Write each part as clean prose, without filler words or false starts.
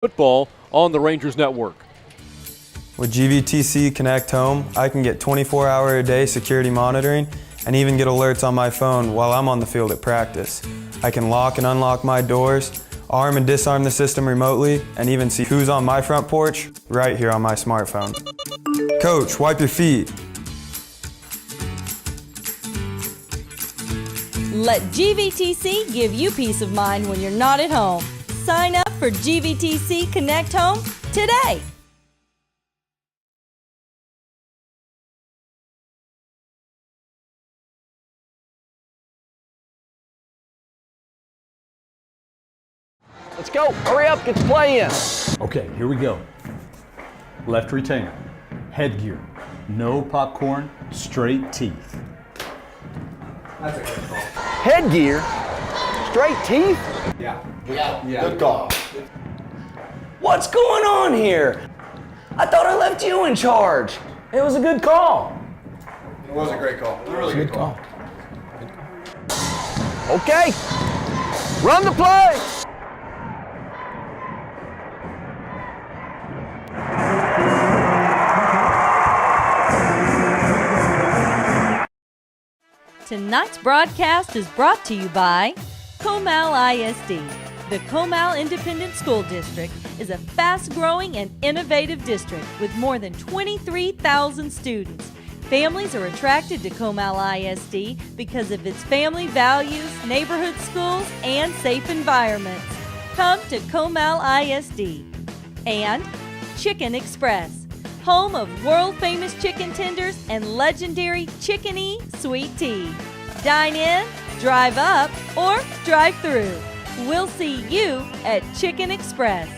Football on the Rangers Network. With GVTC Connect Home, I can get 24-hour-a-day security monitoring and even get alerts on my phone while I'm on the field at practice. I can lock and unlock my doors, arm and disarm the system remotely, and even see who's on my front porch right here on my smartphone. Coach, wipe your feet. Let GVTC give you peace of mind when you're not at home. Sign up for GVTC Connect Home today. Let's go. Hurry up. Get the play in. Okay, here we go. Left retainer. Headgear. No popcorn. Straight teeth. That's a good call. Headgear. Straight teeth. Yeah. Good call. What's going on here? I thought I left you in charge. It was a good call. It was a great call. It was a really good call. Okay. Run the play. Tonight's broadcast is brought to you by Comal ISD. The Comal Independent School District is a fast-growing and innovative district with more than 23,000 students. Families are attracted to Comal ISD because of its family values, neighborhood schools, and safe environments. Come to Comal ISD. And Chicken Express, home of world-famous chicken tenders and legendary Chicken-y sweet tea. Dine in, drive up, or drive through. We'll see you at Chicken Express.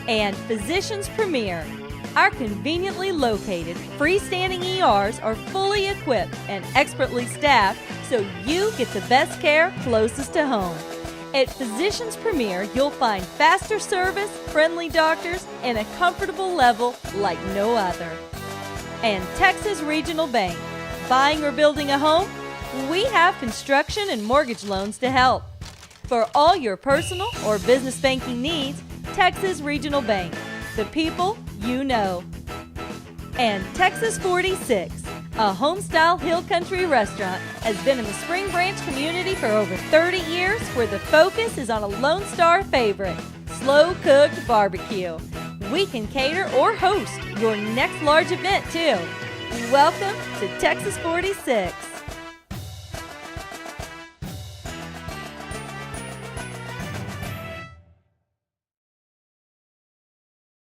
And Physicians Premier. Our conveniently located freestanding ERs are fully equipped and expertly staffed so you get the best care closest to home. At Physicians Premier, you'll find faster service, friendly doctors, and a comfortable level like no other. And Texas Regional Bank. Buying or building a home? We have construction and mortgage loans to help. For all your personal or business banking needs, Texas Regional Bank. The people you know. And Texas 46, a home-style hill country restaurant, has been in the Spring Branch community for over 30 years, where the focus is on a Lone Star favorite, slow-cooked barbecue. We can cater or host your next large event, too. Welcome to Texas 46.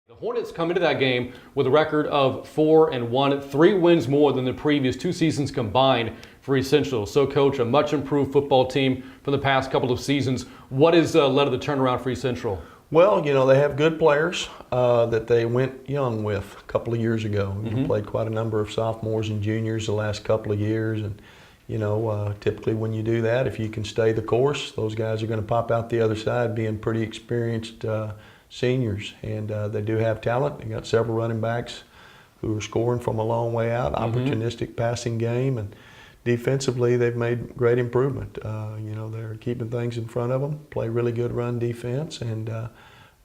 The Hornets come into that game with a record of 4-1, 3 wins more than the previous 2 seasons combined for Essential. So, Coach, a much improved football team from the past couple of seasons. What has led to the turnaround for Essential? Well, you know, they have good players that they went young with a couple of years ago. We played quite a number of sophomores and juniors the last couple of years. And, you know, typically when you do that, if you can stay the course, those guys are going to pop out the other side being pretty experienced seniors. And they do have talent. They got several running backs who are scoring from a long way out, opportunistic passing game. And defensively, they've made great improvement. You know, they're keeping things in front of them, play really good run defense, and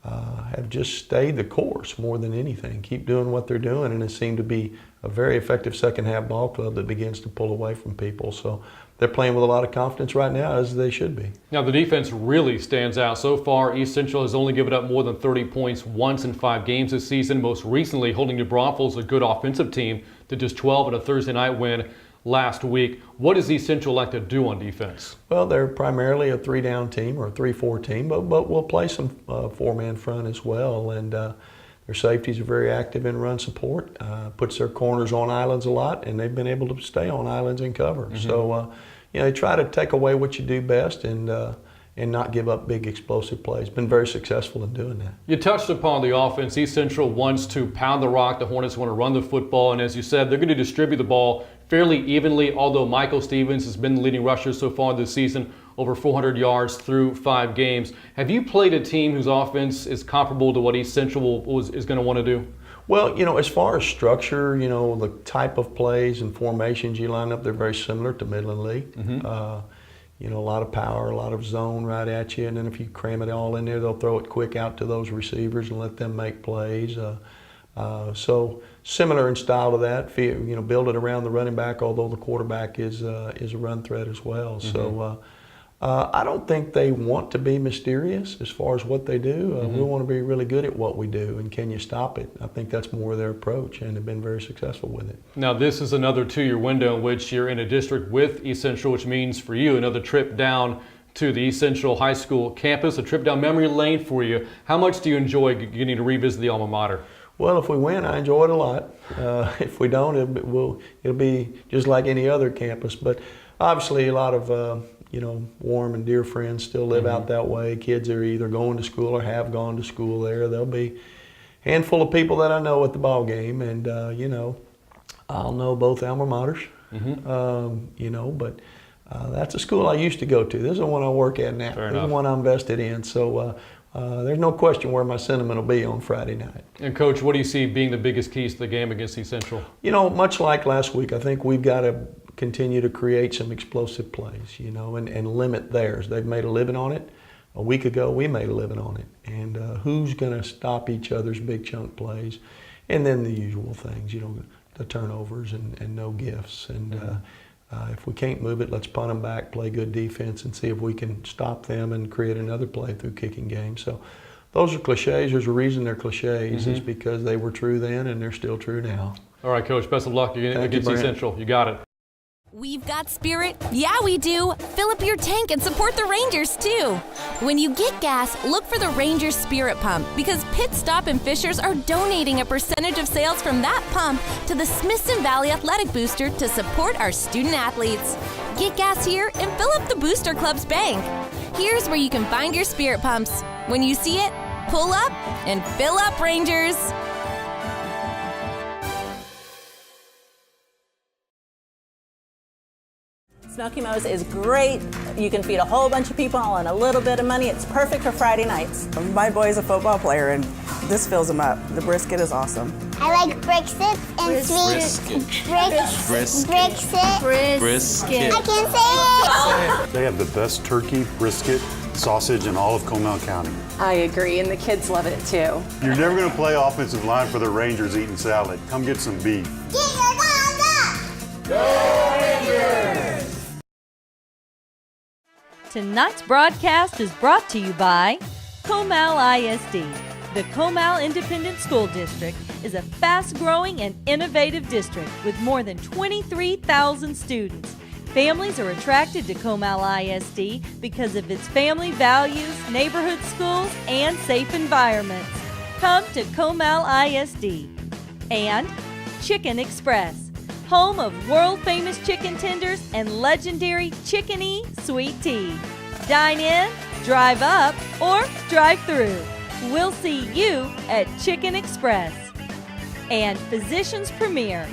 have just stayed the course more than anything. Keep doing what they're doing, and it seemed to be a very effective second half ball club that begins to pull away from people. So they're playing with a lot of confidence right now, as they should be. Now, the defense really stands out. So far, East Central has only given up more than 30 points once in 5 games this season, most recently holding New Braunfels, a good offensive team, to just 12 in a Thursday night win last week. What does East Central like to do on defense? Well, they're primarily a 3-down team or a 3-4 team, but we'll play some 4-man front as well. And their safeties are very active in run support, puts their corners on islands a lot, and they've been able to stay on islands and cover. So, you know, they try to take away what you do best and not give up big explosive plays. Been very successful in doing that. You touched upon the offense. East Central wants to pound the rock. The Hornets want to run the football, and as you said, they're going to distribute the ball fairly evenly, although Michael Stevens has been the leading rusher so far this season, over 400 yards through 5 games. Have you played a team whose offense is comparable to what East Central is going to want to do? Well, you know, as far as structure, you know, the type of plays and formations you line up, they're very similar to Midland League. a lot of power, a lot of zone right at you, and then if you cram it all in there, they'll throw it quick out to those receivers and let them make plays. So similar in style to that, build it around the running back, although the quarterback is a run threat as well. So I don't think they want to be mysterious as far as what they do. We want to be really good at what we do, and can you stop it? I think that's more their approach, and they've been very successful with it. Now, this is another 2-year window in which you're in a district with East Central, which means for you another trip down to the East Central High School campus, a trip down memory lane for you. How much do you enjoy getting to revisit the alma mater? Well, if we win, I enjoy it a lot. If we don't, it'll be just like any other campus. But obviously, a lot of warm and dear friends still live out that way. Kids are either going to school or have gone to school there. There'll be a handful of people that I know at the ball game, and I'll know both alma maters. But that's a school I used to go to. This is the one I work at now. This is the one I'm vested in. So there's no question where my sentiment will be on Friday night. And Coach, what do you see being the biggest keys to the game against East Central? Much like last week, I think we've got to continue to create some explosive plays, and limit theirs. They've made a living on it. A week ago, we made a living on it. And who's going to stop each other's big chunk plays? And then the usual things, the turnovers and no gifts. And if we can't move it, let's punt them back, play good defense, and see if we can stop them and create another play through kicking game. So those are cliches. There's a reason they're cliches. It's because they were true then and they're still true now. All right, Coach, best of luck against East Central. You got it. We've got spirit. Yeah, we do. Fill up your tank and support the Rangers, too. When you get gas, look for the Rangers Spirit Pump, because Pit Stop and Fishers are donating a percentage of sales from that pump to the Smithson Valley Athletic Booster to support our student athletes. Get gas here and fill up the Booster Club's bank. Here's where you can find your spirit pumps. When you see it, pull up and fill up, Rangers. Smoky Mo's is great. You can feed a whole bunch of people on a little bit of money. It's perfect for Friday nights. My boy's a football player, and this fills him up. The brisket is awesome. I like brisket and sweet brisket. I can't say it. They have the best turkey, brisket, sausage in all of Comal County. I agree, and the kids love it too. You're never going to play offensive line for the Rangers eating salad. Come get some beef. Get your guns up! Go Rangers! Tonight's broadcast is brought to you by Comal ISD. The Comal Independent School District is a fast-growing and innovative district with more than 23,000 students. Families are attracted to Comal ISD because of its family values, neighborhood schools, and safe environments. Come to Comal ISD. And Chicken Express, home of world-famous chicken tenders and legendary Chicken-y sweet tea. Dine in, drive up, or drive through. We'll see you at Chicken Express. And Physicians Premier.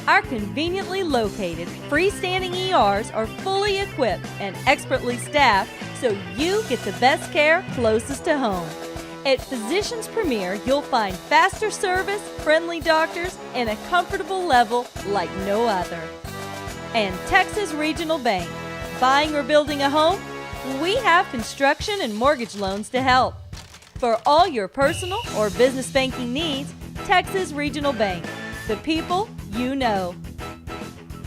Our conveniently located freestanding ERs are fully equipped and expertly staffed so you get the best care closest to home. At Physicians Premier, you'll find faster service, friendly doctors, and a comfortable level like no other. And Texas Regional Bank. Buying or building a home? We have construction and mortgage loans to help. For all your personal or business banking needs, Texas Regional Bank. The people you know.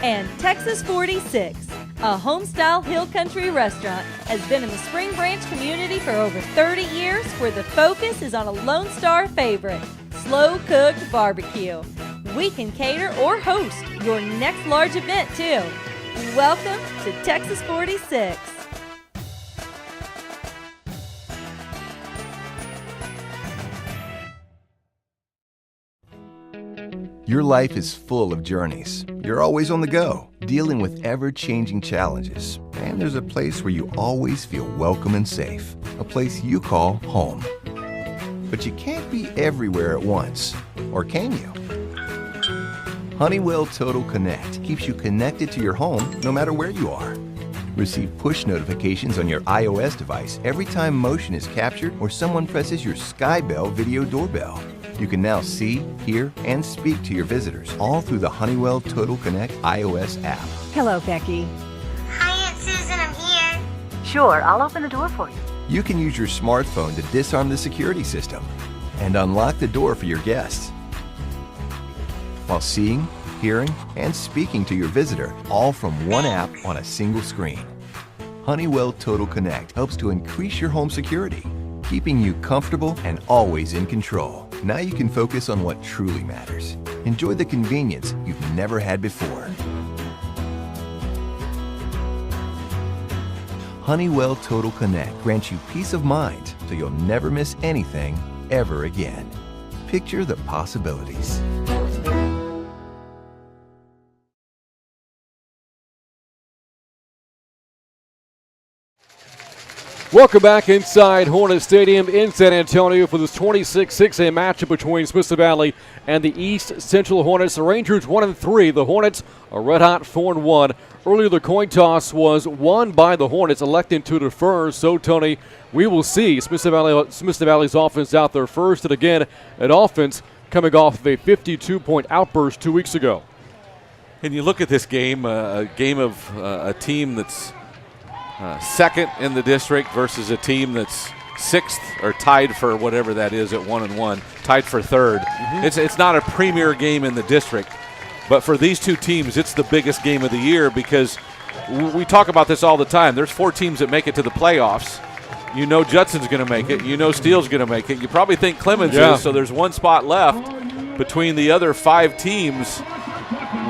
And Texas 46, a home-style hill country restaurant, has been in the Spring Branch community for over 30 years, where the focus is on a Lone Star favorite, slow-cooked barbecue. We can cater or host your next large event, too. Welcome to Texas 46. Your life is full of journeys. You're always on the go, dealing with ever-changing challenges. And there's a place where you always feel welcome and safe, a place you call home. But you can't be everywhere at once, or can you? Honeywell Total Connect keeps you connected to your home no matter where you are. Receive push notifications on your iOS device every time motion is captured or someone presses your Skybell video doorbell. You can now see, hear, and speak to your visitors all through the Honeywell Total Connect iOS app. Hello, Becky. Hi, Aunt Susan, I'm here. Sure, I'll open the door for you. You can use your smartphone to disarm the security system and unlock the door for your guests, while seeing, hearing, and speaking to your visitor, all from one app on a single screen. Honeywell Total Connect helps to increase your home security, keeping you comfortable and always in control. Now you can focus on what truly matters. Enjoy the convenience you've never had before. Honeywell Total Connect grants you peace of mind so you'll never miss anything ever again. Picture the possibilities. Welcome back inside Hornet Stadium in San Antonio for this 26-6A matchup between Smithson Valley and the East Central Hornets. The Rangers 1-3. The Hornets are red-hot 4-1. Earlier, the coin toss was won by the Hornets, electing to defer. So, Tony, we will see Smithson Valley's offense out there first, and again, an offense coming off of a 52-point outburst 2 weeks ago. And you look at this game, a game of a team that's second in the district versus a team that's sixth or tied for whatever that is at 1-1, tied for third. It's not a premier game in the district, but for these two teams, it's the biggest game of the year because we talk about this all the time. There's 4 teams that make it to the playoffs. You know Judson's going to make it. You know Steele's going to make it. You probably think Clemens is, so there's one spot left between the other 5 teams.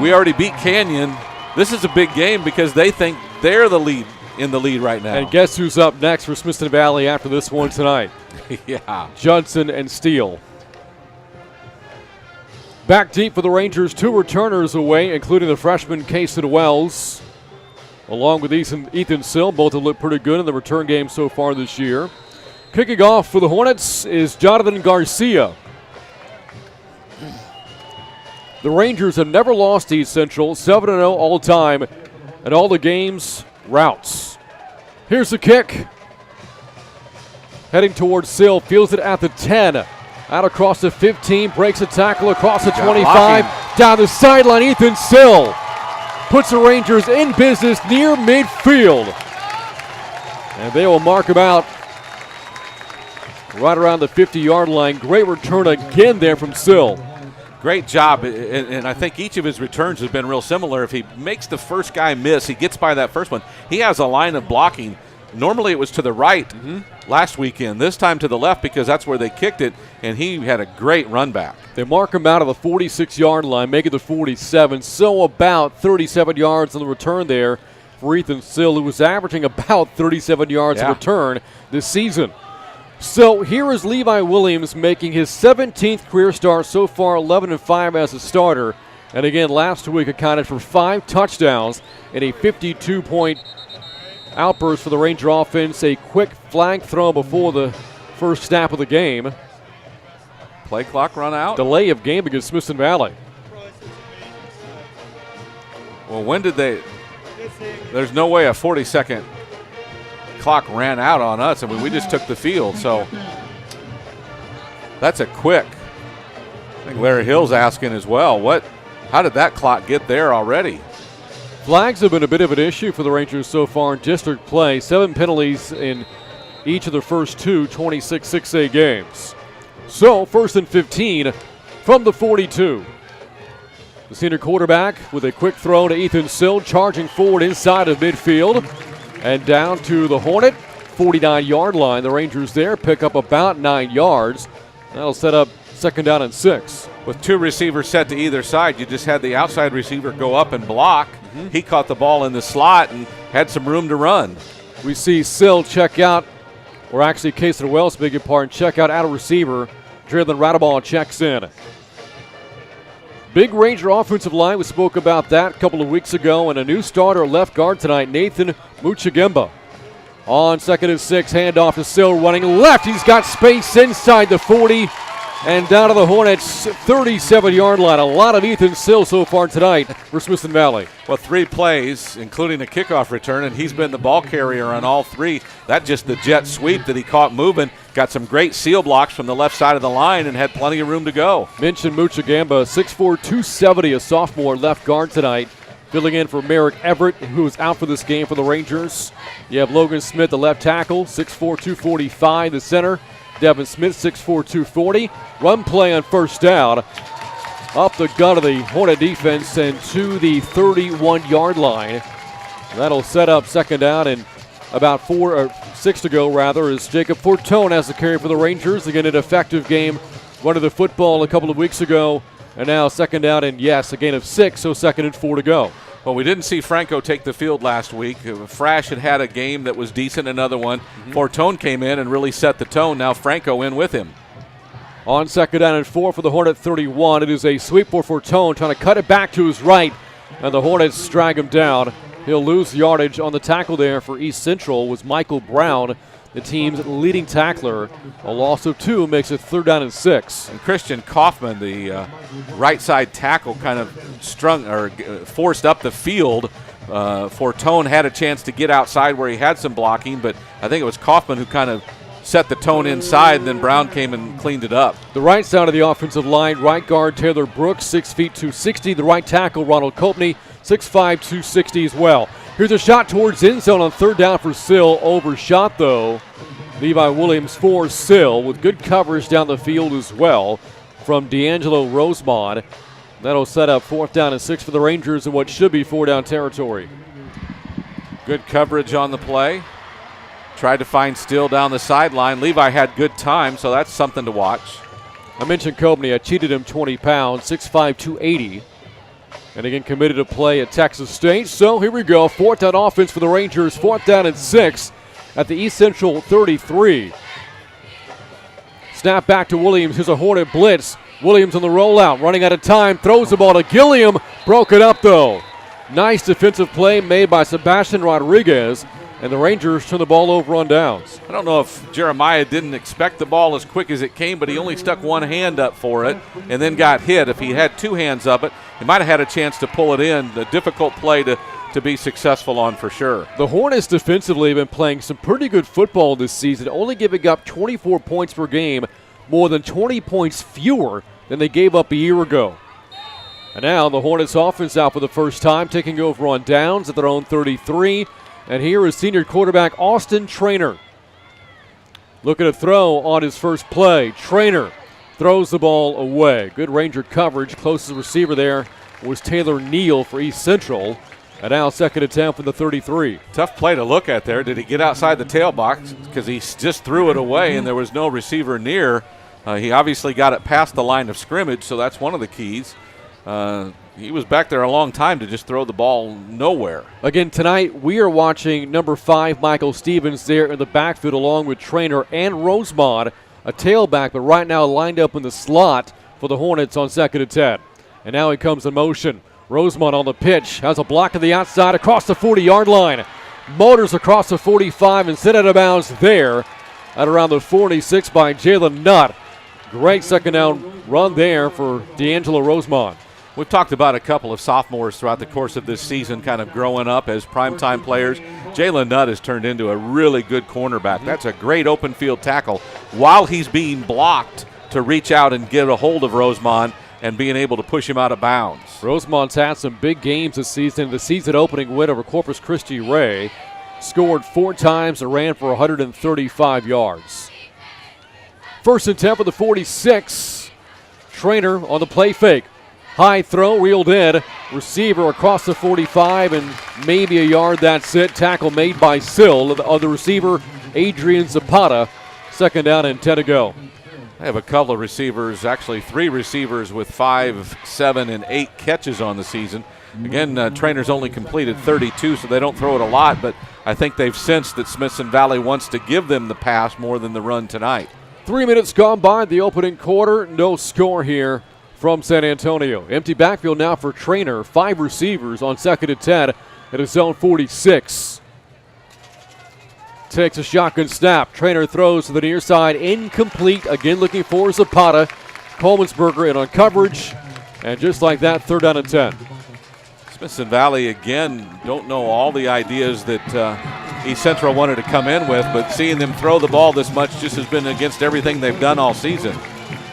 We already beat Canyon. This is a big game because they think they're in the lead right now. And guess who's up next for Smithson Valley after this one tonight? Yeah. Judson and Steele. Back deep for the Rangers, 2 returners away, including the freshman Kason Wells, along with Ethan Sill. Both have looked pretty good in the return game so far this year. Kicking off for the Hornets is Jonathan Garcia. The Rangers have never lost East Central, 7-0 all time, and all the games routes. Here's the kick. Heading towards Sill, fields it at the 10. Out across the 15, breaks a tackle across the 25. Down the sideline, Ethan Sill puts the Rangers in business near midfield. And they will mark him out right around the 50-yard line. Great return again there from Sill. Great job, and I think each of his returns has been real similar. If he makes the first guy miss, he gets by that first one. He has a line of blocking. Normally it was to the right last weekend, this time to the left because that's where they kicked it, and he had a great run back. They mark him out of the 46-yard line, make it the 47, so about 37 yards on the return there for Ethan Sill, who was averaging about 37 yards a return this season. So here is Levi Williams making his 17th career start so far, 11-5 as a starter. And again, last week accounted for 5 touchdowns and a 52-point outburst for the Ranger offense. A quick flag throw before the first snap of the game. Play clock run out. Delay of game against Smithson Valley. Well, when did they? There's no way a 40-second clock ran out on us. I mean, we just took the field, so that's a quick. I think Larry Hill's asking as well, how did that clock get there already? Flags have been a bit of an issue for the Rangers so far in district play. 7 penalties in each of the first 2 26-6A games. So, 1st and 15 from the 42. The senior quarterback with a quick throw to Ethan Sill, charging forward inside of midfield. And down to the Hornet, 49-yard line. The Rangers there pick up about 9 yards. That'll set up 2nd down and 6. With 2 receivers set to either side, you just had the outside receiver go up and block. He caught the ball in the slot and had some room to run. We see Sill check out, or actually Kason Wells, beg your pardon, check out a receiver. Draylen Radaball checks in. Big Ranger offensive line, we spoke about that a couple of weeks ago, and a new starter left guard tonight, Nathan Muchagemba. On 2nd and 6, handoff to Sill, running left. He's got space inside the 40 and down to the Hornets' 37-yard line. A lot of Ethan Sill so far tonight for Smithson Valley. Well, 3 plays, including a kickoff return, and he's been the ball carrier on all 3. That just the jet sweep that he caught moving. Got some great seal blocks from the left side of the line and had plenty of room to go. Mentioned Muchagamba, 6'4", 270, a sophomore left guard tonight Filling in for Merrick Everett, who is out for this game for the Rangers. You have Logan Smith, the left tackle, 6'4", 245, the center. Devin Smith, 6'4", 240. Run play on first down. Up the gut of the Hornet defense and to the 31-yard line. That'll set up second down, and about 6 to go, as Jacob Fortone has the carry for the Rangers. Again, an effective game. Running the football a couple of weeks ago. And now second down, and yes, a gain of 6, so 2nd and 4 to go. Well, we didn't see Franco take the field last week. Frash had a game that was decent, another one. Fortone came in and really set the tone. Now Franco in with him. On second down and 4 for the Hornet 31. It is a sweep for Fortone, trying to cut it back to his right, and the Hornets drag him down. He'll lose yardage on the tackle there for East Central was Michael Brown, the team's leading tackler. A loss of 2 makes it 3rd down and 6. And Christian Kaufman, the right side tackle, kind of forced up the field. Fortone had a chance to get outside where he had some blocking, but I think it was Kaufman who kind of set the tone inside, and then Brown came and cleaned it up. The right side of the offensive line, right guard Taylor Brooks, 6 feet 260. The right tackle Ronald Copney, 6'5", 260 as well. Here's a shot towards end zone on 3rd down for Sill. Overshot, though. Levi Williams for Sill with good coverage down the field as well from D'Angelo Rosemond. That'll set up 4th down and 6 for the Rangers in what should be 4-down territory. Good coverage on the play. Tried to find Still down the sideline. Levi had good time, so that's something to watch. I mentioned Copney. I cheated him 20 pounds, 6'5", 280. And again, committed to play at Texas State. So here we go. 4th down offense for the Rangers. 4th down and 6 at the East Central 33. Snap back to Williams. Here's a Hornet blitz. Williams on the rollout. Running out of time. Throws the ball to Gilliam. Broke it up, though. Nice defensive play made by Sebastian Rodriguez. And the Rangers turn the ball over on downs. I don't know if Jeremiah didn't expect the ball as quick as it came, but he only stuck one hand up for it and then got hit. If he had 2 hands up it, he might have had a chance to pull it in. A difficult play to be successful on for sure. The Hornets defensively have been playing some pretty good football this season, only giving up 24 points per game, more than 20 points fewer than they gave up a year ago. And now the Hornets offense out for the first time, taking over on downs at their own 33. And here is senior quarterback Austin Traynor. Looking to throw on his first play. Traynor throws the ball away. Good Ranger coverage. Closest receiver there was Taylor Neal for East Central. And now 2nd attempt from the 33. Tough play to look at there. Did he get outside the tail box? Because he just threw it away and there was no receiver near. He obviously got it past the line of scrimmage, so that's one of the keys. He was back there a long time to just throw the ball nowhere. Again, tonight we are watching number 5, Michael Stevens, there in the backfield along with Traynor and Rosemond, a tailback, but right now lined up in the slot for the Hornets on 2nd and 10. And now he comes in motion. Rosemond on the pitch, has a block to the outside across the 40-yard line. Motors across the 45 and set out of bounds there at around the 46 by Jalen Nutt. Great 2nd down run there for D'Angelo Rosemond. We've talked about a couple of sophomores throughout the course of this season kind of growing up as primetime players. Jalen Nutt has turned into a really good cornerback. That's a great open field tackle while he's being blocked to reach out and get a hold of Rosemond and being able to push him out of bounds. Rosemond's had some big games this season. The season opening win over Corpus Christi Ray. Scored 4 times and ran for 135 yards. 1st and 10 for the 46. Traynor on the play fake. High throw, reeled in. Receiver across the 45 and maybe a yard. That's it. Tackle made by Sill. Of the receiver, Adrian Zapata. 2nd down and 10 to go. I have a couple of receivers, actually 3 receivers with 5, 7, and 8 catches on the season. Again, Traynor's only completed 32, so they don't throw it a lot, but I think they've sensed that Smithson Valley wants to give them the pass more than the run tonight. 3 minutes gone by the opening quarter. No score here from San Antonio. Empty backfield now for Traynor. 5 receivers on 2nd and 10 at his zone 46. Takes a shotgun snap. Traynor throws to the near side. Incomplete. Again looking for Zapata. Coleman'sberger in on coverage. And just like that, 3rd down and 10. Smithson Valley, again, don't know all the ideas that East Central wanted to come in with, but seeing them throw the ball this much just has been against everything they've done all season.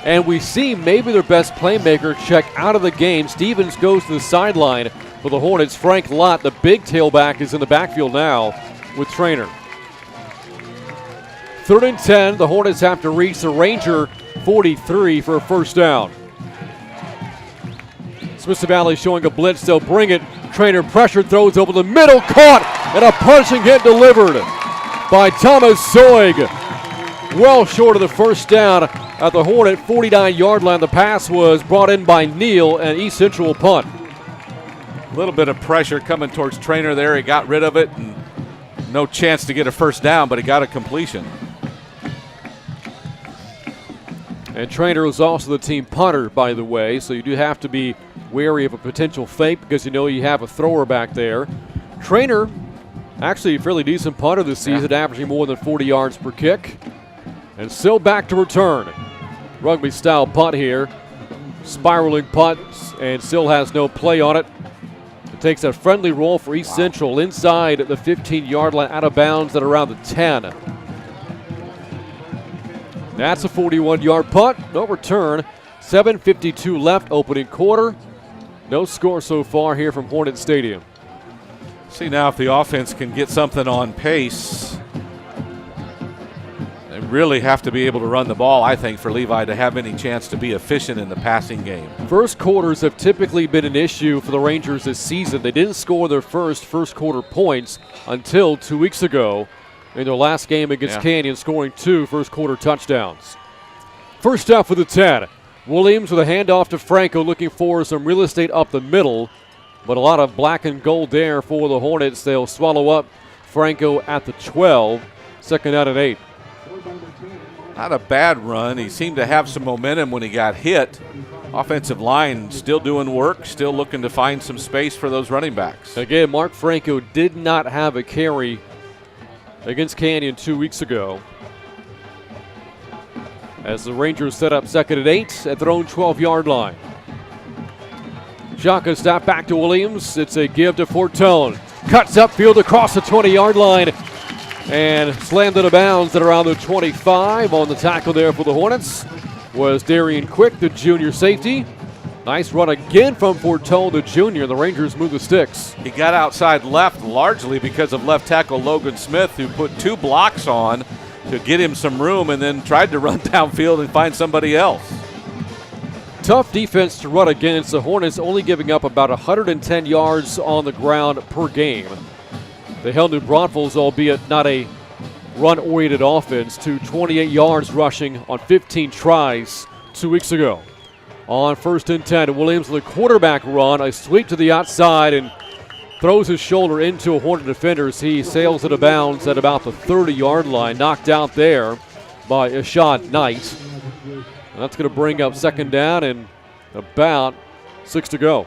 And we see maybe their best playmaker check out of the game. Stevens goes to the sideline. for the Hornets. Frank Lott, the big tailback, is in the backfield now with Trainer. 3rd and 10. The Hornets have to reach the Ranger 43 for a first down. Smithson Valley showing a blitz. They'll bring it. Trainer pressure, throws over the middle, caught, and a punching hit delivered by Thomas Zoig. Well short of the first down at the Hornet 49-yard line. The pass was brought in by Neal, and East Central will punt. A little bit of pressure coming towards Trainer there. He got rid of it, and no chance to get a first down, but he got a completion. And Trainer is also the team punter, by the way, so you do have to be wary of a potential fake because you know you have a thrower back there. Trainer, actually a fairly decent punter this season, averaging more than 40 yards per kick. And still back to return. Rugby-style punt here. Spiraling punt, and still has no play on it. It takes a friendly roll for East Central inside the 15-yard line, out of bounds at around the 10. That's a 41-yard punt. No return. 7:52 left, opening quarter. No score so far here from Hornet Stadium. See now if the offense can get something on pace. They really have to be able to run the ball, I think, for Levi to have any chance to be efficient in the passing game. First quarters have typically been an issue for the Rangers this season. They didn't score their first quarter points until 2 weeks ago in their last game against Canyon, scoring 2 first quarter touchdowns. First up for the 10. Williams with a handoff to Franco, looking for some real estate up the middle, but a lot of black and gold there for the Hornets. They'll swallow up Franco at the 12, second out and 8. Not a bad run. He seemed to have some momentum when he got hit. Offensive line still doing work, still looking to find some space for those running backs. Again, Mark Franco did not have a carry against Canyon 2 weeks ago. As the Rangers set up second and 8 at their own 12-yard line. Shotgun snap back to Williams. It's a give to Fortone. Cuts upfield across the 20-yard line and slammed out of bounds at around the 25. On the tackle there for the Hornets was Darian Quick, the junior safety. Nice run again from Fortone, the junior. The Rangers move the sticks. He got outside left largely because of left tackle Logan Smith, who put 2 blocks on to get him some room and then tried to run downfield and find somebody else. Tough defense to run against. The Hornets only giving up about 110 yards on the ground per game. They held New Braunfels, albeit not a run-oriented offense, to 28 yards rushing on 15 tries 2 weeks ago. On 1st and 10, Williams with a quarterback run, a sweep to the outside, and throws his shoulder into a Hornet defender as he sails out of bounds at about the 30-yard line, knocked out there by Ishad Knight. And that's going to bring up second down and about 6 to go.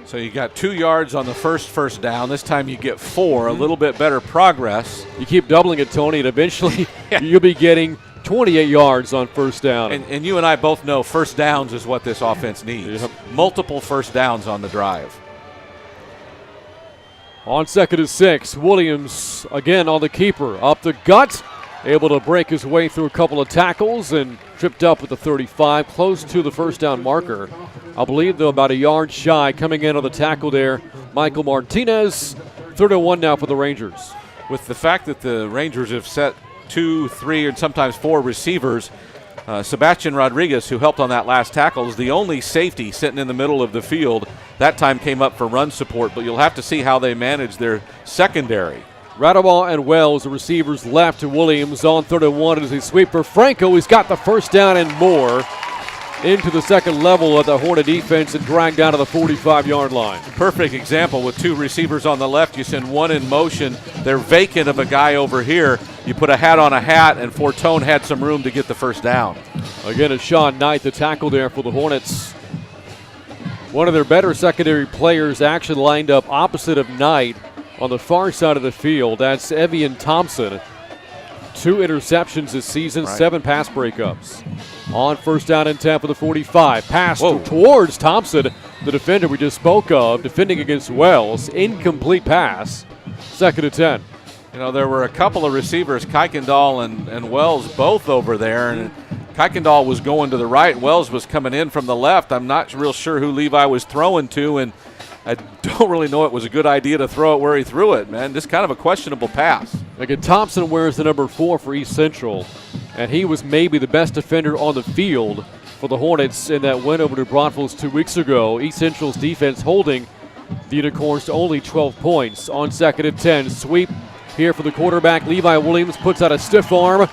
So you got 2 yards on the first down. This time you get 4, a little bit better progress. You keep doubling it, Tony, and eventually you'll be getting 28 yards on first down. And you and I both know first downs is what this offense needs. Yep. Multiple first downs on the drive. On 2nd and 6, Williams again on the keeper. Up the gut, able to break his way through a couple of tackles and tripped up at the 35, close to the first down marker. I believe, though, about a yard shy. Coming in on the tackle there, Michael Martinez. 3rd and 1 now for the Rangers. With the fact that the Rangers have set 2, 3, and sometimes 4 receivers, Sebastian Rodriguez, who helped on that last tackle, is the only safety sitting in the middle of the field. That time came up for run support, but you'll have to see how they manage their secondary. Radebaugh and Wells, the receivers left to Williams on 3rd and 1 as he sweep for Franco. He's got the first down and more into the second level of the Hornet defense and dragged down to the 45-yard line. Perfect example with 2 receivers on the left. You send one in motion. They're vacant of a guy over here. You put a hat on a hat, and Fortone had some room to get the first down. Again, it's Sean Knight, the tackle there for the Hornets. One of their better secondary players actually lined up opposite of Knight on the far side of the field. That's Evian Thompson. 2 interceptions this season, 7 pass breakups. On 1st down and 10 for the 45. Pass towards Thompson, the defender we just spoke of, defending against Wells. Incomplete pass. 2nd and 10. You know, there were a couple of receivers, Kuykendall and Wells, both over there. And Kuykendall was going to the right. Wells was coming in from the left. I'm not real sure who Levi was throwing to. And I don't really know it was a good idea to throw it where he threw it, man. Just kind of a questionable pass. Again, Thompson wears the number 4 for East Central, and he was maybe the best defender on the field for the Hornets in that win over New Braunfels 2 weeks ago. East Central's defense holding the Unicorns to only 12 points. On 2nd and 10, sweep here for the quarterback. Levi Williams puts out a stiff arm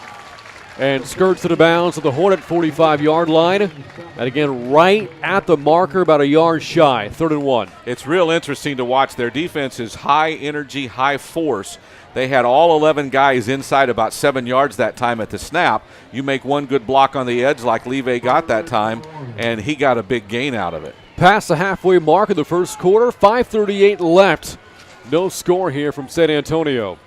and skirts to the bounds of the Hornet 45-yard line. And again, right at the marker, about a yard shy, 3rd and 1. It's real interesting to watch. Their defense is high energy, high force. They had all 11 guys inside about 7 yards that time at the snap. You make one good block on the edge like Levi got that time, and he got a big gain out of it. Past the halfway mark of the first quarter, 5:38 left. No score here from San Antonio.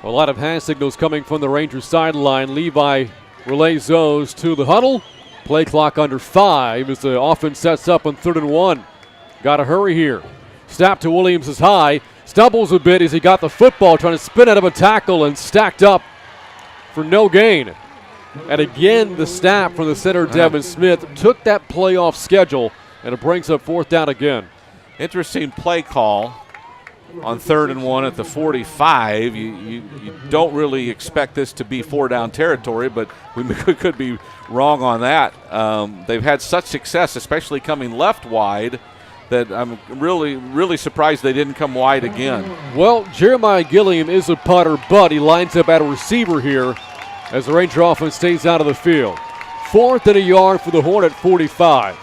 A lot of hand signals coming from the Rangers sideline. Levi relays those to the huddle. Play clock under 5 as the offense sets up on 3rd and 1. Got to hurry here. Snap to Williams is high. Stumbles a bit as he got the football, trying to spin out of a tackle and stacked up for no gain. And again, the snap from the center, Devin Smith, took that play off schedule, and it brings up 4th down again. Interesting play call on 3rd and 1 at the 45. You don't really expect this to be 4-down territory, but we could be wrong on that. They've had such success, especially coming left wide, that I'm really surprised they didn't come wide again. Well, Jeremiah Gilliam is a punter, but he lines up at a receiver here as the Ranger offense stays out of the field. 4th and a yard for the Hornet 45.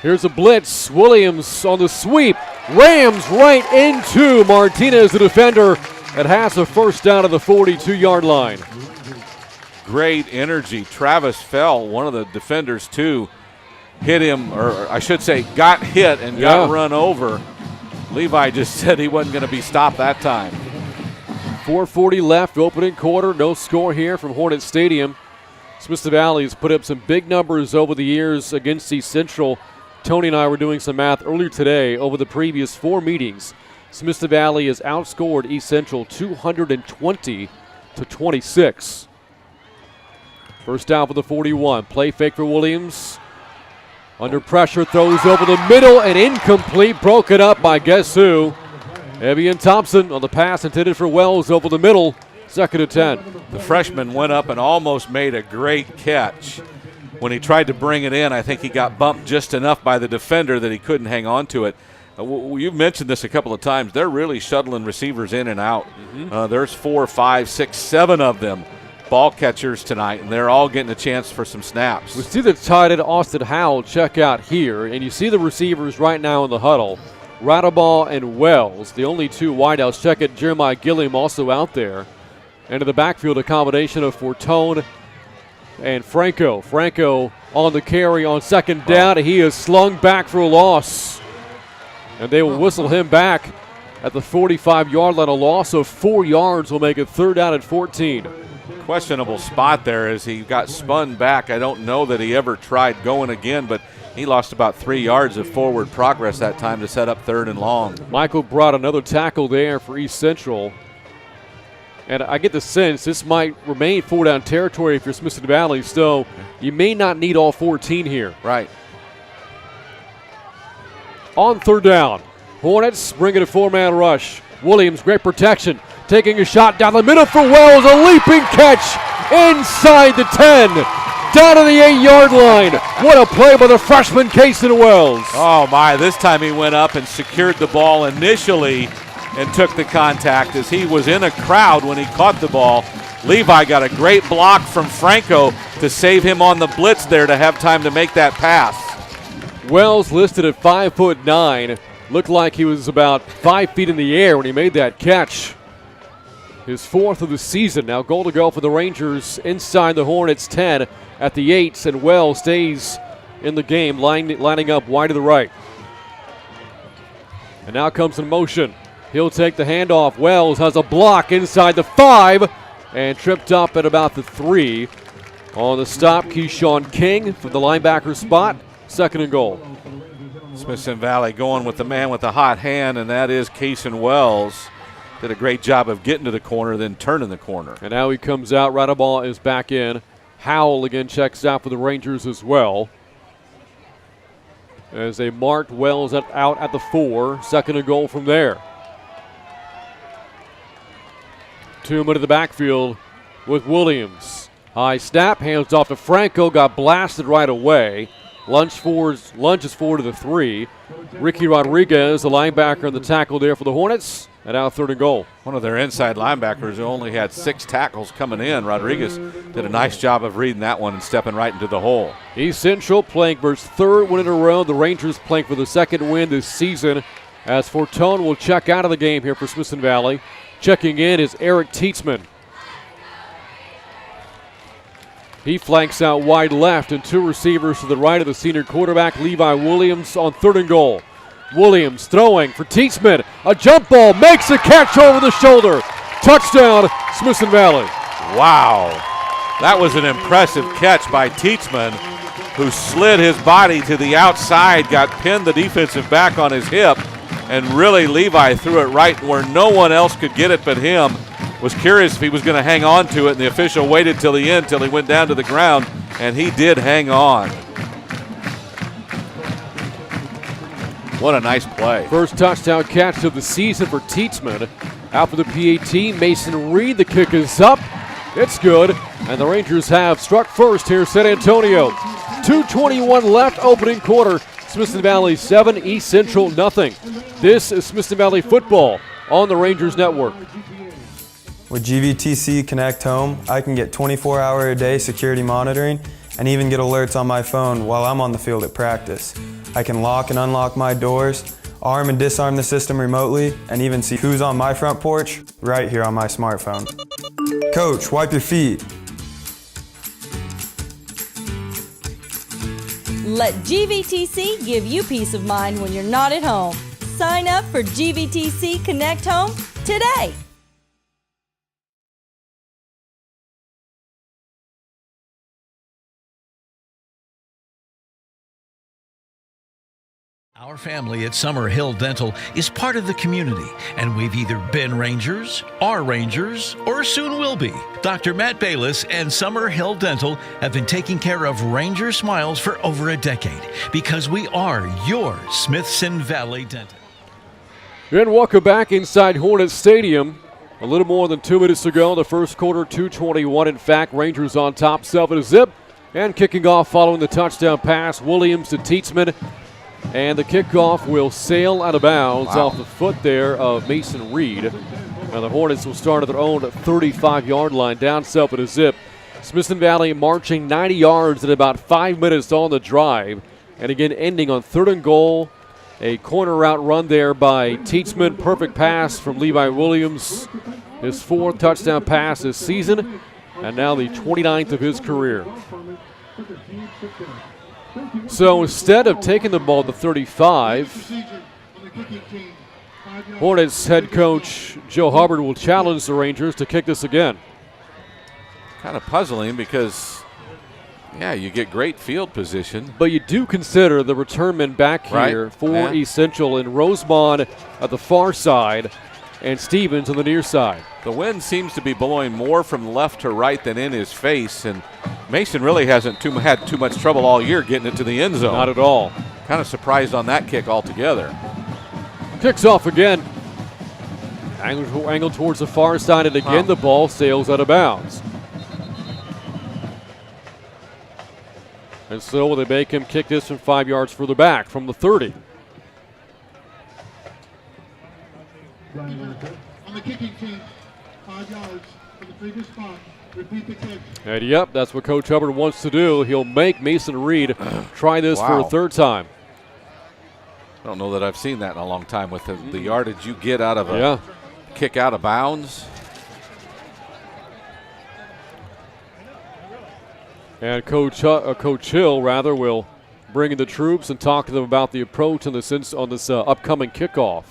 Here's a blitz. Williams on the sweep. Rams right into Martinez, the defender, that has a 1st down at the 42-yard line. Great energy. Travis Fell, one of the defenders, too, hit him, or I should say got hit and got run over. Levi just said he wasn't going to be stopped that time. 4:40 left, opening quarter. No score here from Hornet Stadium. Smithson Valley has put up some big numbers over the years against East Central. Tony and I were doing some math earlier today. Over the previous 4 meetings, Smithson Valley has outscored East Central 220 to 26. 1st down for the 41. Play fake for Williams. Under pressure, throws over the middle and incomplete. Broken up by guess who? Evian Thompson on the pass intended for Wells over the middle. 2nd and 10. The freshman went up and almost made a great catch. When he tried to bring it in, I think he got bumped just enough by the defender that he couldn't hang on to it. You've mentioned this a couple of times. They're really shuttling receivers in and out. There's 4, 5, 6, 7 of them ball catchers tonight, and they're all getting a chance for some snaps. We see the tight end Austin Howell check out here, and you see the receivers right now in the huddle. Radaball and Wells, the only 2 wideouts. Check it, Jeremiah Gilliam also out there. And in the backfield, a combination of Fortone and Franco. Franco on the carry on 2nd down, and he is slung back for a loss. And they will whistle him back at the 45-yard line. A loss of 4 yards will make it 3rd down and 14. Questionable spot there as he got spun back. I don't know that he ever tried going again, but he lost about 3 yards of forward progress that time to set up 3rd and long. Michael brought another tackle there for East Central. And I get the sense this might remain 4-down territory if you're Smithson Valley, so you may not need all 14 here. Right. On 3rd down, Hornets bringing a 4-man rush. Williams, great protection, taking a shot down the middle for Wells, a leaping catch inside the 10, down to the 8-yard line. What a play by the freshman, Kason Wells. Oh my, this time he went up and secured the ball initially and took the contact as he was in a crowd when he caught the ball. Levi got a great block from Franco to save him on the blitz there to have time to make that pass. Wells listed at 5'9", looked like he was about 5 feet in the air when he made that catch. His 4th of the season. Now goal to go for the Rangers inside the Hornets 10 at the 8s, and Wells stays in the game, lining up wide to the right. And now comes in motion. He'll take the handoff. Wells has a block inside the 5 and tripped up at about the 3. On the stop, Keyshawn King from the linebacker spot. 2nd and goal. Smithson Valley going with the man with the hot hand, and that is Kason Wells. Did a great job of getting to the corner, then turning the corner. And now he comes out. Radaball is back in. Howell again checks out for the Rangers as well. as they marked Wells out at the 4. 2nd and goal from there. 2 men in the backfield with Williams. High snap, hands off to Franco, got blasted right away. Lunges forward to the 3. Ricky Rodriguez, the linebacker, in the tackle there for the Hornets. And now 3rd and goal. One of their inside linebackers who only had 6 tackles coming in. Rodriguez did a nice job of reading that one and stepping right into the hole. East Central playing for its 3rd win in a row. The Rangers playing for the 2nd win this season. As Fortone will check out of the game here for Smithson Valley. Checking in is Eric Tietzman. He flanks out wide left, and 2 receivers to the right of the senior quarterback, Levi Williams, on 3rd and goal. Williams throwing for Tietzman. A jump ball, makes a catch over the shoulder. Touchdown, Smithson Valley. Wow. That was an impressive catch by Tietzman, who slid his body to the outside, got pinned the defensive back on his hip, and really Levi threw it right where no one else could get it but him. Was curious if he was going to hang on to it, and the official waited till the end, till he went down to the ground, and he did hang on. What a nice play. First touchdown catch of the season for Tietzman. Out for the PAT, Mason Reed. The kick is up. It's good. And the Rangers have struck first here, San Antonio. 2:21 left, opening quarter. Smithson Valley 7, East Central nothing. This is Smithson Valley football on the Rangers Network. With GVTC Connect Home, I can get 24-hour-a-day security monitoring and even get alerts on my phone while I'm on the field at practice. I can lock and unlock my doors, arm and disarm the system remotely, and even see who's on my front porch right here on my smartphone. Coach, wipe your feet. Let GVTC give you peace of mind when you're not at home. Sign up for GVTC Connect Home today. Our family at Summer Hill Dental is part of the community, and we've either been Rangers, are Rangers, or soon will be. Dr. Matt Bayless and Summer Hill Dental have been taking care of Ranger smiles for over a decade because we are your Smithson Valley Dental. And welcome back inside Hornets Stadium. A little more than 2 minutes to go in the first quarter, 2:21. In fact, Rangers on top, 7-0. And kicking off following the touchdown pass, Williams to Tietzman. And the kickoff will sail out of bounds off the foot there of Mason Reed. Now the Hornets will start at their own 35-yard line, down 7-0. Smithson Valley marching 90 yards in about 5 minutes on the drive. And again, ending on 3rd and goal. A corner route run there by Tietzman. Perfect pass from Levi Williams. His 4th touchdown pass this season. And now the 29th of his career. So instead of taking the ball to 35, Hornets head coach Joe Hubbard will challenge the Rangers to kick this again. Kind of puzzling because, yeah, you get great field position. But you do consider the return men back here for East Central and Rosemont at the far side and Stevens on the near side. The wind seems to be blowing more from left to right than in his face, and Mason really hasn't had too much trouble all year getting it to the end zone. Not at all. Kind of surprised on that kick altogether. Kicks off again. Angled towards the far side, and again the ball sails out of bounds. And so they make him kick this from 5 yards further back from the 30. On the kicking team, 5 yards from the previous spot. Repeat the kick. And yep, that's what Coach Hubbard wants to do. He'll make Mason Reed try this for a 3rd time. I don't know that I've seen that in a long time with the yardage you get out of a kick out of bounds. And Coach Hill, will bring in the troops and talk to them about the approach on this upcoming kickoff.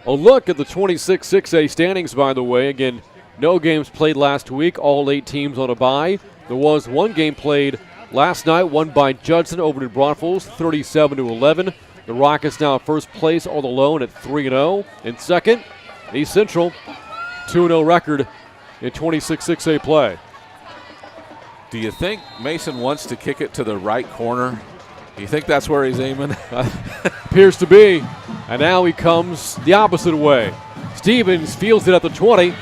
A look at the 26-6A standings, by the way. Again, no games played last week. All 8 teams on a bye. There was one game played last night, won by Judson over in Braunfels, 37-11. The Rockets now in first place all alone at 3-0. In second, East Central, 2-0 record in 26-6A play. Do you think Mason wants to kick it to the right corner? You think that's where he's aiming? Appears to be. And now he comes the opposite way. Stevens fields it at the 20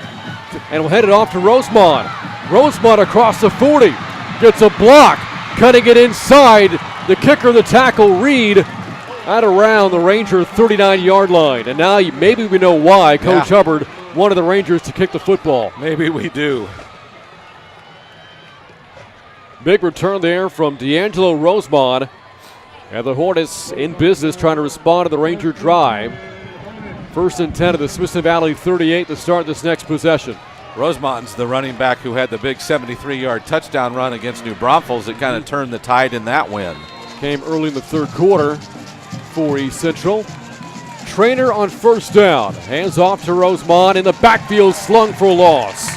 and will head it off to Rosemont. Rosemont across the 40. Gets a block. Cutting it inside. The kicker, the tackle, Reed, at around the Ranger 39-yard line. And now maybe we know why Coach Hubbard wanted the Rangers to kick the football. Maybe we do. Big return there from D'Angelo Rosemont. And the Hornets in business trying to respond to the Ranger drive. 1st and 10 of the Smithson Valley 38 to start this next possession. Rosemont's the running back who had the big 73-yard touchdown run against New Braunfels that kind of turned the tide in that win. Came early in the third quarter for East Central. Trainer on 1st down. Hands off to Rosemont in the backfield, slung for a loss.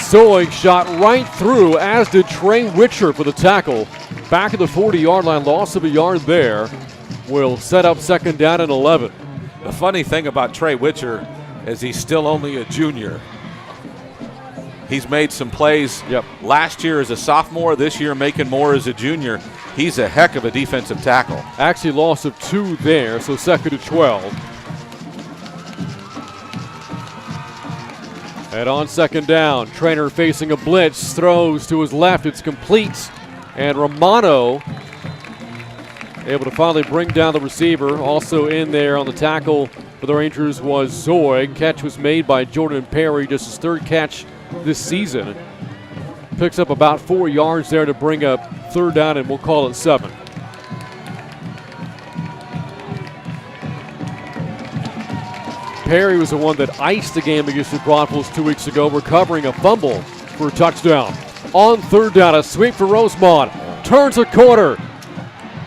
Zoig shot right through, as did Trey Witcher for the tackle. Back at the 40-yard line, loss of a yard there. Will set up 2nd down and 11. The funny thing about Trey Witcher is he's still only a junior. He's made some plays last year as a sophomore, this year making more as a junior. He's a heck of a defensive tackle. Actually loss of 2 there, so 2nd and 12. And on 2nd down, Trainer facing a blitz, throws to his left, it's complete. And Romano able to finally bring down the receiver. Also in there on the tackle for the Rangers was Zoig. Catch was made by Jordan Perry, just his 3rd catch this season. Picks up about 4 yards there to bring up 3rd down, and we'll call it 7. Perry was the one that iced the game against the Braunfels 2 weeks ago, recovering a fumble for a touchdown. On 3rd down, a sweep for Rosemont. Turns a corner.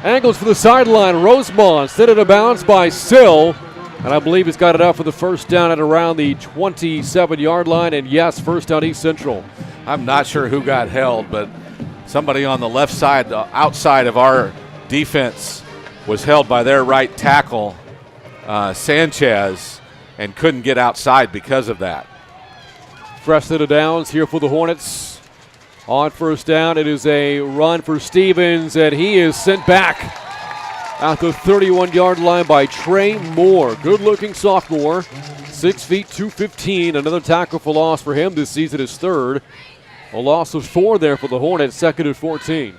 Angles for the sideline. Rosemont set it a bounce by Sill. And I believe he's got it out for the 1st down at around the 27-yard line. And yes, 1st down East Central. I'm not sure who got held, but somebody on the left side, outside of our defense, was held by their right tackle, Sanchez, and couldn't get outside because of that. Fresh set of downs here for the Hornets. On 1st down, it is a run for Stevens, and he is sent back at the 31-yard line by Trey Moore. Good-looking sophomore, 6 feet, 215. Another tackle for loss for him this season, his 3rd. A loss of 4 there for the Hornets, 2nd and 14.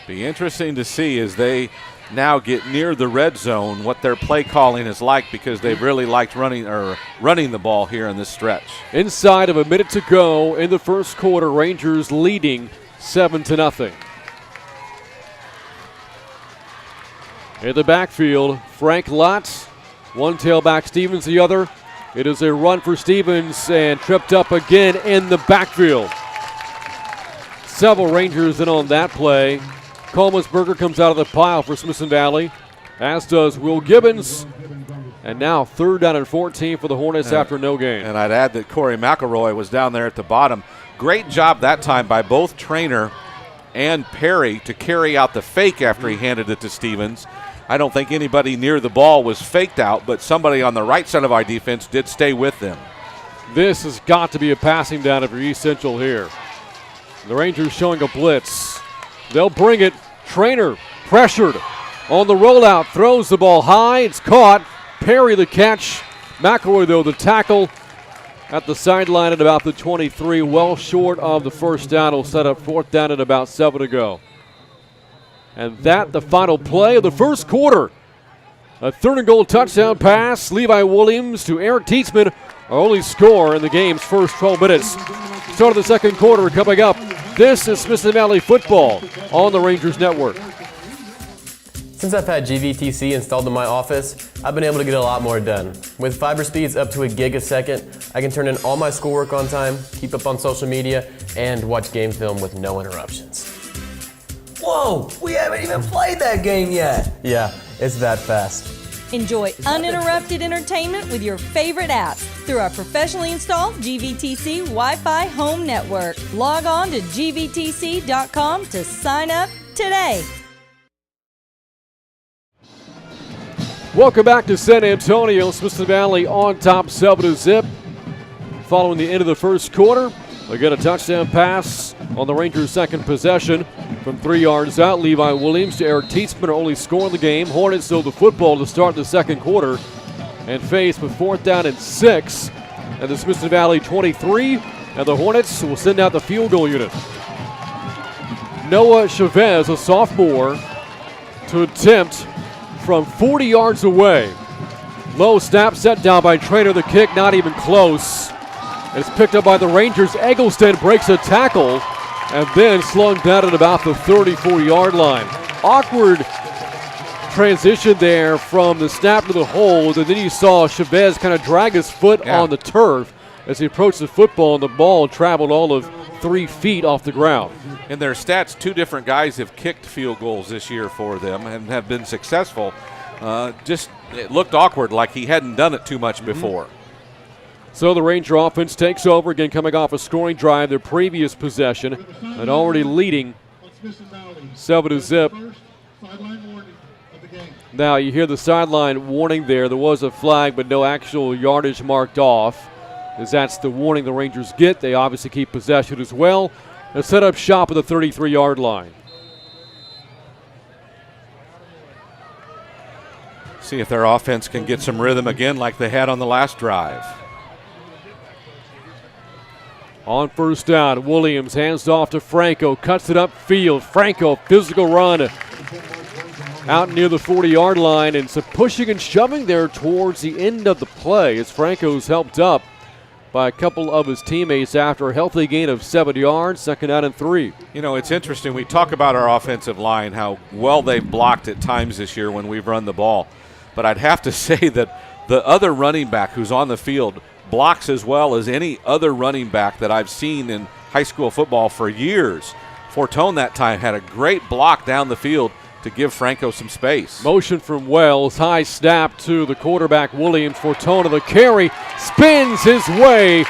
Be interesting to see as they now get near the red zone what their play calling is like, because they've really liked running the ball here in this stretch. Inside of a minute to go in the 1st quarter, Rangers leading 7-0. In the backfield, Frank Lotz, one tailback, Stevens the other. It is a run for Stevens and tripped up again in the backfield. Several Rangers in on that play. Colmansberger comes out of the pile for Smithson Valley, as does Will Gibbons. And now 3rd down and 14 for the Hornets after no gain. And I'd add that Corey McElroy was down there at the bottom. Great job that time by both Trainer and Perry to carry out the fake after he handed it to Stevens. I don't think anybody near the ball was faked out, but somebody on the right side of our defense did stay with them. This has got to be a passing down for East Central here. The Rangers showing a blitz. They'll bring it. Trainer pressured on the rollout. Throws the ball high. It's caught. Perry the catch. McElroy, though, the tackle at the sideline at about the 23. Well short of the 1st down. Will set up 4th down and about 7 to go. And that the final play of the 1st quarter. A 3rd and goal touchdown pass. Levi Williams to Eric Tietzman. Our only score in the game's first 12 minutes. Start of the 2nd quarter coming up. This is Smithson Valley football on the Rangers Network. Since I've had GVTC installed in my office, I've been able to get a lot more done. With fiber speeds up to a gig a second, I can turn in all my schoolwork on time, keep up on social media, and watch game film with no interruptions. Whoa, we haven't even played that game yet. Yeah, it's that fast. Enjoy uninterrupted entertainment with your favorite apps through our professionally installed GVTC Wi-Fi home network. Log on to gvtc.com to sign up today. Welcome back to San Antonio. Smithson Valley on top 7-0. Following the end of the 1st quarter, they get a touchdown pass on the Rangers' 2nd possession. From 3 yards out, Levi Williams to Eric Tietzman are only scoring the game. Hornets throw the football to start the second quarter and face with 4th down and 6 at the Smithson Valley 23, and the Hornets will send out the field goal unit. Noah Chavez, a sophomore, to attempt from 40 yards away. Low snap set down by Trainer. The kick not even close. It's picked up by the Rangers. Eggleston breaks a tackle and then slung down at about the 34-yard line. Awkward transition there from the snap to the hold, and then you saw Chavez kind of drag his foot on the turf as he approached the football, and the ball traveled all of 3 feet off the ground. In their stats, 2 different guys have kicked field goals this year for them and have been successful. It looked awkward, like he hadn't done it too much before. So the Ranger offense takes over, again coming off a scoring drive, their previous possession, and already leading 7-0. Now you hear the sideline warning there. There was a flag, but no actual yardage marked off, as that's the warning the Rangers get. They obviously keep possession as well and set up shop at the 33-yard line. See if their offense can get some rhythm again like they had on the last drive. On 1st down, Williams hands off to Franco, cuts it upfield. Franco, physical run out near the 40-yard line, and some pushing and shoving there towards the end of the play as Franco's helped up by a couple of his teammates after a healthy gain of 7 yards, 2nd down and 3. You know, it's interesting. We talk about our offensive line, how well they've blocked at times this year when we've run the ball. But I'd have to say that the other running back who's on the field blocks as well as any other running back that I've seen in high school football for years. Fortone that time had a great block down the field to give Franco some space. Motion from Wells, high snap to the quarterback Williams. Fortone of the carry, spins his way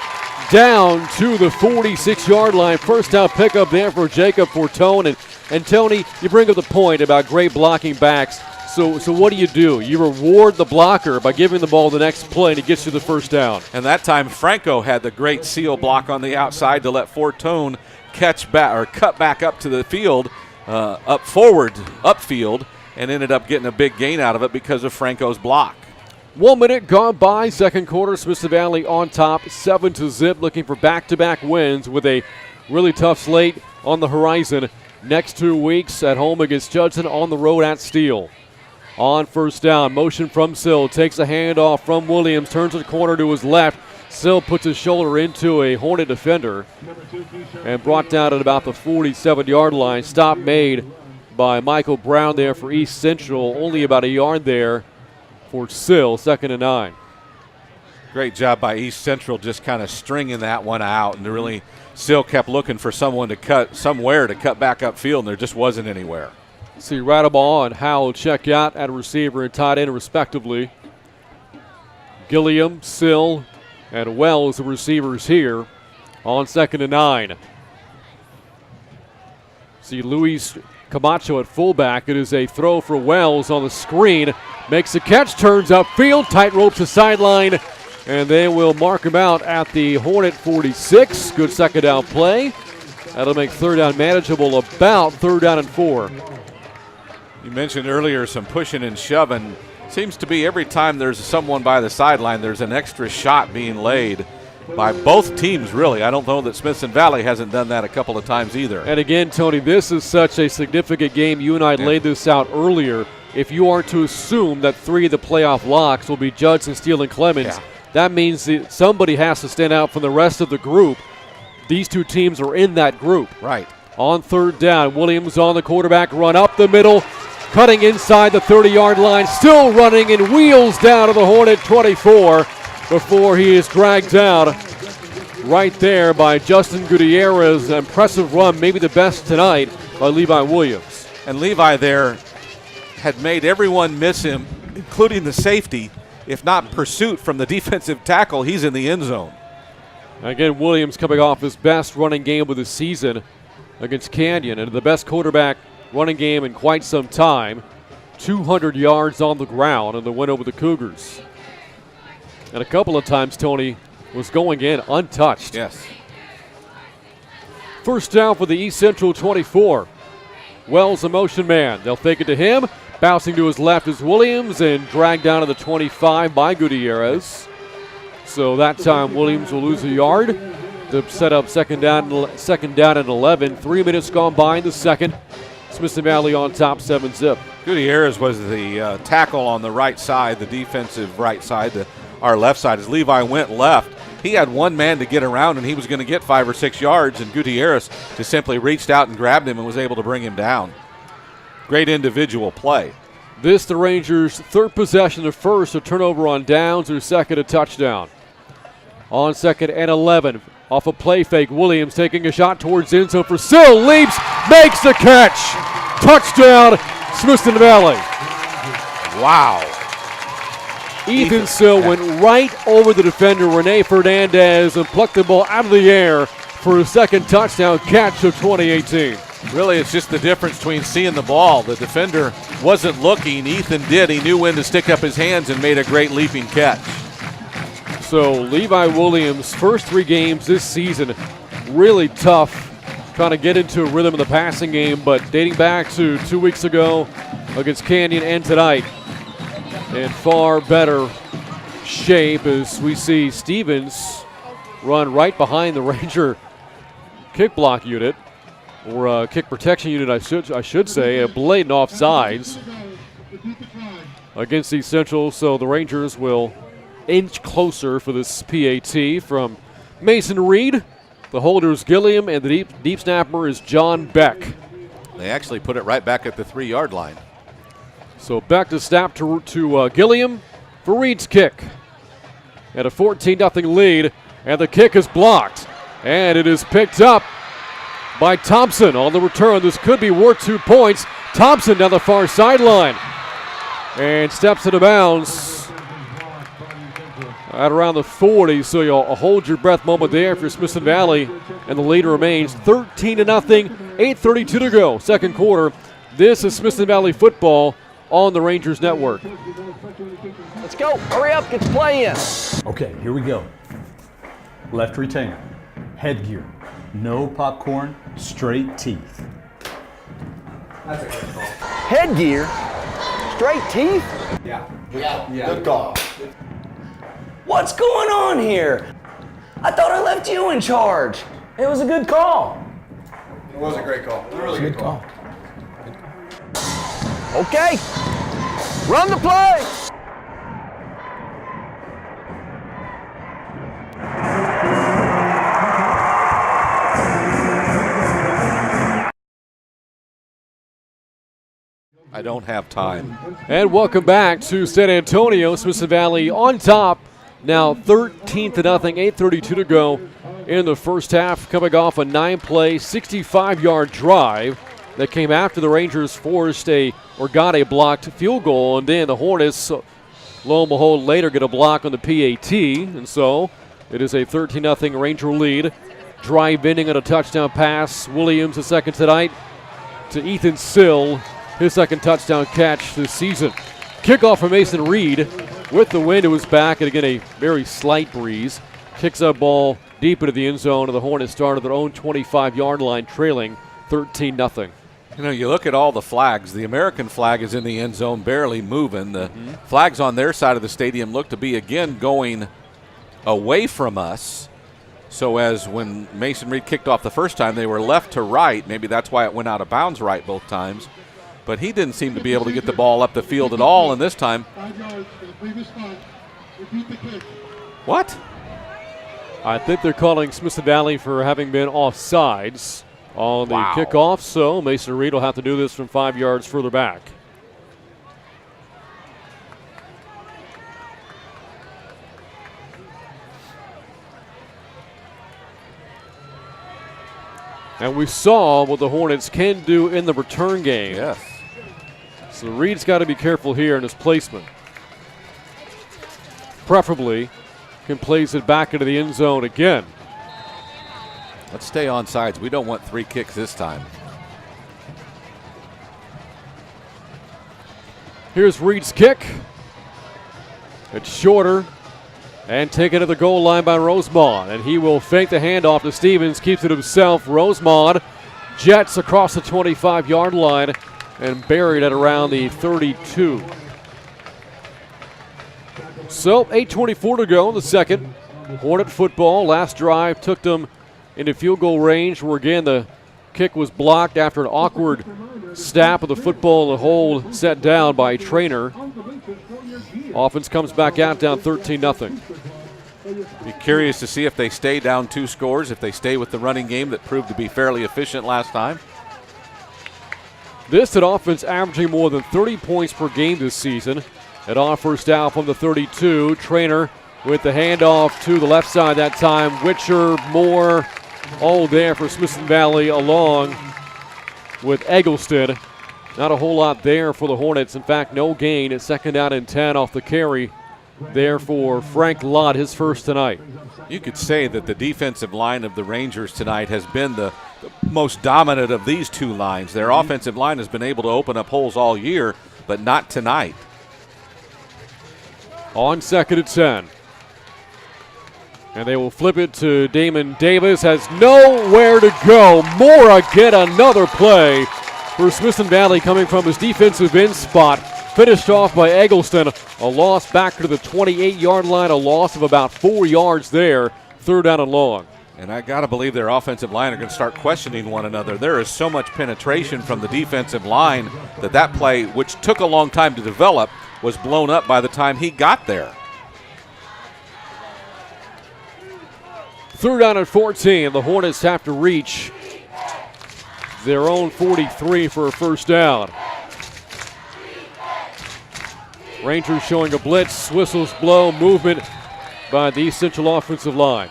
down to the 46-yard line. First down pickup there for Jacob Fortone. And Tony, you bring up the point about great blocking backs. So what do? You reward the blocker by giving the ball the next play, and it gets you the first down. And that time Franco had the great seal block on the outside to let Fortone catch back or cut back up to the field, upfield, and ended up getting a big gain out of it because of Franco's block. 1 minute gone by, second quarter. Smithson Valley on top, 7-0, looking for back-to-back wins with a really tough slate on the horizon. Next 2 weeks at home against Judson, on the road at Steele. On 1st down, motion from Sill, takes a handoff from Williams, turns the corner to his left. Sill puts his shoulder into a Hornet defender and brought down at about the 47-yard line. Stop made by Michael Brown there for East Central, only about a yard there for Sill, 2nd and 9. Great job by East Central just kind of stringing that one out, and really Sill kept looking for somewhere to cut back upfield, and there just wasn't anywhere. See Radabaugh and Howell check out at receiver and tight end respectively. Gilliam, Sill, and Wells the receivers here on 2nd and 9. See Luis Camacho at fullback. It is a throw for Wells on the screen. Makes the catch, turns upfield, tight ropes the sideline, and they will mark him out at the Hornet 46. Good 2nd down play. That'll make 3rd down manageable, about 3rd down and 4. You mentioned earlier some pushing and shoving. Seems to be every time there's someone by the sideline, there's an extra shot being laid by both teams, really. I don't know that Smithson Valley hasn't done that a couple of times either. And again, Tony, this is such a significant game. You and I laid this out earlier. If you are to assume that 3 of the playoff locks will be Judson, Steele, and Clemens, that means that somebody has to stand out from the rest of the group. These 2 teams are in that group. Right. On 3rd down, Williams on the quarterback run up the middle, cutting inside the 30-yard line, still running and wheels down to the Hornet 24 before he is dragged down right there by Justin Gutierrez. An impressive run, maybe the best tonight by Levi Williams. And Levi there had made everyone miss him, including the safety. If not pursuit from the defensive tackle, he's in the end zone. Again, Williams coming off his best running game of the season against Canyon, and the best quarterback running game in quite some time. 200 yards on the ground in the win over the Cougars. And a couple of times, Tony was going in untouched. Yes. 1st down for the East Central 24. Wells, a motion man. They'll fake it to him. Bouncing to his left is Williams and dragged down to the 25 by Gutierrez. So that time Williams will lose a yard to set up second down and 11. 3 minutes gone by in the second. Smithson Valley on top, 7-zip. Gutierrez was the tackle on the right side, the defensive right side. Our left side, as Levi went left, he had one man to get around, and he was going to get 5 or 6 yards, and Gutierrez just simply reached out and grabbed him and was able to bring him down. Great individual play. This, the Rangers' third possession of first, a turnover on downs, their second a touchdown. On second and 11, off a play fake, Williams taking a shot towards end zone for Sill, leaps, makes the catch. Touchdown, Smithson Valley. Wow. Ethan Sill went right over the defender, Rene Fernandez, and plucked the ball out of the air for a second touchdown catch of 2018. Really, it's just the difference between seeing the ball. The defender wasn't looking. Ethan did. He knew when to stick up his hands and made a great leaping catch. So Levi Williams, first 3 games this season, really tough trying to get into a rhythm in the passing game, but dating back to 2 weeks ago against Canyon and tonight, in far better shape as we see Stevens run right behind the Ranger kick block unit, or kick protection unit, I should say, a blatant offsides against East Central. So the Rangers will inch closer for this PAT from Mason Reed. The holder is Gilliam, and the deep snapper is John Beck. They actually put it right back at the 3-yard line. So Beck to snap to Gilliam for Reed's kick. At a 14-0 lead, and the kick is blocked. And it is picked up by Thompson on the return. This could be worth 2 points. Thompson down the far sideline and steps into bounds at around the 40. So you'll hold your breath moment there for Smithson Valley, and the lead remains 13-0, 8:32 to go, second quarter. This is Smithson Valley football on the Rangers Network. Let's go. Hurry up. Get the play in. Okay, here we go. Left retainer, headgear, no popcorn, straight teeth. That's a good call. Headgear? Straight teeth? Yeah. Good call. What's going on here? I thought I left you in charge. It was a good call. It was a great call. It was a really good call. Okay. Run the play. I don't have time. And welcome back to San Antonio. Smithson Valley on top. Now 13-0, 8:32 to go in the first half, coming off a 9-play, 65-yard drive that came after the Rangers got a blocked field goal, and then the Hornets, lo and behold, later get a block on the PAT, and so it is a 13-0 Ranger lead. Drive ending on a touchdown pass. Williams, the second tonight, to Ethan Sill, his second touchdown catch this season. Kickoff from Mason Reed with the wind to his back, and again a very slight breeze. Kicks up ball deep into the end zone, and the Hornets start at their own 25-yard line, trailing 13-0. You know, you look at all the flags. The American flag is in the end zone, barely moving. The flags on their side of the stadium look to be, again, going away from us. So as when Mason Reed kicked off the first time, they were left to right. Maybe that's why it went out of bounds right both times. But he didn't seem to be able to get the ball up the field at all, and this time. What? I think they're calling Smithson Valley for having been offsides on the kickoff, so Mason Reed will have to do this from 5 yards further back. And we saw what the Hornets can do in the return game. Yes. So Reed's got to be careful here in his placement. Preferably can place it back into the end zone again. Let's stay on sides. We don't want 3 kicks this time. Here's Reed's kick. It's shorter and taken to the goal line by Rosemond. And he will fake the handoff to Stevens, keeps it himself. Rosemond Jets across the 25-yard line and buried at around the 32. So 8:24 to go in the second. Hornet football. Last drive took them into field goal range, where again the kick was blocked after an awkward snap of the football and the hold set down by Trainer. Offense comes back out down 13-0. Be curious to see if they stay down 2 scores, if they stay with the running game that proved to be fairly efficient last time. This an offense averaging more than 30 points per game this season. And on first down from the 32, Trainer with the handoff to the left side that time. Witcher, Moore, all there for Smithson Valley along with Eggleston. Not a whole lot there for the Hornets. In fact, no gain. It's 2nd down and 10 off the carry there for Frank Lott, his first tonight. You could say that the defensive line of the Rangers tonight has been the most dominant of these 2 lines. Their offensive line has been able to open up holes all year, but not tonight. On 2nd and 10. And they will flip it to Damon Davis. Has nowhere to go. Mora get another play for Smithson Valley coming from his defensive end spot. Finished off by Eggleston. A loss back to the 28-yard line. A loss of about 4 yards there. 3rd down and long. And I got to believe their offensive line are going to start questioning one another. There is so much penetration from the defensive line that play, which took a long time to develop, was blown up by the time he got there. 3rd down and 14. The Hornets have to reach their own 43 for a first down. Rangers showing a blitz, whistles blow, movement by the East Central offensive line.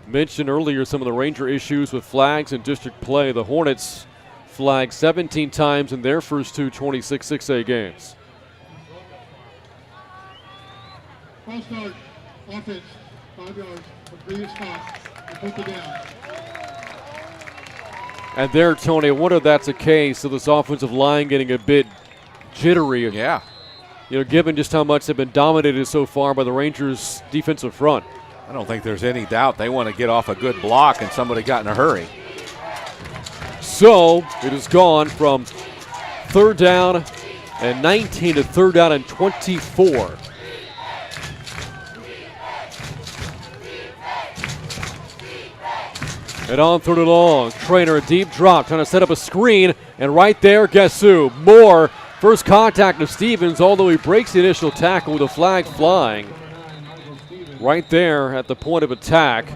Mentioned earlier some of the Ranger issues with flags and district play. The Hornets flagged 17 times in their first 2 26-6A games. False start, offense, 5 yards from previous spot, and put it down. And there, Tony, I wonder if that's the case of this offensive line getting a bit jittery. Yeah. You know, given just how much they've been dominated so far by the Rangers' defensive front. I don't think there's any doubt they want to get off a good block, and somebody got in a hurry. So it has gone from 3rd down and 19 to 3rd down and 24. And on 3rd and long, Trainer, a deep drop, trying to set up a screen, and right there, guess who? Moore, first contact of Stevens, although he breaks the initial tackle with a flag flying. Right there at the point of attack,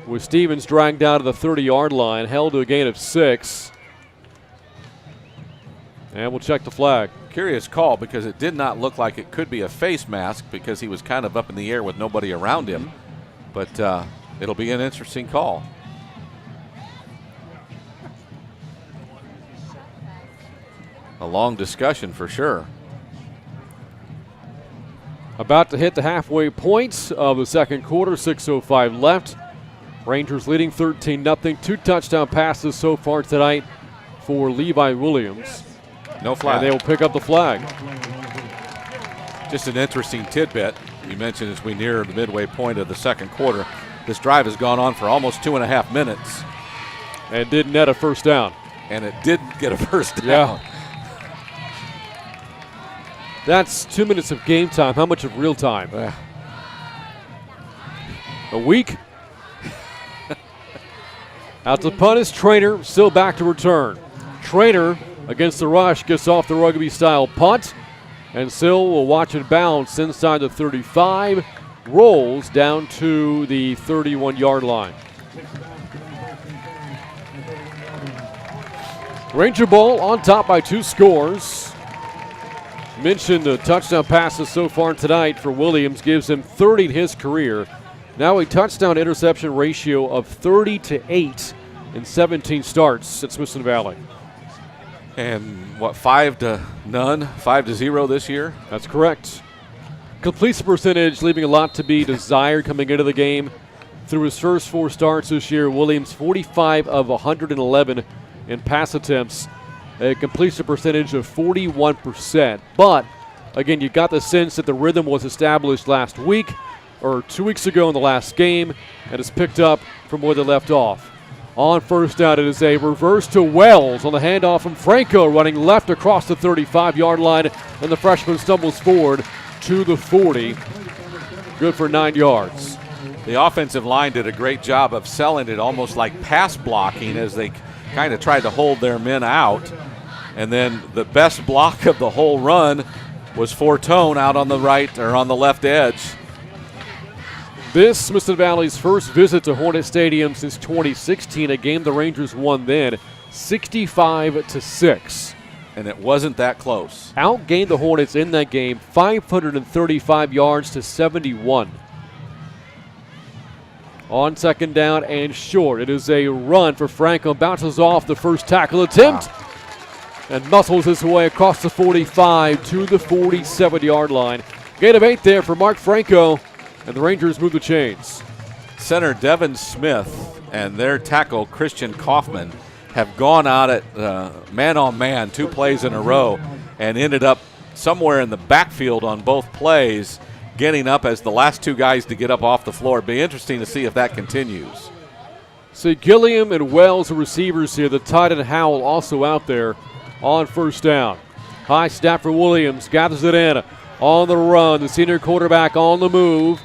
with Stevens dragged down to the 30-yard line, held to a gain of 6. And we'll check the flag. Curious call, because it did not look like it could be a face mask, because he was kind of up in the air with nobody around him. But it'll be an interesting call. A long discussion for sure. About to hit the halfway point of the second quarter, 6:05 left. Rangers leading 13-0. 2 touchdown passes so far tonight for Levi Williams. No flag. And they will pick up the flag. Just an interesting tidbit. You mentioned as we near the midway point of the second quarter, this drive has gone on for almost 2.5 minutes. And didn't net a first down. And it didn't get a first down. Yeah. That's 2 minutes of game time. How much of real time? A week? Out to punt is Trainer, still back to return. Trainer against the rush gets off the rugby-style punt, and Sill will watch it bounce inside the 35, rolls down to the 31-yard line. Ranger ball on top by 2 scores. Mentioned the touchdown passes so far tonight for Williams gives him 30 in his career. Now a touchdown interception ratio of 30-8 in 17 starts at Smithson Valley. And what, 5-0, 5-0 this year? That's correct. Completion percentage leaving a lot to be desired coming into the game. Through his first 4 starts this year, Williams 45 of 111 in pass attempts. A completion percentage of 41%. But, again, you got the sense that the rhythm was established last week. or 2 weeks ago in the last game, and has picked up from where they left off. On first down, it is a reverse to Wells on the handoff from Franco, running left across the 35-yard line, and the freshman stumbles forward to the 40. Good for 9 yards. The offensive line did a great job of selling it almost like pass blocking as they kind of tried to hold their men out. And then the best block of the whole run was Fortone out on the right or on the left edge. This Smithson Valley's first visit to Hornet Stadium since 2016, a game the Rangers won then 65-6. And it wasn't that close. Outgained the Hornets in that game 535 yards to 71. On second down and short, it is a run for Franco. Bounces off the first tackle attempt and muscles his way across the 45 to the 47-yard line. Gain of 8 there for Mark Franco, and the Rangers move the chains. Center Devin Smith and their tackle Christian Kaufman have gone out at man-on-man 2 plays in a row and ended up somewhere in the backfield on both plays, getting up as the last 2 guys to get up off the floor. It'd be interesting to see if that continues. See Gilliam and Wells, the receivers here. The tight end Howell also out there on first down. High snap for Williams, gathers it in on the run. The senior quarterback on the move,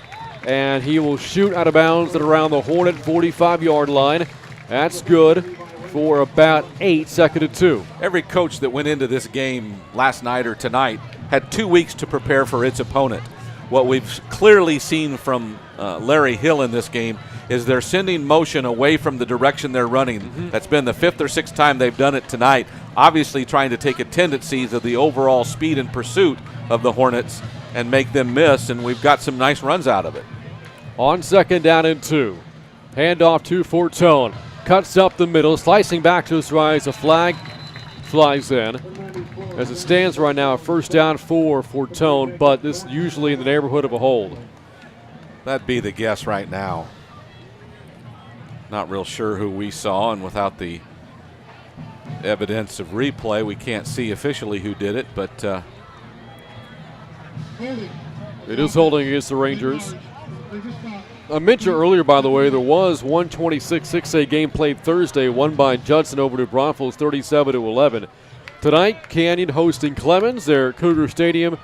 and he will shoot out of bounds at around the Hornet 45-yard line. That's good for about 8, 2nd and 2. Every coach that went into this game last night or tonight had 2 weeks to prepare for its opponent. What we've clearly seen from Larry Hill in this game is they're sending motion away from the direction they're running. That's been the 5th or 6th time they've done it tonight, obviously trying to take a tendencies of the overall speed and pursuit of the Hornets and make them miss, and we've got some nice runs out of it. On second down and 2, handoff to Fortone. Cuts up the middle, slicing back to his right. A flag flies in. As it stands right now, first down for Fortone, but this is usually in the neighborhood of a hold. That'd be the guess right now. Not real sure who we saw, and without the evidence of replay, we can't see officially who did it, but it is holding against the Rangers. I mentioned earlier, by the way, there was 126-6A game played Thursday, won by Judson over New Braunfels 37-11. Tonight, Canyon hosting Clemens, their Cougar Stadium,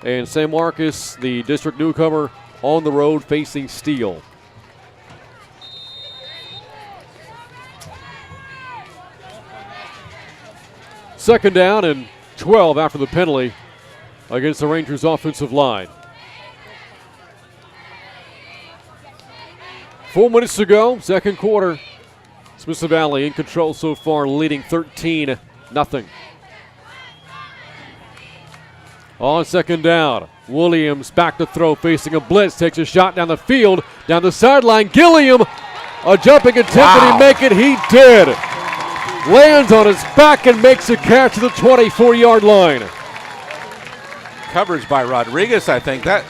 and San Marcos, the district newcomer, on the road facing Steele. Second down and 12 after the penalty against the Rangers' offensive line. 4 minutes to go, second quarter. Smithson Valley in control so far, leading 13-0. On second down, Williams back to throw, facing a blitz, takes a shot down the field, down the sideline. Gilliam, a jumping attempt, Did he make it? He did. Lands on his back and makes a catch to the 24-yard line. Coverage by Rodriguez, I think. That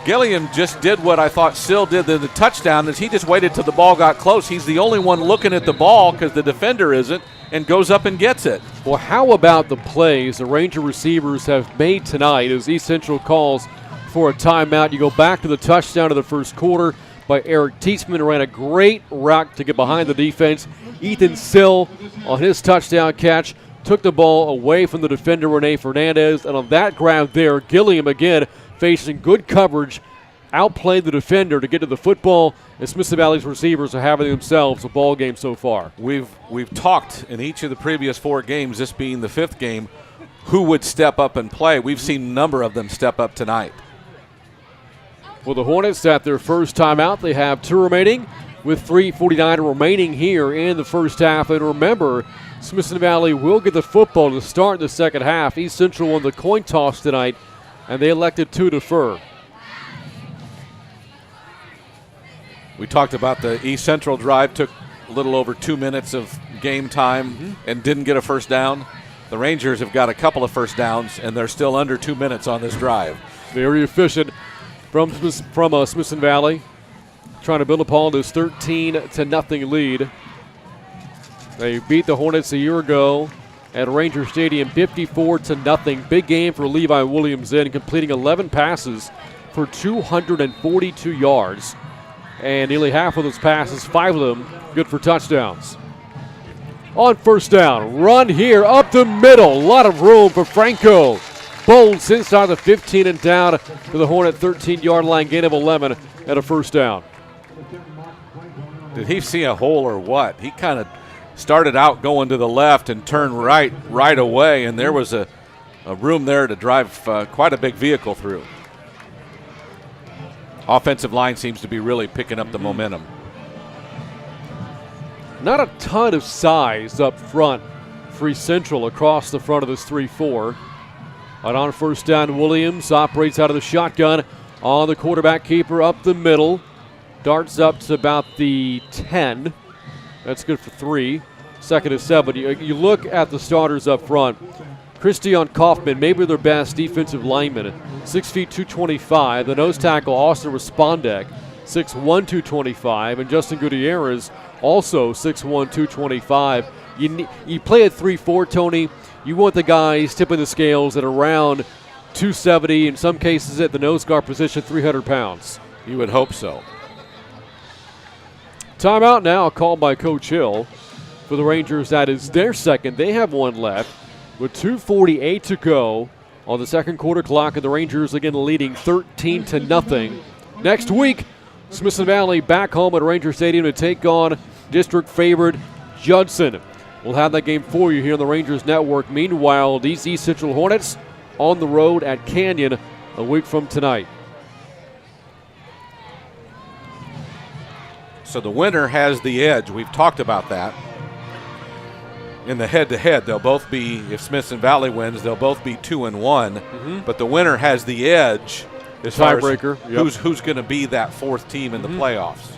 Gilliam just did what I thought Sill did in the touchdown, is he just waited till the ball got close. He's the only one looking at the ball because the defender isn't, and goes up and gets it. Well, how about the plays the Ranger receivers have made tonight as East Central calls for a timeout? You go back to the touchdown of the first quarter by Eric Teetsman, ran a great route to get behind the defense. Ethan Sill on his touchdown catch took the ball away from the defender Rene Fernandez, and on that grab there, Gilliam again facing good coverage, outplayed the defender to get to the football, and Smithson Valley's receivers are having themselves a ball game so far. We've talked in each of the previous 4 games, this being the 5th game, who would step up and play. We've seen a number of them step up tonight. Well, the Hornets at their first time out, they have 2 remaining with 3:49 remaining here in the first half. And remember, Smithson Valley will get the football to start the second half. East Central won the coin toss tonight, and they elected to defer. We talked about the East Central drive, took a little over 2 minutes of game time and didn't get a first down. The Rangers have got a couple of first downs, and they're still under 2 minutes on this drive. Very efficient from Smithson Valley, trying to build upon this 13-0 lead. They beat the Hornets a year ago at Ranger Stadium 54-0. Big game for Levi Williams in, completing 11 passes for 242 yards. And nearly half of those passes, 5 of them, good for touchdowns. On first down, run here up the middle. A lot of room for Franco. Bolts inside the 15 and down to the Hornet 13-yard line, gain of 11 and a first down. Did he see a hole or what? He kind of started out going to the left and turned right away, and there was a room there to drive quite a big vehicle through. Offensive line seems to be really picking up the momentum. Not a ton of size up front for East Central across the front of this 3-4. And on first down, Williams operates out of the shotgun on the quarterback keeper up the middle. Darts up to about the 10. That's good for 3. Second and 7. You look at the starters up front. Christian Kaufman, maybe their best defensive lineman, 6 feet 225. The nose tackle, Austin Respondek, 6'1", 225. And Justin Gutierrez, also 6'1", 225. You play at 3-4, Tony. You want the guys tipping the scales at around 270, in some cases at the nose guard position, 300 pounds. You would hope so. Timeout now called by Coach Hill for the Rangers. That is their second. They have one left with 2:48 to go on the second quarter clock, and the Rangers again leading 13-0. Next week, Smithson Valley back home at Ranger Stadium to take on district favorite Judson. We'll have that game for you here on the Rangers Network. Meanwhile, these East Central Hornets on the road at Canyon a week from tonight. So the winner has the edge. We've talked about that. In the head-to-head, they'll both be, if Smithson Valley wins, they'll both be 2-1. But the winner has the edge as far as who's going to be that fourth team in the playoffs,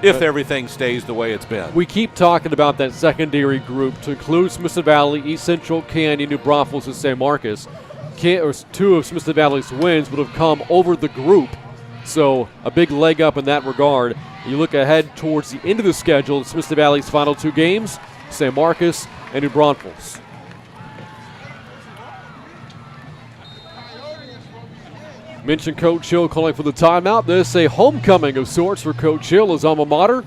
if everything stays the way it's been. We keep talking about that secondary group to include Smithson Valley, East Central, Canyon, New Braunfels, and San Marcos. 2 of Smithson Valley's wins would have come over the group, so a big leg up in that regard. You look ahead towards the end of the schedule, Smithson Valley's final 2 games, San Marcos and New Braunfels. Mentioned Coach Hill calling for the timeout. This is a homecoming of sorts for Coach Hill, his alma mater,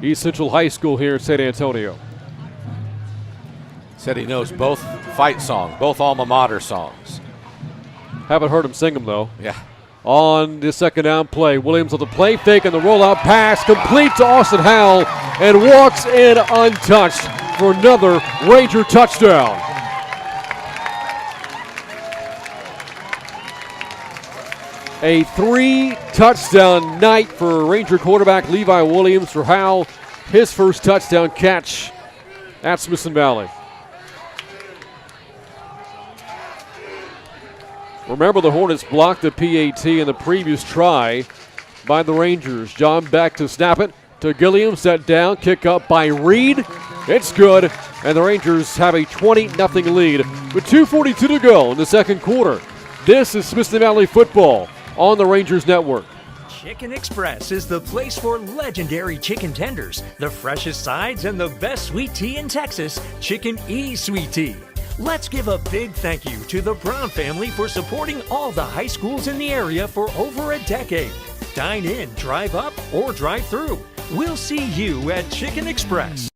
East Central High School here in San Antonio. Said he knows both fight songs, both alma mater songs. Haven't heard him sing them, though. Yeah. On the second down play, Williams on the play fake and the rollout pass complete to Austin Howell and walks in untouched for another Ranger touchdown. A 3-touchdown night for Ranger quarterback Levi Williams for Howell. His first touchdown catch at Smithson Valley. Remember, the Hornets blocked the PAT in the previous try by the Rangers. John Beck to snap it to Gilliam, set down, kick up by Reed. It's good, and the Rangers have a 20-0 lead with 2:42 to go in the second quarter. This is Smithson Valley football on the Rangers Network. Chicken Express is the place for legendary chicken tenders, the freshest sides, and the best sweet tea in Texas, Chicken E Sweet Tea. Let's give a big thank you to the Brown family for supporting all the high schools in the area for over a decade. Dine in, drive up, or drive through. We'll see you at Chicken Express.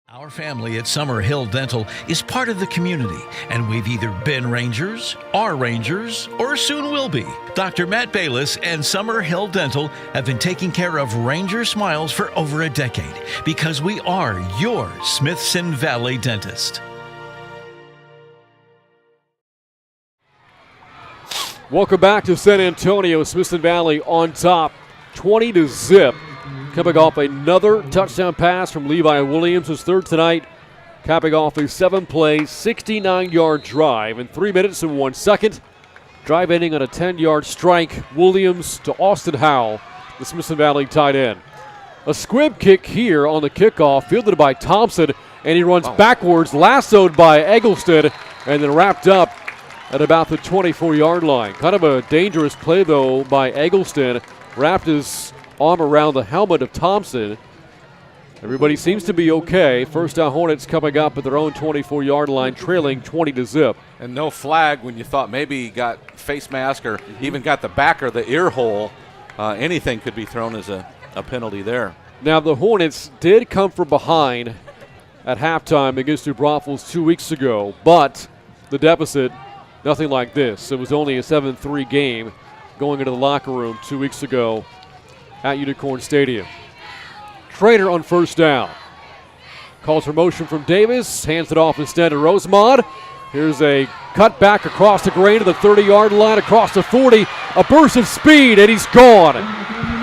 Our family at Summer Hill Dental is part of the community, and we've either been Rangers, are Rangers, or soon will be. Dr. Matt Bayless and Summer Hill Dental have been taking care of Ranger smiles for over a decade because we are your Smithson Valley dentist. Welcome back to San Antonio. Smithson Valley on top, 20-0. Coming off another touchdown pass from Levi Williams, his third tonight, capping off a 7-play, 69-yard drive in 3 minutes and 1 second. Drive ending on a 10-yard strike. Williams to Austin Howell, the Smithson Valley tight end. A squib kick here on the kickoff, fielded by Thompson, and he runs backwards, lassoed by Eggleston, and then wrapped up at about the 24-yard line. Kind of a dangerous play, though, by Eggleston. Wrapped his arm around the helmet of Thompson, Everybody seems to be okay. First down Hornets coming up at their own 24-yard line, trailing 20-0. And no flag when you thought maybe he got face mask or even got the back or the ear hole. Anything could be thrown as a penalty there. Now the Hornets did come from behind at halftime against New Braunfels 2 weeks ago, but the deficit, nothing like this. It was only a 7-3 game going into the locker room 2 weeks ago at Unicorn Stadium. Trainer on first down. Calls for motion from Davis, hands it off instead to Rosemond. Here's a cut back across the grain to the 30-yard line, across the 40. A burst of speed, and he's gone.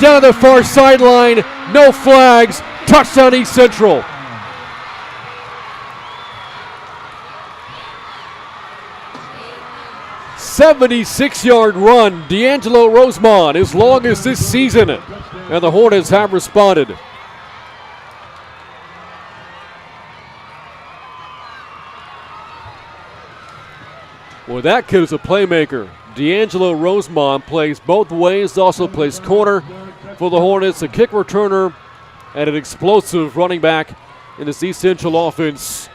Down the far sideline, no flags. Touchdown East Central. '76-yard run, D'Angelo Rosemond, his longest this season, and the Hornets have responded. Well, that kid is a playmaker. D'Angelo Rosemond plays both ways, also plays corner for the Hornets, a kick returner, and an explosive running back in this East Central offense.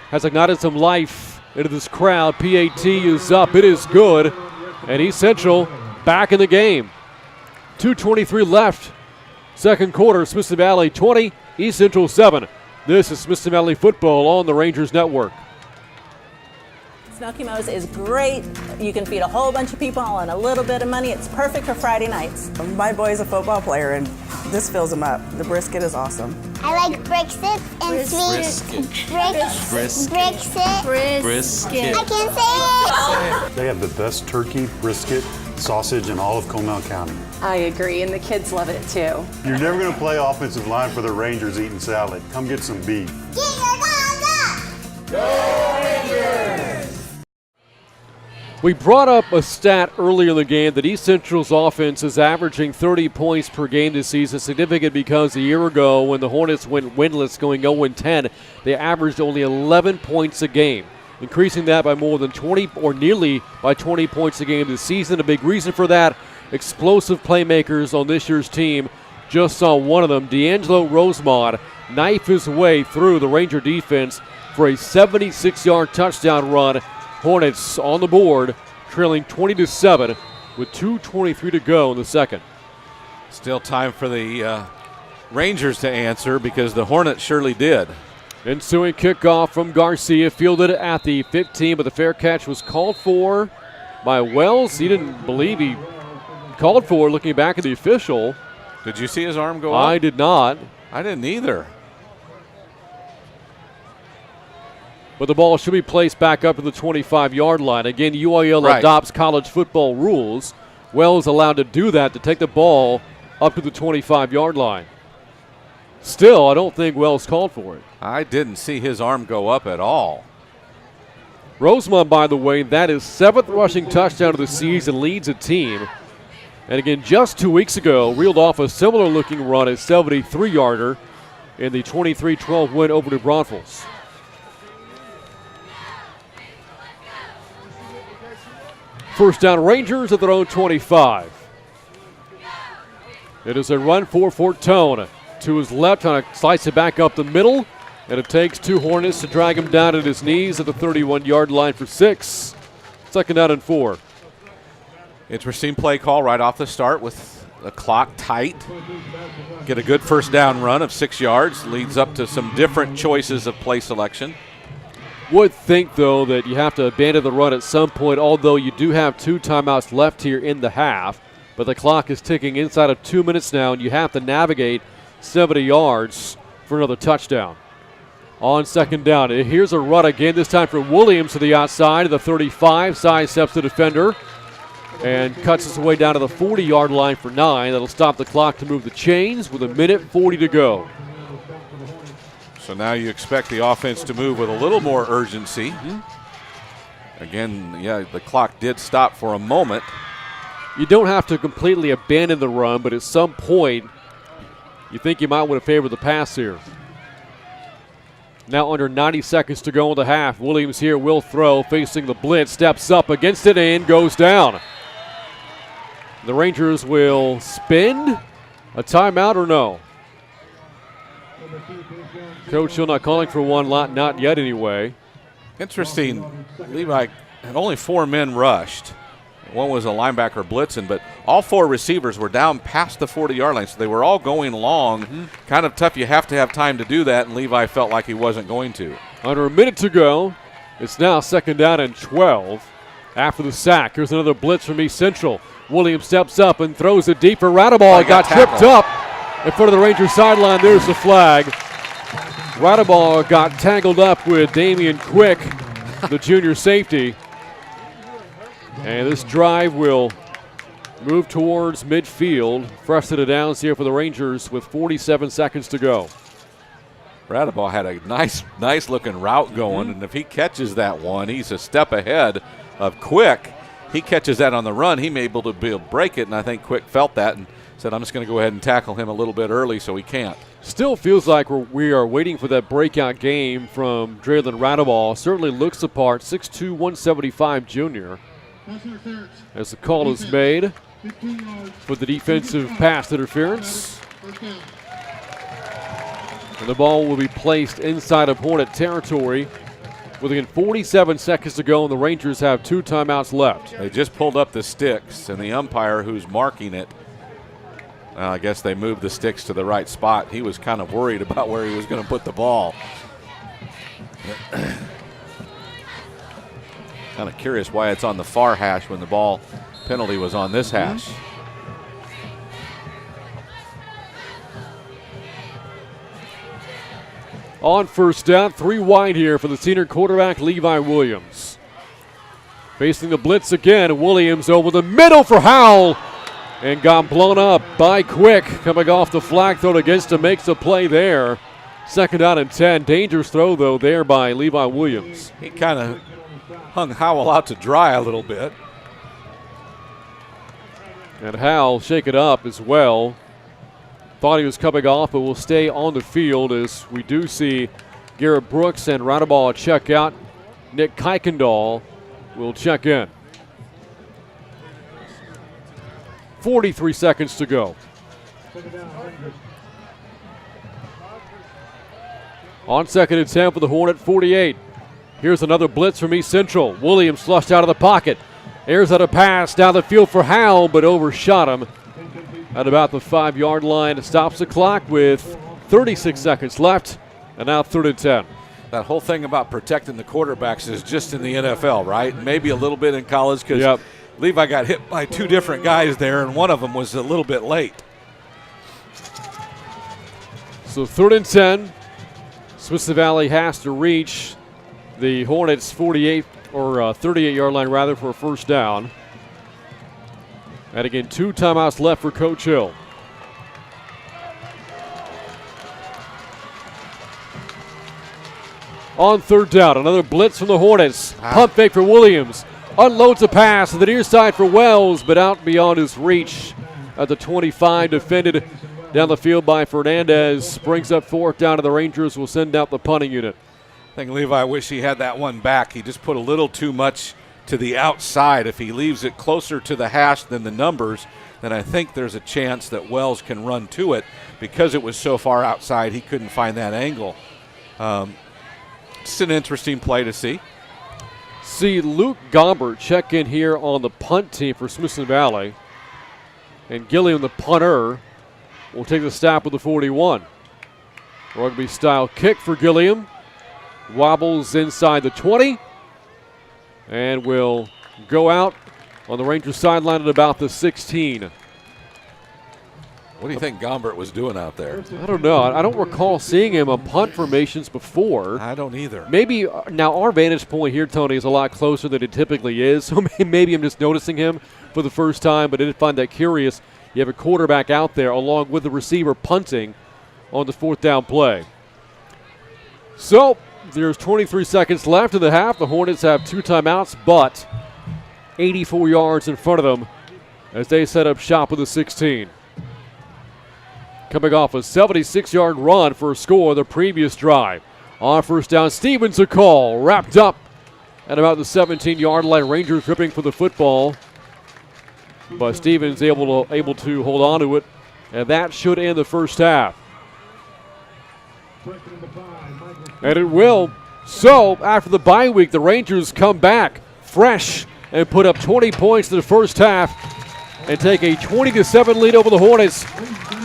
Has ignited some life into this crowd. PAT is up, it is good, and East Central back in the game. 2:23 left, second quarter. Smithson Valley 20, East Central 7. This is Smithson Valley football on the Rangers Network. Smoky Mo's is great. You can feed a whole bunch of people all on a little bit of money. It's perfect for Friday nights. My boy's a football player, and this fills him up. The brisket is awesome. I like brisket and sweet. Brisket. I can say it. They have the best turkey, brisket, sausage in all of Comal County. I agree, and the kids love it too. You're never going to play offensive line for the Rangers eating salad. Come get some beef. Get your dog up. Go Rangers! We brought up a stat earlier in the game that East Central's offense is averaging 30 points per game this season, significant because a year ago when the Hornets went winless going 0-10, they averaged only 11 points a game, increasing that by more than 20 or nearly by 20 points a game this season. A big reason for that, explosive playmakers on this year's team. Just saw one of them, D'Angelo Rosemond, knife his way through the Ranger defense for a 76-yard touchdown run. Hornets on the board, trailing 20-7 with 2:23 to go in the second. Still time for the Rangers to answer because the Hornets surely did. Ensuing kickoff from Garcia, fielded at the 15, but the fair catch was called for by Wells. He didn't believe he called for, looking back at the official. Did you see his arm go up? I did not. I didn't either. But the ball should be placed back up to the 25-yard line. Again, UIL adopts college football rules. Wells allowed to do that, to take the ball up to the 25-yard line. Still, I don't think Wells called for it. I didn't see his arm go up at all. Rosemond, by the way, that is 7th rushing touchdown of the season, leads a team. And again, just 2 weeks ago, reeled off a similar-looking run, a 73-yarder in the 23-12 win over New Braunfels. First down, Rangers at their own 25. It is a run for Fortone. To his left, trying to slice it back up the middle. And it takes two Hornets to drag him down at his knees at the 31-yard line for 6. Second down and 4. Interesting play call right off the start with the clock tight. Get a good first down run of 6 yards. Leads up to some different choices of play selection. Would think, though, that you have to abandon the run at some point, although you do have 2 timeouts left here in the half. But the clock is ticking inside of 2 minutes now, and you have to navigate 70 yards for another touchdown. On second down, here's a run again, this time from Williams to the outside of the 35. Sidesteps the defender and cuts his way down to the 40-yard line for 9. That'll stop the clock to move the chains with 1:40 to go. So now you expect the offense to move with a little more urgency. Again, yeah, the clock did stop for a moment. You don't have to completely abandon the run, but at some point, you think you might want to favor the pass here. Now under 90 seconds to go in the half. Williams here will throw, facing the blitz, steps up against it and goes down. The Rangers will spend a timeout or no? Coach Hill not calling for one, not yet anyway. Interesting, Levi had only 4 men rushed. One was a linebacker blitzing, but all 4 receivers were down past the 40-yard line, so they were all going long. Kind of tough. You have to have time to do that, and Levi felt like he wasn't going to. Under a minute to go. It's now 2nd down and 12 after the sack. Here's another blitz from East Central. Williams steps up and throws it deep for Radaball. Got tripped up in front of the Rangers sideline. There's the flag. Radaball got tangled up with Damian Quick, the junior safety. And this drive will move towards midfield. Fresh set of downs here for the Rangers with 47 seconds to go. Radaball had a nice looking route going, and if he catches that one, he's a step ahead of Quick. He catches that on the run, he may be able to break it, and I think Quick felt that and said, I'm just going to go ahead and tackle him a little bit early so he can't. Still feels like we are waiting for that breakout game from Draylon Radaball. Certainly looks the part, 6'2", 175 junior. As the call is made for the defensive pass interference. And the ball will be placed inside of Hornet territory with again 47 seconds to go, and the Rangers have 2 timeouts left. They just pulled up the sticks, and the umpire who's marking it, I guess they moved the sticks to the right spot. He was kind of worried about where he was going to put the ball. Kind of curious why it's on the far hash when the ball penalty was on this hash. On 1st down, 3 wide here for the senior quarterback, Levi Williams. Facing the blitz again, Williams over the middle for Howell and got blown up by Quick. Coming off the flag thrown against him, makes a play there. 2nd down and 10. Dangerous throw, though, there by Levi Williams. He kind of hung Howell out to dry a little bit. And Howell shake it up as well. Thought he was coming off, but will stay on the field as we do see Garrett Brooks and Radaball check out. Nick Kuykendall will check in. 43 seconds to go. On 2nd and 10 for the Hornet 48. Here's another blitz from East Central. Williams flushed out of the pocket. Airs out a pass down the field for Howell, but overshot him at about the 5-yard line. It stops the clock with 36 seconds left, and now 3rd and 10. That whole thing about protecting the quarterbacks is just in the NFL, right? Maybe a little bit in college because Levi got hit by 2 different guys there, and one of them was a little bit late. So 3rd and 10. Smithson Valley has to reach the Hornets 38-yard line rather for a 1st down. And again, 2 timeouts left for Coach Hill. On 3rd down, another blitz from the Hornets. Pump fake for Williams. Unloads a pass to the near side for Wells, but out beyond his reach at the 25. Defended down the field by Fernandez. Brings up 4th down, and the Rangers will send out the punting unit. I think Levi wish he had that one back. He just put a little too much to the outside. If he leaves it closer to the hash than the numbers, then I think there's a chance that Wells can run to it. Because it was so far outside, he couldn't find that angle. It's an interesting play to see. See Luke Gombert check in here on the punt team for Smithson Valley. And Gilliam, the punter, will take the snap with the 41. Rugby-style kick for Gilliam. Wobbles inside the 20. And will go out on the Rangers sideline at about the 16. What do you think Gombert was doing out there? I don't know. I don't recall seeing him on punt formations before. I don't either. Maybe now our vantage point here, Tony, is a lot closer than it typically is. So maybe I'm just noticing him for the first time, but I did find that curious. You have a quarterback out there along with the receiver punting on the 4th down play. So there's 23 seconds left in the half. The Hornets have 2 timeouts, but 84 yards in front of them as they set up shop with the 16. Coming off a 76-yard run for a score the previous drive. On 1st down, Stevens a call. Wrapped up at about the 17-yard line. Rangers gripping for the football. But Stevens able to hold on to it, and that should end the 1st half. And it will. So, after the bye week, the Rangers come back fresh and put up 20 points in the first half and take a 20-7 lead over the Hornets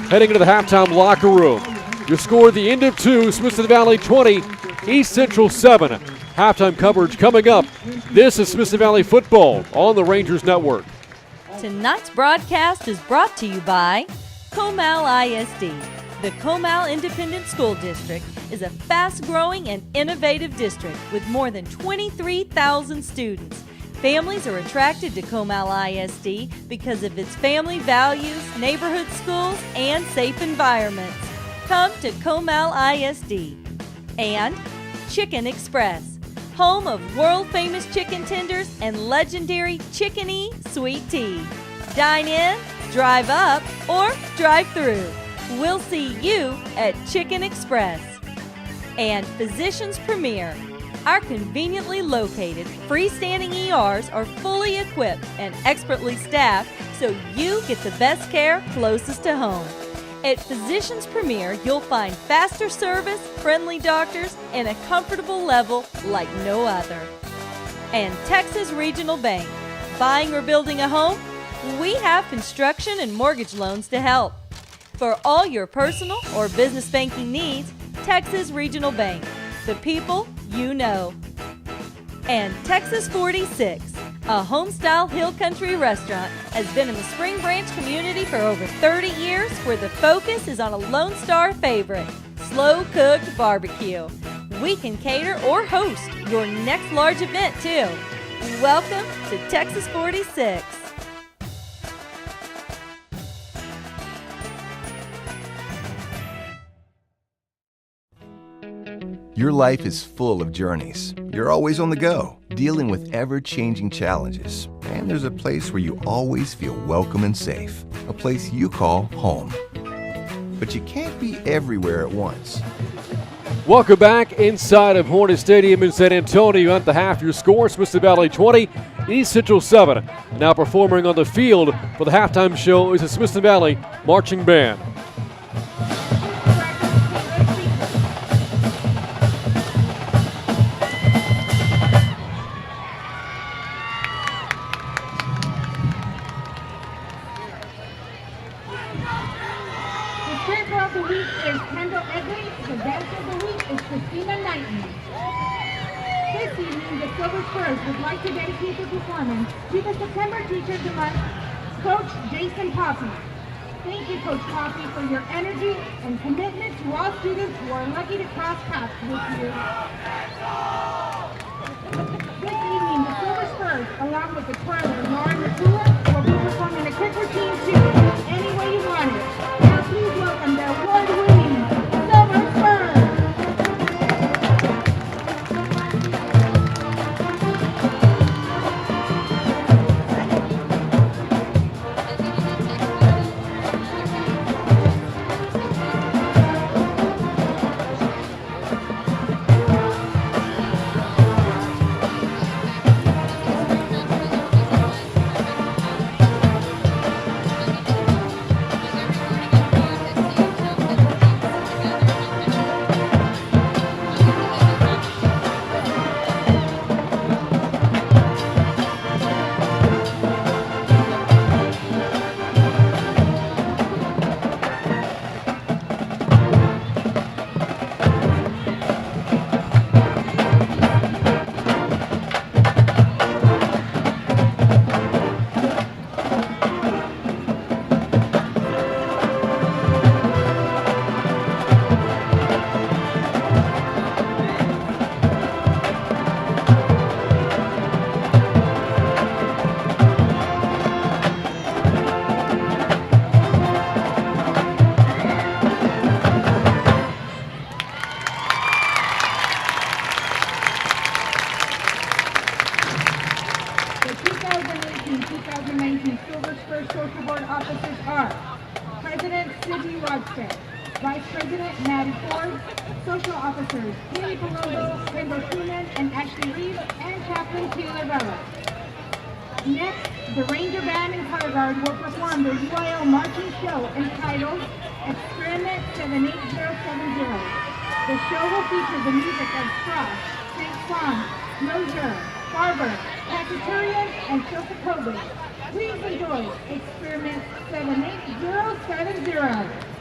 heading into the halftime locker room. Your score at the end of 2, Smithson Valley 20, East Central 7. Halftime coverage coming up. This is Smithson Valley football on the Rangers Network. Tonight's broadcast is brought to you by Comal ISD. The Comal Independent School District is a fast-growing and innovative district with more than 23,000 students. Families are attracted to Comal ISD because of its family values, neighborhood schools, and safe environments. Come to Comal ISD. And Chicken Express, home of world-famous chicken tenders and legendary Chicken E sweet tea. Dine in, drive up, or drive through. We'll see you at Chicken Express. And Physicians Premier. Our conveniently located freestanding ERs are fully equipped and expertly staffed so you get the best care closest to home. At Physicians Premier, you'll find faster service, friendly doctors, and a comfortable level like no other. And Texas Regional Bank. Buying or building a home? We have construction and mortgage loans to help. For all your personal or business banking needs, Texas Regional Bank. The people you know. And Texas 46, a home-style hill country restaurant, has been in the Spring Branch community for over 30 years, where the focus is on a Lone Star favorite, slow-cooked barbecue. We can cater or host your next large event, too. Welcome to Texas 46. Your life is full of journeys. You're always on the go, dealing with ever-changing challenges. And there's a place where you always feel welcome and safe, a place you call home. But you can't be everywhere at once. Welcome back inside of Hornet Stadium in San Antonio. At the half, your score, Smithson Valley 20, East Central 7. Now performing on the field for the halftime show is the Smithson Valley Marching Band. Would like to dedicate the performance to the September Teacher of the Month, Coach Jason Poppy. Thank you, Coach Poppy, for your energy and commitment to all students who are lucky to cross paths with you. This evening, the Silver Spurs, along with the twirler Lauren McClure, will be performing a kick routine too, any way you want it. Now please welcome the award-winning Silver Spurs. Vice President Maddie Ford, Social Officers Haley Palumbo, Kendall Schumann, and Ashley Reeves, and Chaplain Taylor Vella. Next, the Ranger Band and Color Guard will perform the UIL marching show entitled Experiment 78070. The show will feature the music of Strauss, St. Franz, Mosier, Barber, Cacaturian, and Shostakovich. Please enjoy Experiment 78070.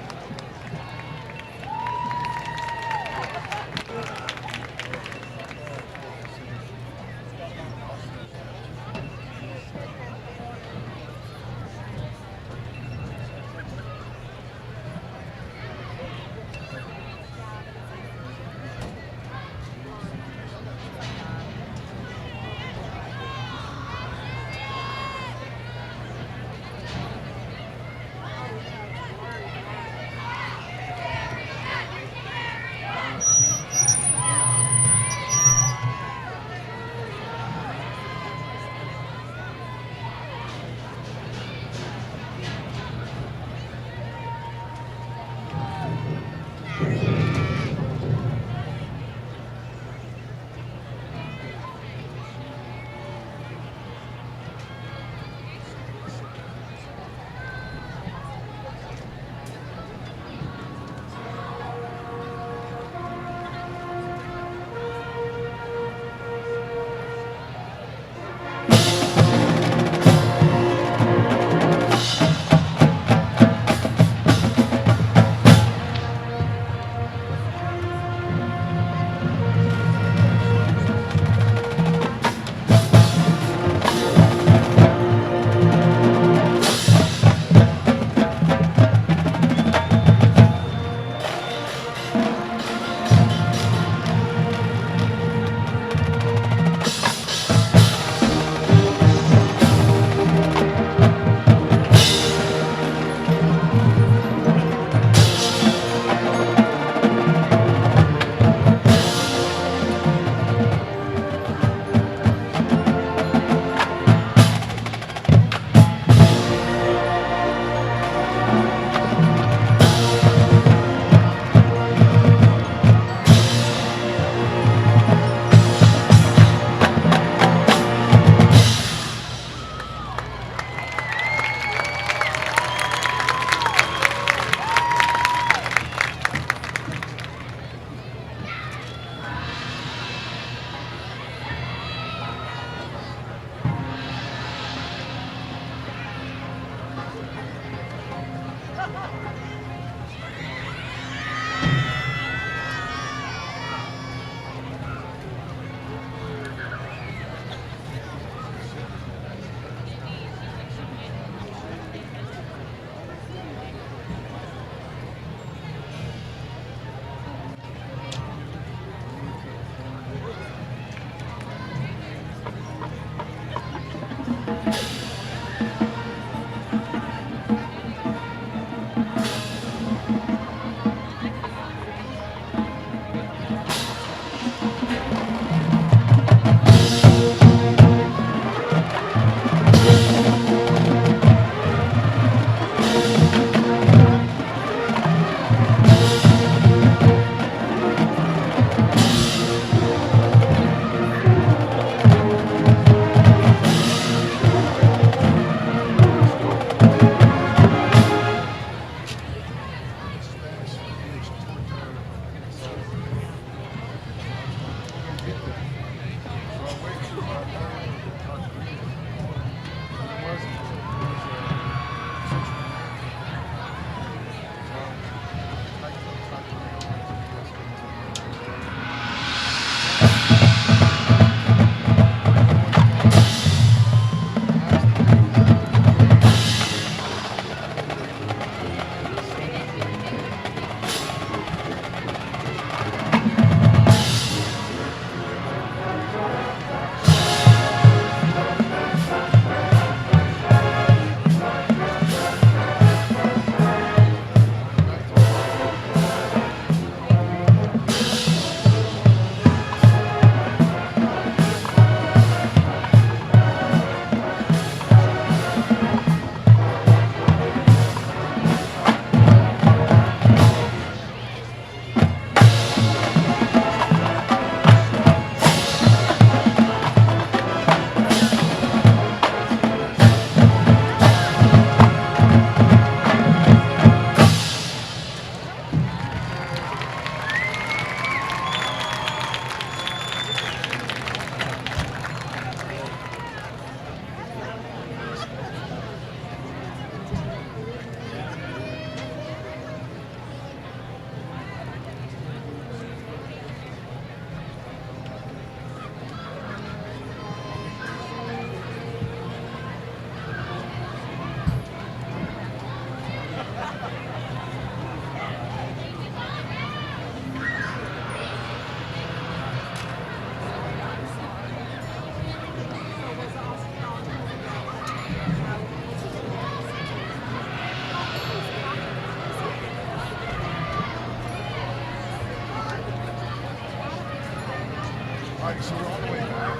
So we're on the way back,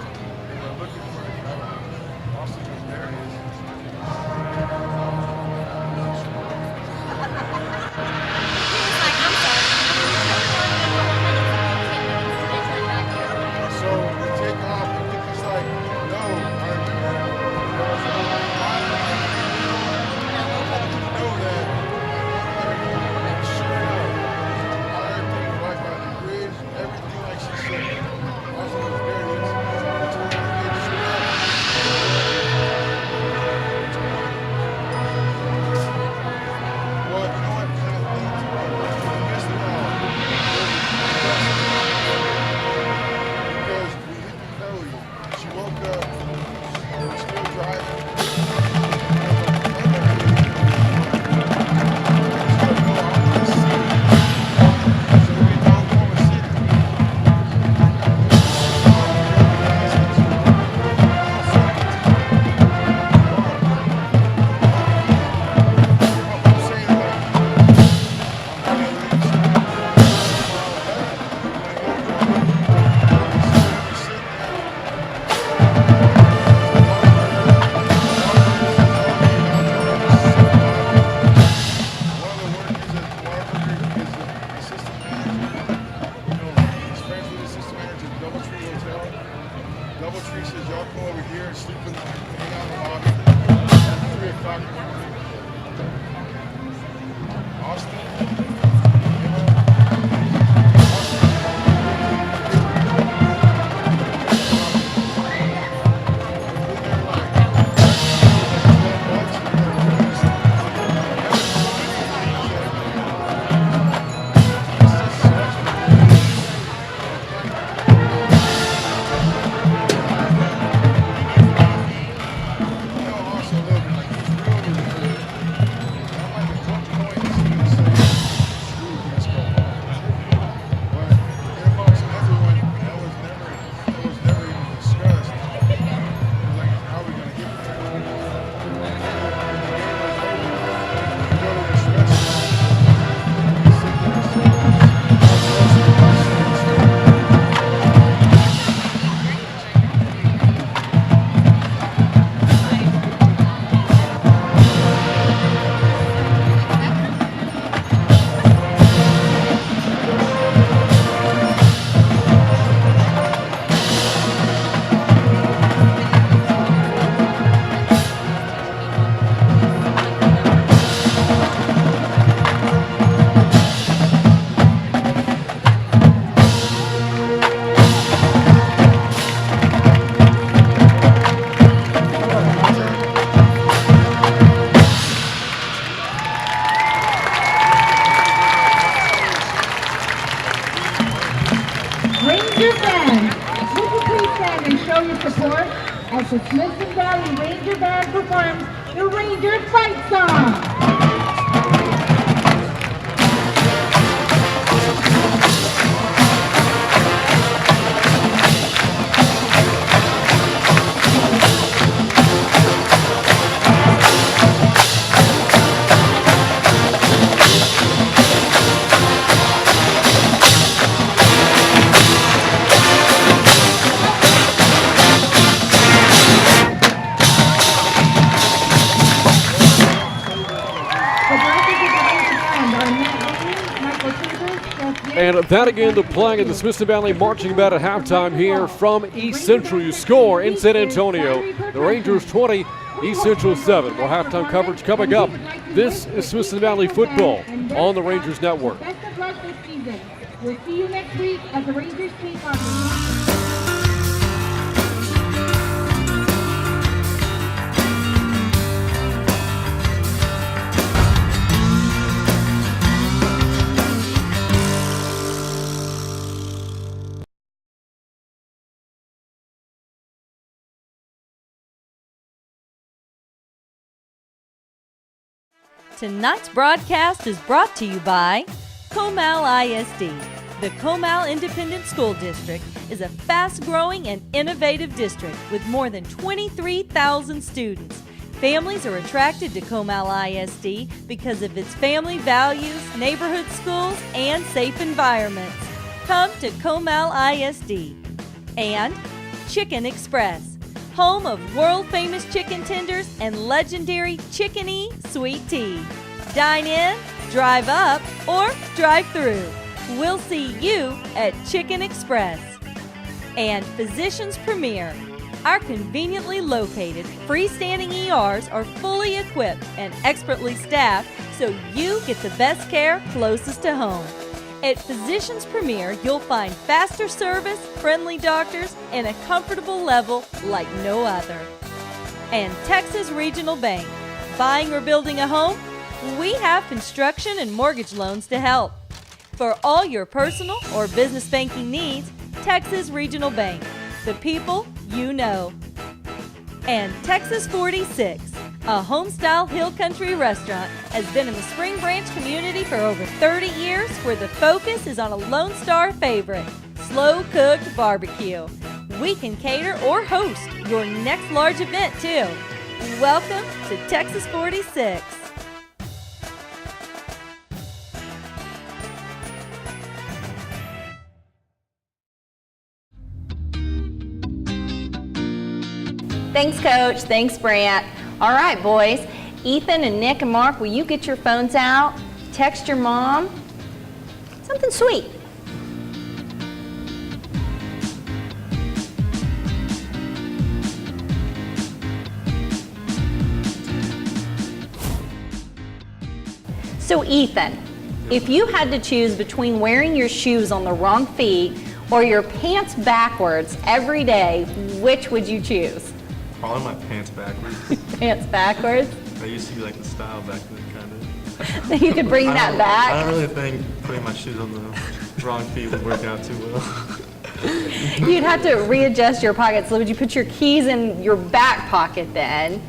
and I'm looking for Austin. There it is. So we take off, and he's like, no, Doubletree says y'all come over here and sleep in the hang out in the lobby at 3 o'clock in the morning. Austin. Ranger fans, would you please stand and show your support as the Smithson Valley Ranger Band performs the Ranger Fight Song. And that again, the playing of the Smithson Valley Marching Band at halftime here from East Central. You score in San Antonio. The Rangers 20, East Central 7. More halftime coverage coming up. This is Smithson Valley football on the Rangers Network. Best of luck this season. We'll see you next week as the Rangers take on the Tonight's broadcast is brought to you by Comal ISD. The Comal Independent School District is a fast-growing and innovative district with more than 23,000 students. Families are attracted to Comal ISD because of its family values, neighborhood schools, and safe environments. Come to Comal ISD. And Chicken Express, home of world-famous chicken tenders and legendary Chicken E sweet tea. Dine in, drive up, or drive through. We'll see you at Chicken Express. And Physicians Premier. Our conveniently located freestanding ERs are fully equipped and expertly staffed so you get the best care closest to home. At Physicians Premier, you'll find faster service, friendly doctors, and a comfortable level like no other. And Texas Regional Bank. Buying or building a home? We have construction and mortgage loans to help. For all your personal or business banking needs, Texas Regional Bank. The people you know. And Texas 46, a home-style hill country restaurant, has been in the Spring Branch community for over 30 years, where the focus is on a Lone Star favorite, slow-cooked barbecue. We can cater or host your next large event, too. Welcome to Texas 46. Thanks, Coach. Thanks, Brant. All right, boys. Ethan and Nick and Mark, will you get your phones out? Text your mom. Something sweet. So, Ethan, if you had to choose between wearing your shoes on the wrong feet or your pants backwards every day, which would you choose? Probably my pants backwards. Pants backwards? That used to be like the style back then, kind of. You could bring that back? I don't really think putting my shoes on the wrong feet would work out too well. You'd have to readjust your pockets. So would you put your keys in your back pocket then?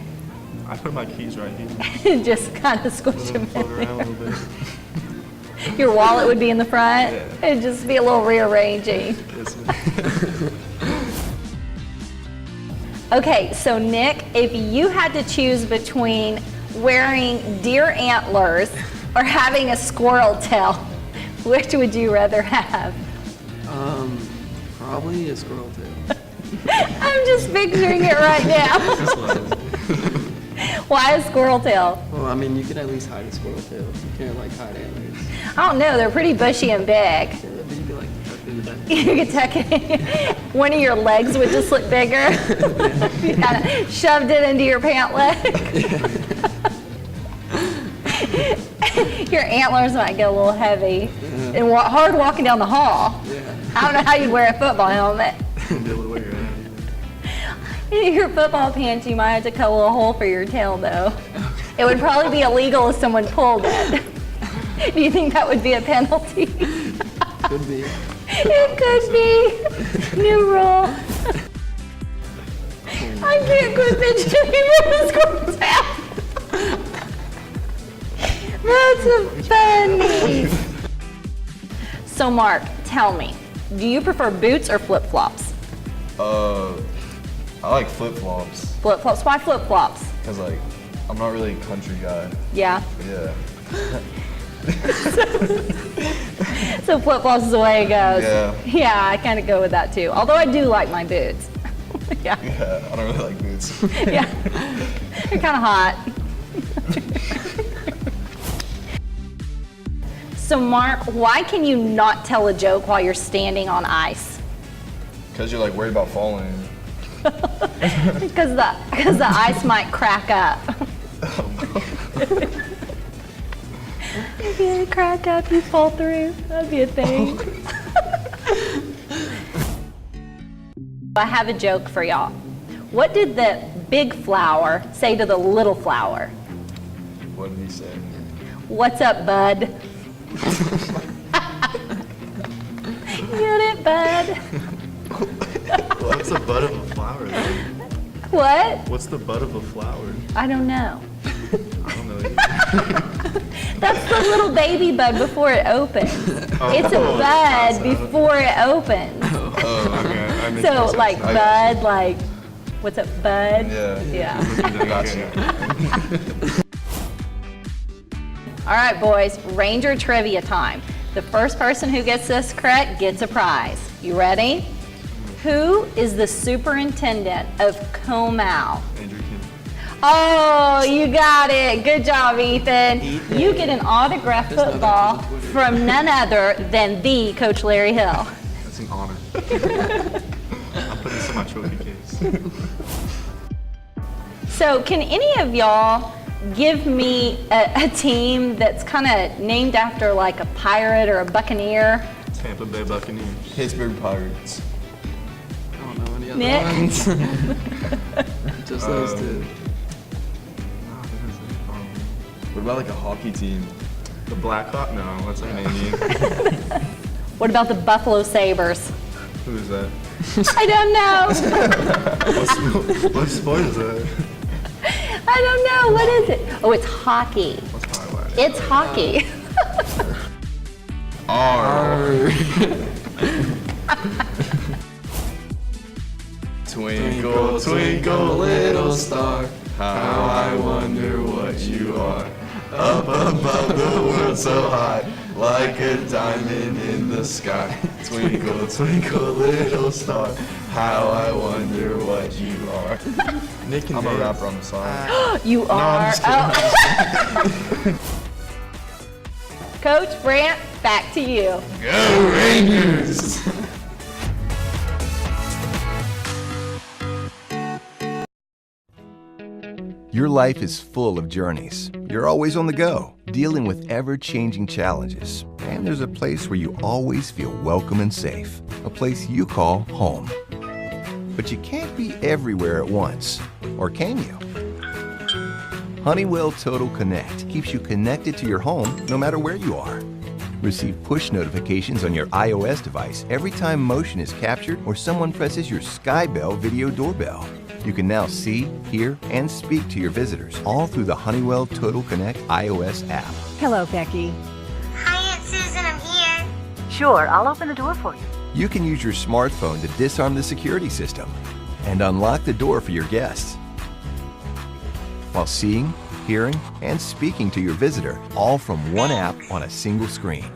I put my keys right here. Just kind of squish them float around a little bit. Your wallet would be in the front? Yeah. It'd just be a little rearranging. Yes, Okay, so Nick, if you had to choose between wearing deer antlers or having a squirrel tail, which would you rather have? Probably a squirrel tail. I'm just picturing it right now. Why a squirrel tail? Well, I mean, you could at least hide a squirrel tail. You can't like hide antlers. I don't know, they're pretty bushy and big. Yeah, but you could like tuck it in the back. You could tuck it in. One of your legs would just look bigger. You kind of shoved it into your pant leg. Your antlers might get a little heavy. Yeah. And hard walking down the hall. Yeah. I don't know how you'd wear a football helmet. Be able to wear your Your football pants, you might have to cut a little hole for your tail, though. It would probably be illegal if someone pulled it. Do you think that would be a penalty? Could be. It could be. New rule. I can't quit picturing you with a squirrel tail. That's funny. So, Mark, tell me, do you prefer boots or flip-flops? I like flip-flops. Flip-flops? Why flip-flops? Because, like, I'm not really a country guy. Yeah? Yeah. So flip-flops is the way it goes. Yeah. Yeah, I kind of go with that too. Although I do like my boots. Yeah. Yeah, I don't really like boots. Yeah. They're kind of hot. So Mark, why can you not tell a joke while you're standing on ice? Because you're like worried about falling. Because the ice might crack up. If you crack up, you fall through. That'd be a thing. I have a joke for y'all. What did the big flower say to the little flower? What did he say? What's up, bud? Get it, bud? What's the bud of a flower then? What? What's the bud of a flower? I don't know. I don't know either. That's the little baby bud before it opens. Oh, It's a bud before it opens. Oh, okay. So like bud, like, what's up, bud? Yeah. Gotcha. All right, boys, Ranger trivia time. The first person who gets this correct gets a prize. You ready? Who is the superintendent of Comal? Andrew Kim. Oh, you got it. Good job, Ethan. You get an autographed football from none other than the Coach Larry Hill. That's an honor. I'll put this in my trophy case. So can any of y'all give me a team that's kind of named after like a pirate or a buccaneer? Tampa Bay Buccaneers. Pittsburgh Pirates. I don't know any other Nick? ones. Just those two. What about like a hockey team? The Blackhawk? No, that's like an Indian. What about the Buffalo Sabres? Who is that? I don't know. What sport is that? I don't know. What is it? Oh, it's hockey. It's hockey. R. Twinkle, twinkle, little star, how I wonder what you are. Up above the world so high, like a diamond in the sky. Twinkle, twinkle, little star, how I wonder what you are. Nick and I'm a rapper on the side. You are. Coach Brant, back to you. Go Rangers! Your life is full of journeys. You're always on the go, dealing with ever-changing challenges. And there's a place where you always feel welcome and safe, a place you call home. But you can't be everywhere at once, or can you? Honeywell Total Connect keeps you connected to your home no matter where you are. Receive push notifications on your iOS device every time motion is captured or someone presses your Skybell video doorbell. You can now see, hear, and speak to your visitors all through the Honeywell Total Connect iOS app. Hello, Becky. Hi, Aunt Susan, I'm here. Sure, I'll open the door for you. You can use your smartphone to disarm the security system and unlock the door for your guests, while seeing, hearing, and speaking to your visitor all from one app on a single screen.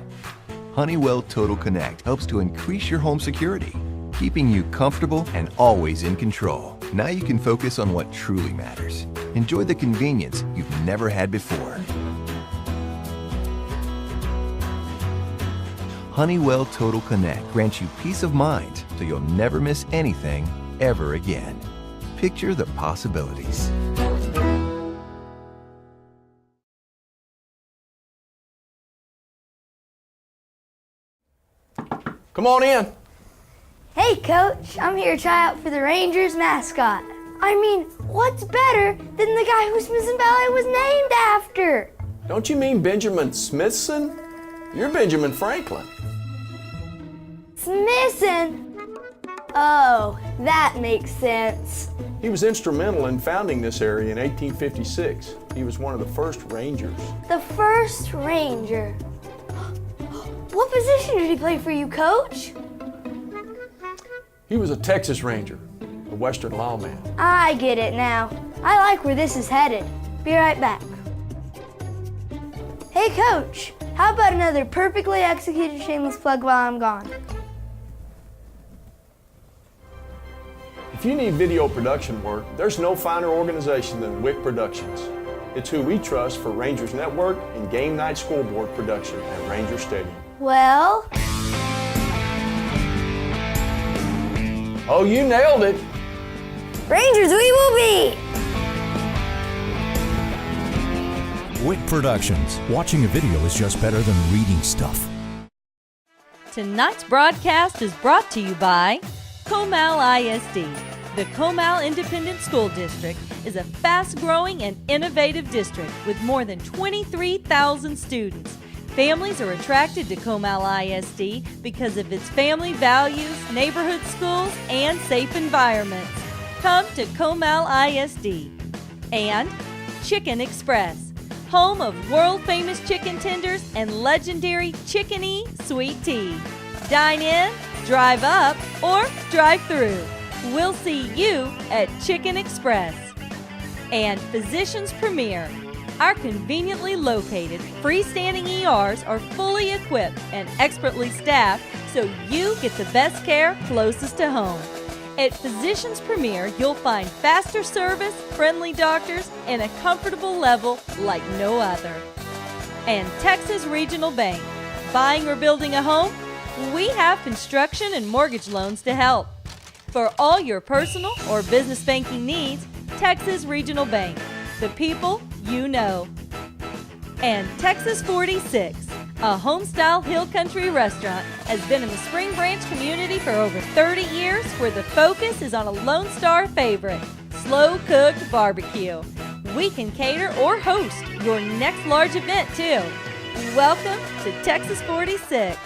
Honeywell Total Connect helps to increase your home security, keeping you comfortable and always in control. Now you can focus on what truly matters. Enjoy the convenience you've never had before. Honeywell Total Connect grants you peace of mind so you'll never miss anything ever again. Picture the possibilities. Come on in. Hey, Coach. I'm here to try out for the Rangers mascot. I mean, what's better than the guy who Smithson Ballet was named after? Don't you mean Benjamin Smithson? You're Benjamin Franklin. Smithson? Oh, that makes sense. He was instrumental in founding this area in 1856. He was one of the first Rangers. The first Ranger. What position did he play for you, Coach? He was a Texas Ranger, a Western lawman. I get it now. I like where this is headed. Be right back. Hey, Coach. How about another perfectly executed shameless plug while I'm gone? If you need video production work, there's no finer organization than WIC Productions. It's who we trust for Rangers Network and game night scoreboard production at Ranger Stadium. Well... Oh, you nailed it. Rangers we will be! WIC Productions. Watching a video is just better than reading stuff. Tonight's broadcast is brought to you by Comal ISD. The Comal Independent School District is a fast-growing and innovative district with more than 23,000 students. Families are attracted to Comal ISD because of its family values, neighborhood schools, and safe environments. Come to Comal ISD. And Chicken Express, home of world-famous chicken tenders and legendary Chicken-y sweet tea. Dine in, drive up, or drive through. We'll see you at Chicken Express. And Physicians Premier. Our conveniently located freestanding ERs are fully equipped and expertly staffed so you get the best care closest to home. At Physicians Premier, you'll find faster service, friendly doctors, and a comfortable level like no other. And Texas Regional Bank. Buying or building a home? We have construction and mortgage loans to help. For all your personal or business banking needs, Texas Regional Bank. The people you know. And Texas 46, a home-style hill country restaurant, has been in the Spring Branch community for over 30 years, where the focus is on a Lone Star favorite, slow-cooked barbecue. We can cater or host your next large event, too. Welcome to Texas 46.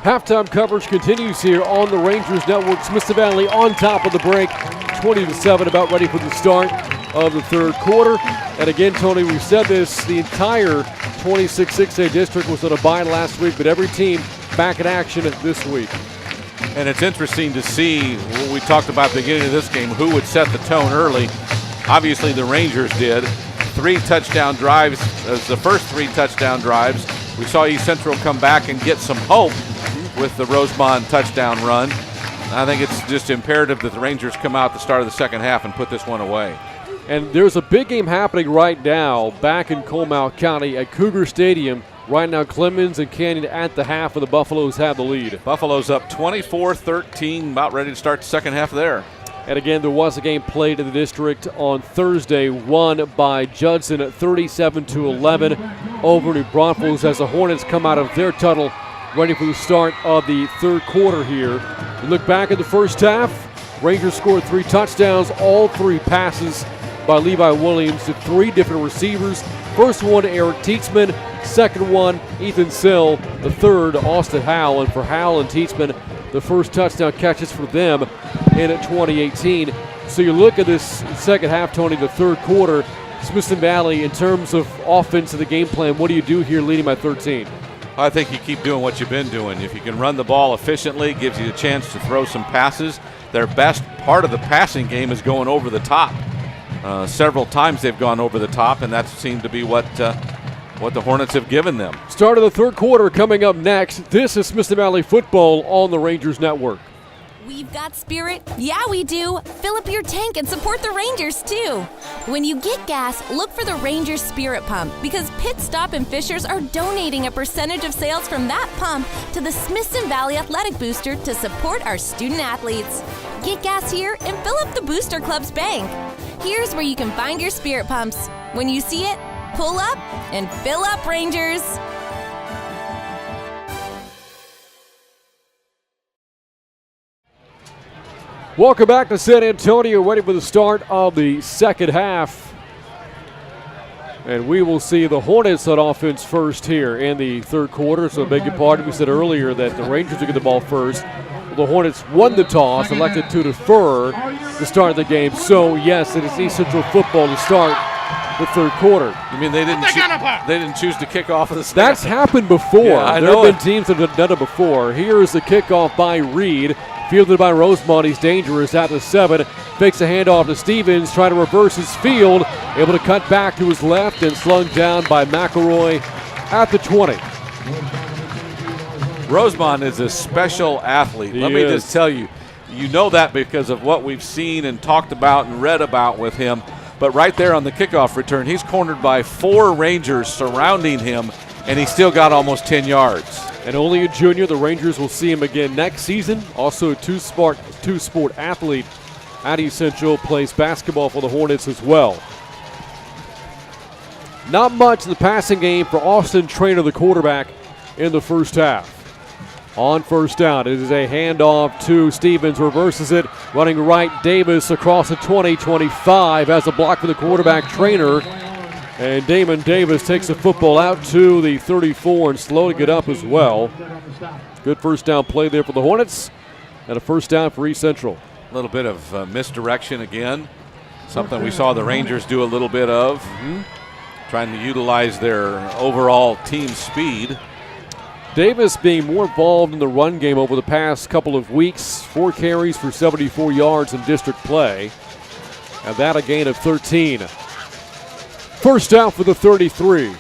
Halftime coverage continues here on the Rangers Network. Smithson Valley on top of the break, 20-7, about ready for the start of the third quarter. And again, Tony, we said this, the entire 26-6A district was on a bye last week, but every team back in action this week. And it's interesting to see what we talked about at the beginning of this game, who would set the tone early. Obviously, the Rangers did. 3 touchdown drives, the first 3 touchdown drives. We saw East Central come back and get some hope with the Rosemont touchdown run. I think it's just imperative that the Rangers come out at the start of the second half and put this one away. And there's a big game happening right now back in Comal County at Cougar Stadium. Right now, Clemens and Canyon at the half, and the Buffaloes have the lead. Buffalo's up 24-13, about ready to start the second half there. And again, there was a game played in the district on Thursday, won by Judson at 37-11 over New Braunfels as the Hornets come out of their tunnel, ready for the start of the third quarter here. You look back at the first half, Rangers scored 3 touchdowns, all 3 passes by Levi Williams to 3 different receivers. First one, Eric Tietzman. Second one, Ethan Sill. The third, Austin Howell. And for Howell and Tietzman, the first touchdown catches for them in 2018. So you look at this second half, Tony, the third quarter, Smithson Valley, in terms of offense and the game plan, what do you do here leading by 13? I think you keep doing what you've been doing. If you can run the ball efficiently, it gives you a chance to throw some passes. Their best part of the passing game is going over the top. Several times they've gone over the top, and that seemed to be what the Hornets have given them. Start of the third quarter coming up next. This is Smithson Valley football on the Rangers Network. We've got spirit. Yeah, we do. Fill up your tank and support the Rangers, too. When you get gas, look for the Rangers Spirit Pump, because Pit Stop and Fishers are donating a percentage of sales from that pump to the Smithson Valley Athletic Booster to support our student athletes. Get gas here and fill up the Booster Club's bank. Here's where you can find your spirit pumps. When you see it, pull up and fill up, Rangers. Welcome back to San Antonio, ready for the start of the second half. And we will see the Hornets on offense first here in the third quarter. So beg your pardon, we said earlier that the Rangers would get the ball first. The Hornets won the toss, elected to defer the start of the game. So yes, it is East Central football to start the third quarter. You mean they didn't choose to kick off of the snap? That's happened before. Yeah, there have been teams that have done it before. Here is the kickoff by Reed. Fielded by Rosemont. He's dangerous at the 7. Fakes a handoff to Stevens, trying to reverse his field. Able to cut back to his left and slung down by McElroy at the 20. Rosemont is a special athlete. Let me just tell you, you know that because of what we've seen and talked about and read about with him. But right there on the kickoff return, he's cornered by 4 Rangers surrounding him, and he still got almost 10 yards. And only a junior. The Rangers will see him again next season. Also a two-sport athlete at East Central, plays basketball for the Hornets as well. Not much in the passing game for Austin Traynor, the quarterback, in the first half. On first down, it is a handoff to Stevens, reverses it, running right, Davis across the 20-25, has a block for the quarterback, Traynor. And Damon Davis takes the football out to the 34 and slowing it up as well. Good first down play there for the Hornets, and a first down for East Central. A little bit of misdirection again, something we saw the Rangers do a little bit of, trying to utilize their overall team speed. Davis being more involved in the run game over the past couple of weeks. 4 carries for 74 yards in district play, and that a gain of 13. First down for the 33.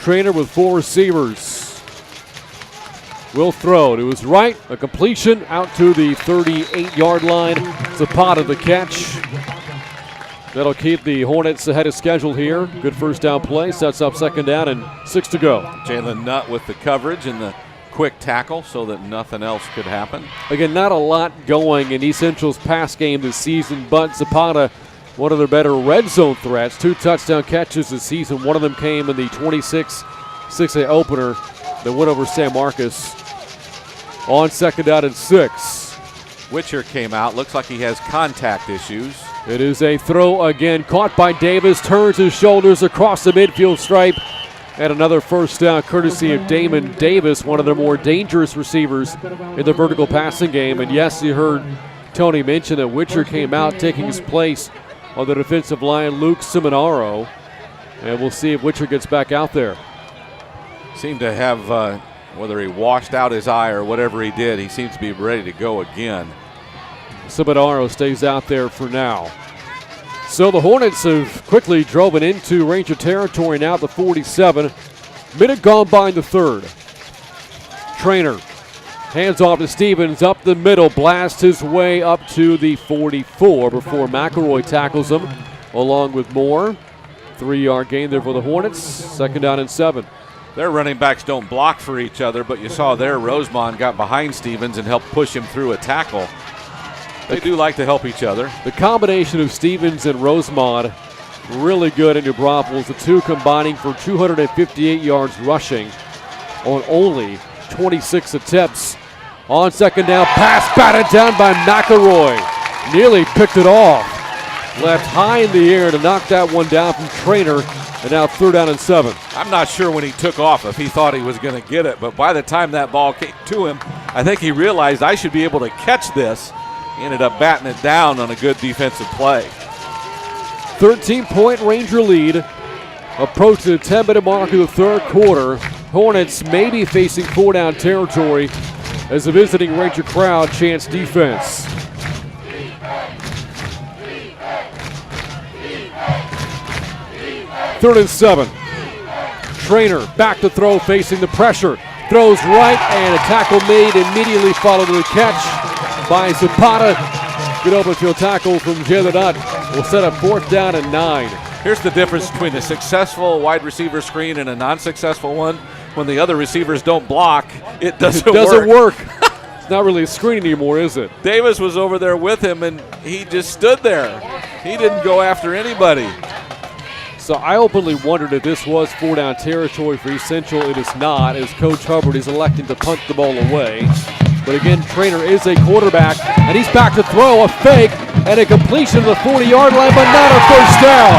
Trainer with 4 receivers. Will throw to his right. A completion out to the 38-yard line. Zapata the catch. That'll keep the Hornets ahead of schedule here. Good first down play. Sets up second down and 6 to go. Jalen Nutt with the coverage and the quick tackle so that nothing else could happen. Again, not a lot going in East Central's pass game this season, but Zapata, one of their better red zone threats. 2 touchdown catches this season. One of them came in the 26-6A opener that went over San Marcos on second down and 6. Witcher came out. Looks like he has contact issues. It is a throw again, caught by Davis, turns his shoulders across the midfield stripe, and another first down courtesy of Damon Davis, one of their more dangerous receivers in the vertical passing game. And yes, you heard Tony mention that Witcher came out taking his place on the defensive line, Luke Simonaro, and we'll see if Witcher gets back out there. Seemed to have, whether he washed out his eye or whatever he did, he seems to be ready to go again. Simonaro stays out there for now. So the Hornets have quickly driven into Ranger territory now at the 47. Minute gone by in the third. Trainer hands off to Stevens up the middle, blasts his way up to the 44 before McElroy tackles him along with Moore. 3-yard gain there for the Hornets. Second down and 7. Their running backs don't block for each other, but you saw there Rosemond got behind Stevens and helped push him through a tackle. They do like to help each other. The combination of Stevens and Rosemond, really good in New Braunfels. The two combining for 258 yards rushing on only 26 attempts. On second down, pass batted down by McElroy. Nearly picked it off. Left high in the air to knock that one down from Trainer. And now third down and 7. I'm not sure when he took off if he thought he was going to get it, but by the time that ball came to him, I think he realized I should be able to catch this. He ended up batting it down on a good defensive play. 13-point Ranger lead. Approaching the 10-minute mark of the third quarter. Hornets may be facing 4-down territory as the visiting Ranger crowd chants defense. Third and 7. Trainer back to throw, facing the pressure. Throws right, and a tackle made immediately followed the catch by Zapata. Good open field tackle from Jalen Nutt. Will set up 4th down and 9. Here's the difference between a successful wide receiver screen and a non-successful one. When the other receivers don't block, it doesn't work. It's not really a screen anymore, is it? Davis was over there with him, and he just stood there. He didn't go after anybody. So I openly wondered if this was 4-down territory for East Central. It is not, as Coach Hubbard is electing to punt the ball away. But again, Trainer is a quarterback, and he's back to throw a fake and a completion to the 40-yard line, but not a first down.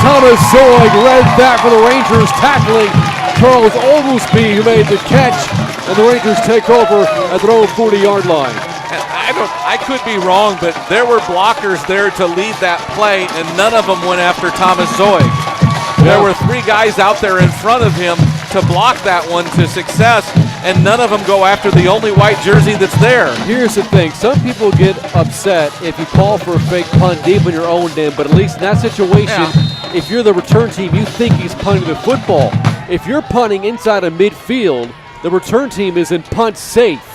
Thomas Zoig led that for the Rangers, tackling Charles Oglesby, who made the catch, and the Rangers take over at their own 40-yard line. I could be wrong, but there were blockers there to lead that play, and none of them went after Thomas Zoig. There were 3 guys out there in front of him to block that one to success, and none of them go after the only white jersey that's there. Here's the thing. Some people get upset if you call for a fake punt deep in your own end, but at least in that situation, if you're the return team, you think he's punting the football. If you're punting inside of midfield, the return team is in punt safe,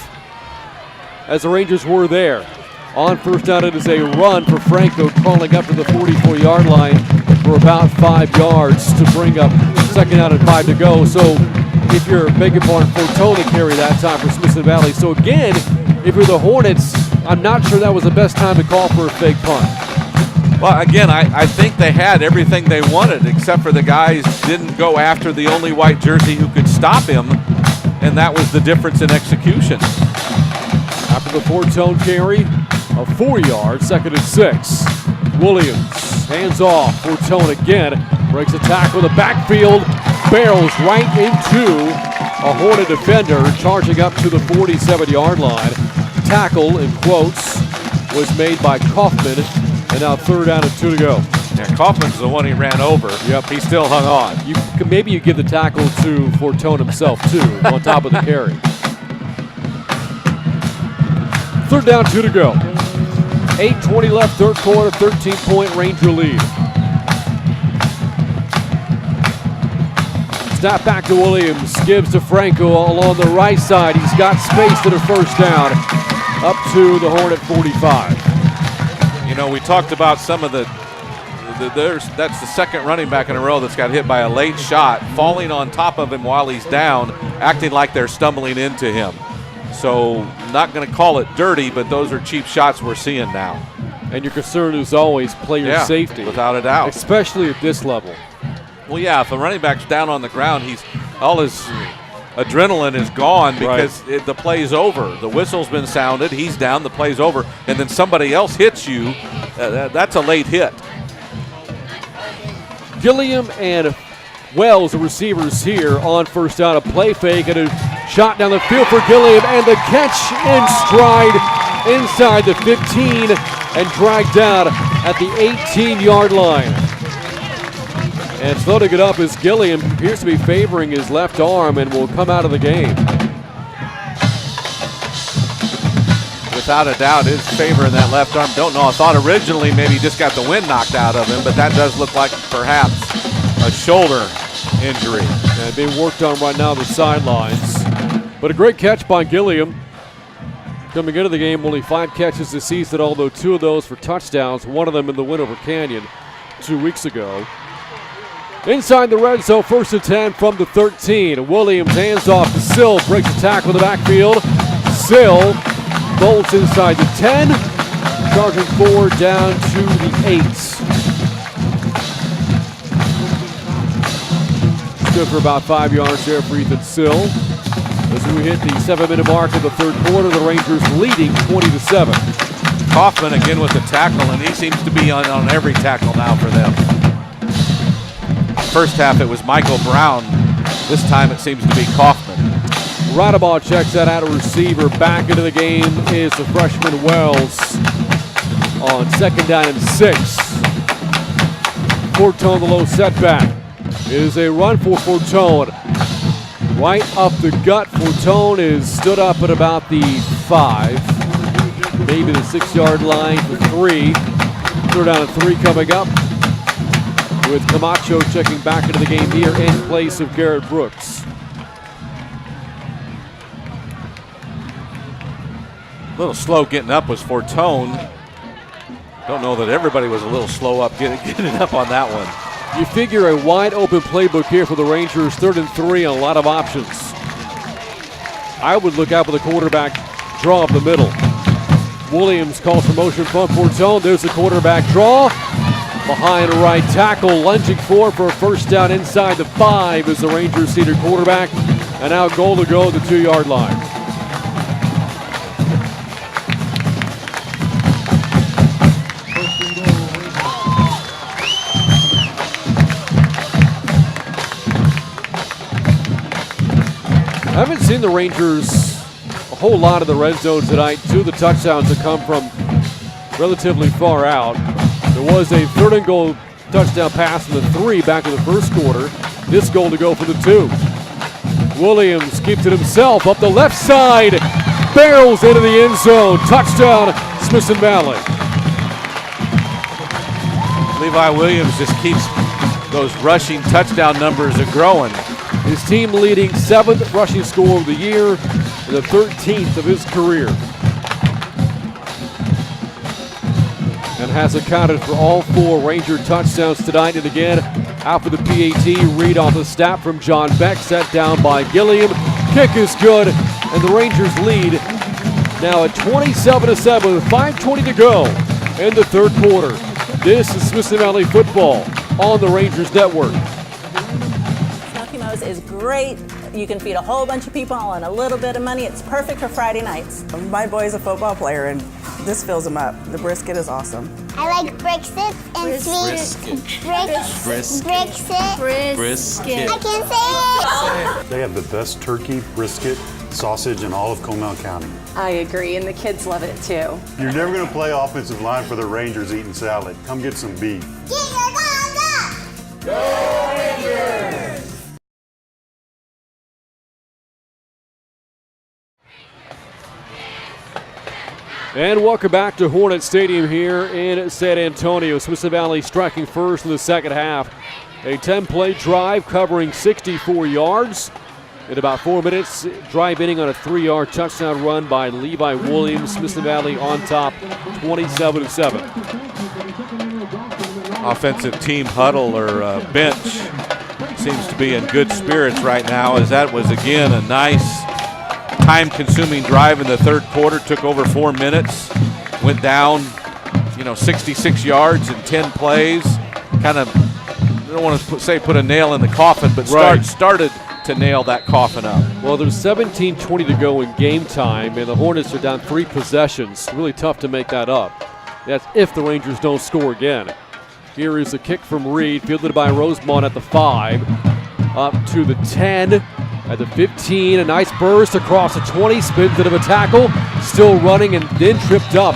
as the Rangers were there. On first down, it is a run for Franco, crawling up to the 44-yard line for about 5 yards to bring up second down and 5 to go. So if you're begging pardon, Fortuna carry that time for Smithson Valley. So again, if you're the Hornets, I'm not sure that was the best time to call for a fake punt. Well, again, I think they had everything they wanted, except for the guys didn't go after the only white jersey who could stop him, and that was the difference in execution. After the four-tone carry, a 4-yard, second and 6. Williams hands off. Fortune again breaks a tackle in the backfield, barrels right into a Hornet defender, charging up to the 47-yard line. Tackle, in quotes, was made by Kaufman, and now third down and 2 to go. Yeah, Kaufman's the one he ran over. Yep. He still hung on. Maybe you give the tackle to Fortune himself, too, on top of the carry. Third down, 2 to go. 8:20 left, third quarter, 13-point Ranger lead. Snap back to Williams, gives to Franco along the right side. He's got space to the first down, up to the Hornet 45. You know, we talked about some of that's the second running back in a row that's got hit by a late shot, falling on top of him while he's down, acting like they're stumbling into him. So not going to call it dirty, but those are cheap shots we're seeing now. And your concern is always player safety. Without a doubt. Especially at this level. Well, yeah, if a running back's down on the ground, all his adrenaline is gone because the play's over. The whistle's been sounded, he's down, the play's over, and then somebody else hits you. That's a late hit. Gilliam and Wells, the receivers here on first down. A play fake and a shot down the field for Gilliam, and the catch in stride inside the 15 and dragged down at the 18-yard line. And floating it up as Gilliam appears to be favoring his left arm and will come out of the game. Without a doubt, his favor in that left arm. Don't know. I thought originally maybe he just got the wind knocked out of him, but that does look like perhaps a shoulder injury. And being worked on right now on the sidelines. But a great catch by Gilliam. Coming into the game, only 5 catches this season, although 2 of those for touchdowns, one of them in the win over Canyon 2 weeks ago. Inside the red zone, 1st and 10 from the 13. Williams hands off to Sill, breaks the tackle in the backfield. Sill bolts inside the 10, charging forward down to the 8. Good for about 5 yards there for Ethan Sill. As we hit the 7-minute mark of the third quarter, the Rangers leading 20-7. Kaufman again with the tackle, and he seems to be on every tackle now for them. First half it was Michael Brown. This time it seems to be Kaufman. Radaball checks that out, a receiver. Back into the game is the freshman Wells on 2nd down and 6. Fortone the low setback. It is a run for Fortone. Right up the gut. Fortone is stood up at about the 5. Maybe the 6-yard line for 3. 3rd down and 3 coming up, with Camacho checking back into the game here in place of Garrett Brooks. A little slow getting up was Fortone. Don't know that everybody was a little slow up getting up on that one. You figure a wide open playbook here for the Rangers, 3rd and 3, and a lot of options. I would look out for the quarterback draw up the middle. Williams calls for motion from Fortone. There's the quarterback draw. Behind right tackle, lunging forward for a first down inside the 5 is the Rangers senior quarterback. And now goal to go at the 2-yard line. I haven't seen the Rangers a whole lot of the red zone tonight. 2 of the touchdowns have come from relatively far out. There was a 3rd and goal touchdown pass in the 3 back in the first quarter. This goal to go for the 2. Williams keeps it himself up the left side. Barrels into the end zone. Touchdown, Smithson Valley. Levi Williams just keeps those rushing touchdown numbers growing. His team leading 7th rushing score of the year and the 13th of his career. And has accounted for all 4 Ranger touchdowns tonight. And again, out for the PAT, read off the snap from John Beck, set down by Gilliam. Kick is good, and the Rangers lead now at 27-7 with 5:20 to go in the 3rd quarter. This is Smithson Valley football on the Rangers Network. Smoky Mo's is great. You can feed a whole bunch of people on a little bit of money. It's perfect for Friday nights. My boy's a football player, and this fills him up. The brisket is awesome. I like brisket and sweet brisket. I can't say it. They have the best turkey, brisket, sausage in all of Comal County. I agree, and the kids love it too. You're never going to play offensive line for the Rangers eating salad. Come get some beef. Get your guns up! Go Rangers! And welcome back to Hornet Stadium here in San Antonio. Smithson Valley striking first in the second half. A 10-play drive covering 64 yards. In about 4 minutes, drive ending on a 3-yard touchdown run by Levi Williams. Smithson Valley on top, 27-7. Offensive team huddle or bench seems to be in good spirits right now, as that was again a nice time-consuming drive in the third quarter. Took over 4 minutes, went down 66 yards in 10 plays. Kind of, I don't want to put a nail in the coffin, but started to nail that coffin up. Well, there's 17:20 to go in game time, and the Hornets are down 3 possessions. Really tough to make that up. That's if the Rangers don't score again. Here is the kick from Reed, fielded by Rosemont at the 5, up to the 10, at the 15. A nice burst across the 20, spins into a tackle, still running, and then tripped up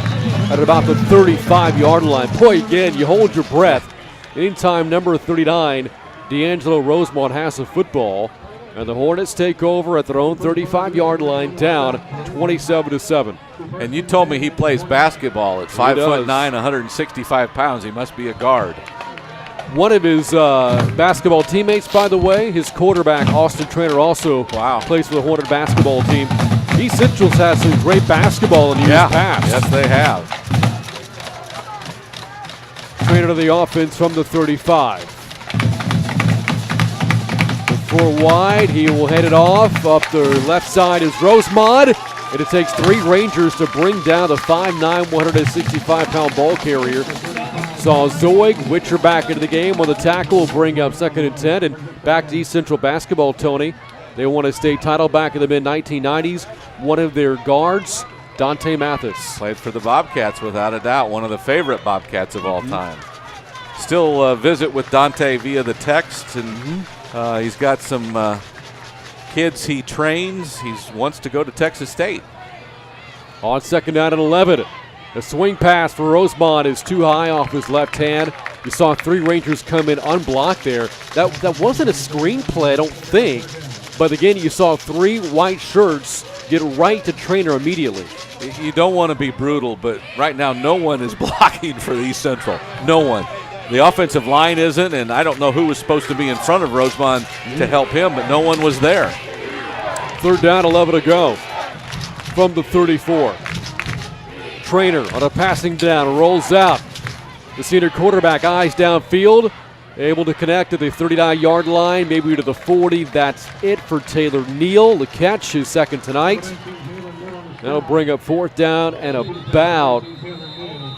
at about the 35-yard line. Boy, again, you hold your breath. Anytime number 39, D'Angelo Rosemont has the football, and the Hornets take over at their own 35-yard line, down 27-7. And you told me he plays basketball at 5'9", 165 pounds. He must be a guard. One of his basketball teammates, by the way, his quarterback, Austin Trainer, also plays for the Hornet basketball team. East Central's has some great basketball in years past. Yes, they have. Trainer to the offense from the 35. 4 wide, he will head it off. Up the left side is Rosemont. And it takes 3 Rangers to bring down the 5'9", 165-pound ball carrier. Saw Zoig, Witcher back into the game on the tackle, will bring up 2nd and 10. And back to East Central basketball, Tony. They won a state title back in the mid-1990s. One of their guards, Dante Mathis. Played for the Bobcats without a doubt, one of the favorite Bobcats of all time. Still visit with Dante via the text, and he's got some kids he trains. He wants to go to Texas State. On 2nd down and 11. A swing pass for Rosemont is too high off his left hand. You saw 3 Rangers come in unblocked there. That wasn't a screen play, I don't think. But again, you saw 3 white shirts get right to Trainer immediately. You don't want to be brutal, but right now no one is blocking for East Central. No one. The offensive line isn't, and I don't know who was supposed to be in front of Rosemont to help him, but no one was there. 3rd down, 11 to go from the 34. Trainer on a passing down, rolls out. The senior quarterback eyes downfield, able to connect to the 39-yard line, maybe to the 40. That's it for Taylor Neal. The catch is 2nd tonight. That'll bring up 4th down and about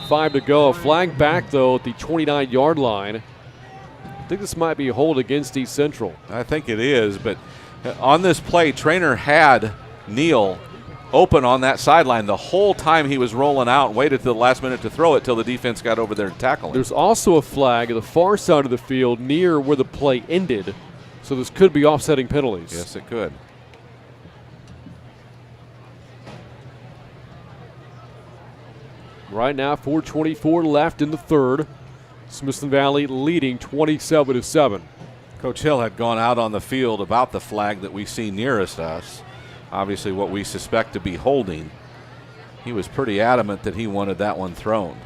5 to go. A flag back, though, at the 29-yard line. I think this might be a hold against East Central. I think it is, but on this play, Trainer had Neal open on that sideline the whole time he was rolling out and waited to the last minute to throw it till the defense got over there and tackled him. There's also a flag at the far side of the field near where the play ended, so this could be offsetting penalties. Yes, it could. Right now, 4:24 left in the 3rd. Smithson Valley leading 27-7. Coach Hill had gone out on the field about the flag that we see nearest us, obviously what we suspect to be holding. He was pretty adamant that he wanted that one thrown.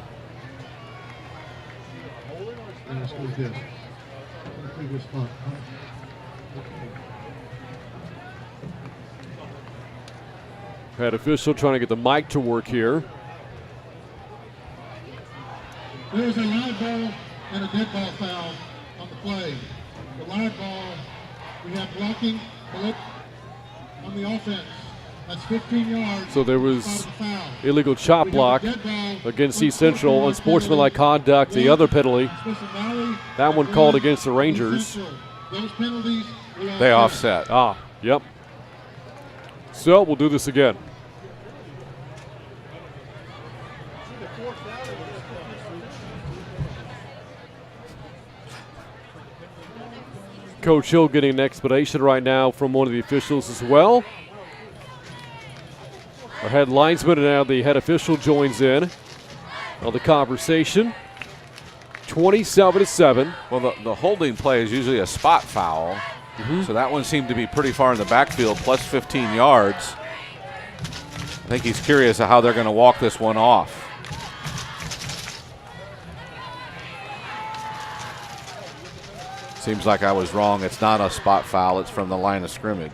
Head official trying to get the mic to work here. There's a live ball and a dead ball foul on the play. The live ball, we have blocking blitz on the offense. That's 15 yards. So there was illegal chop block against East Central, unsportsmanlike conduct, the other penalty. That one called against the Rangers. They offset. Yep. So we'll do this again. Coach Hill getting an explanation right now from one of the officials as well. Our head linesman and now the head official joins in on the conversation. 27-7. Well, the holding play is usually a spot foul. So that one seemed to be pretty far in the backfield, plus 15 yards. I think he's curious of how they're going to walk this one off. Seems like I was wrong. It's not a spot foul. It's from the line of scrimmage.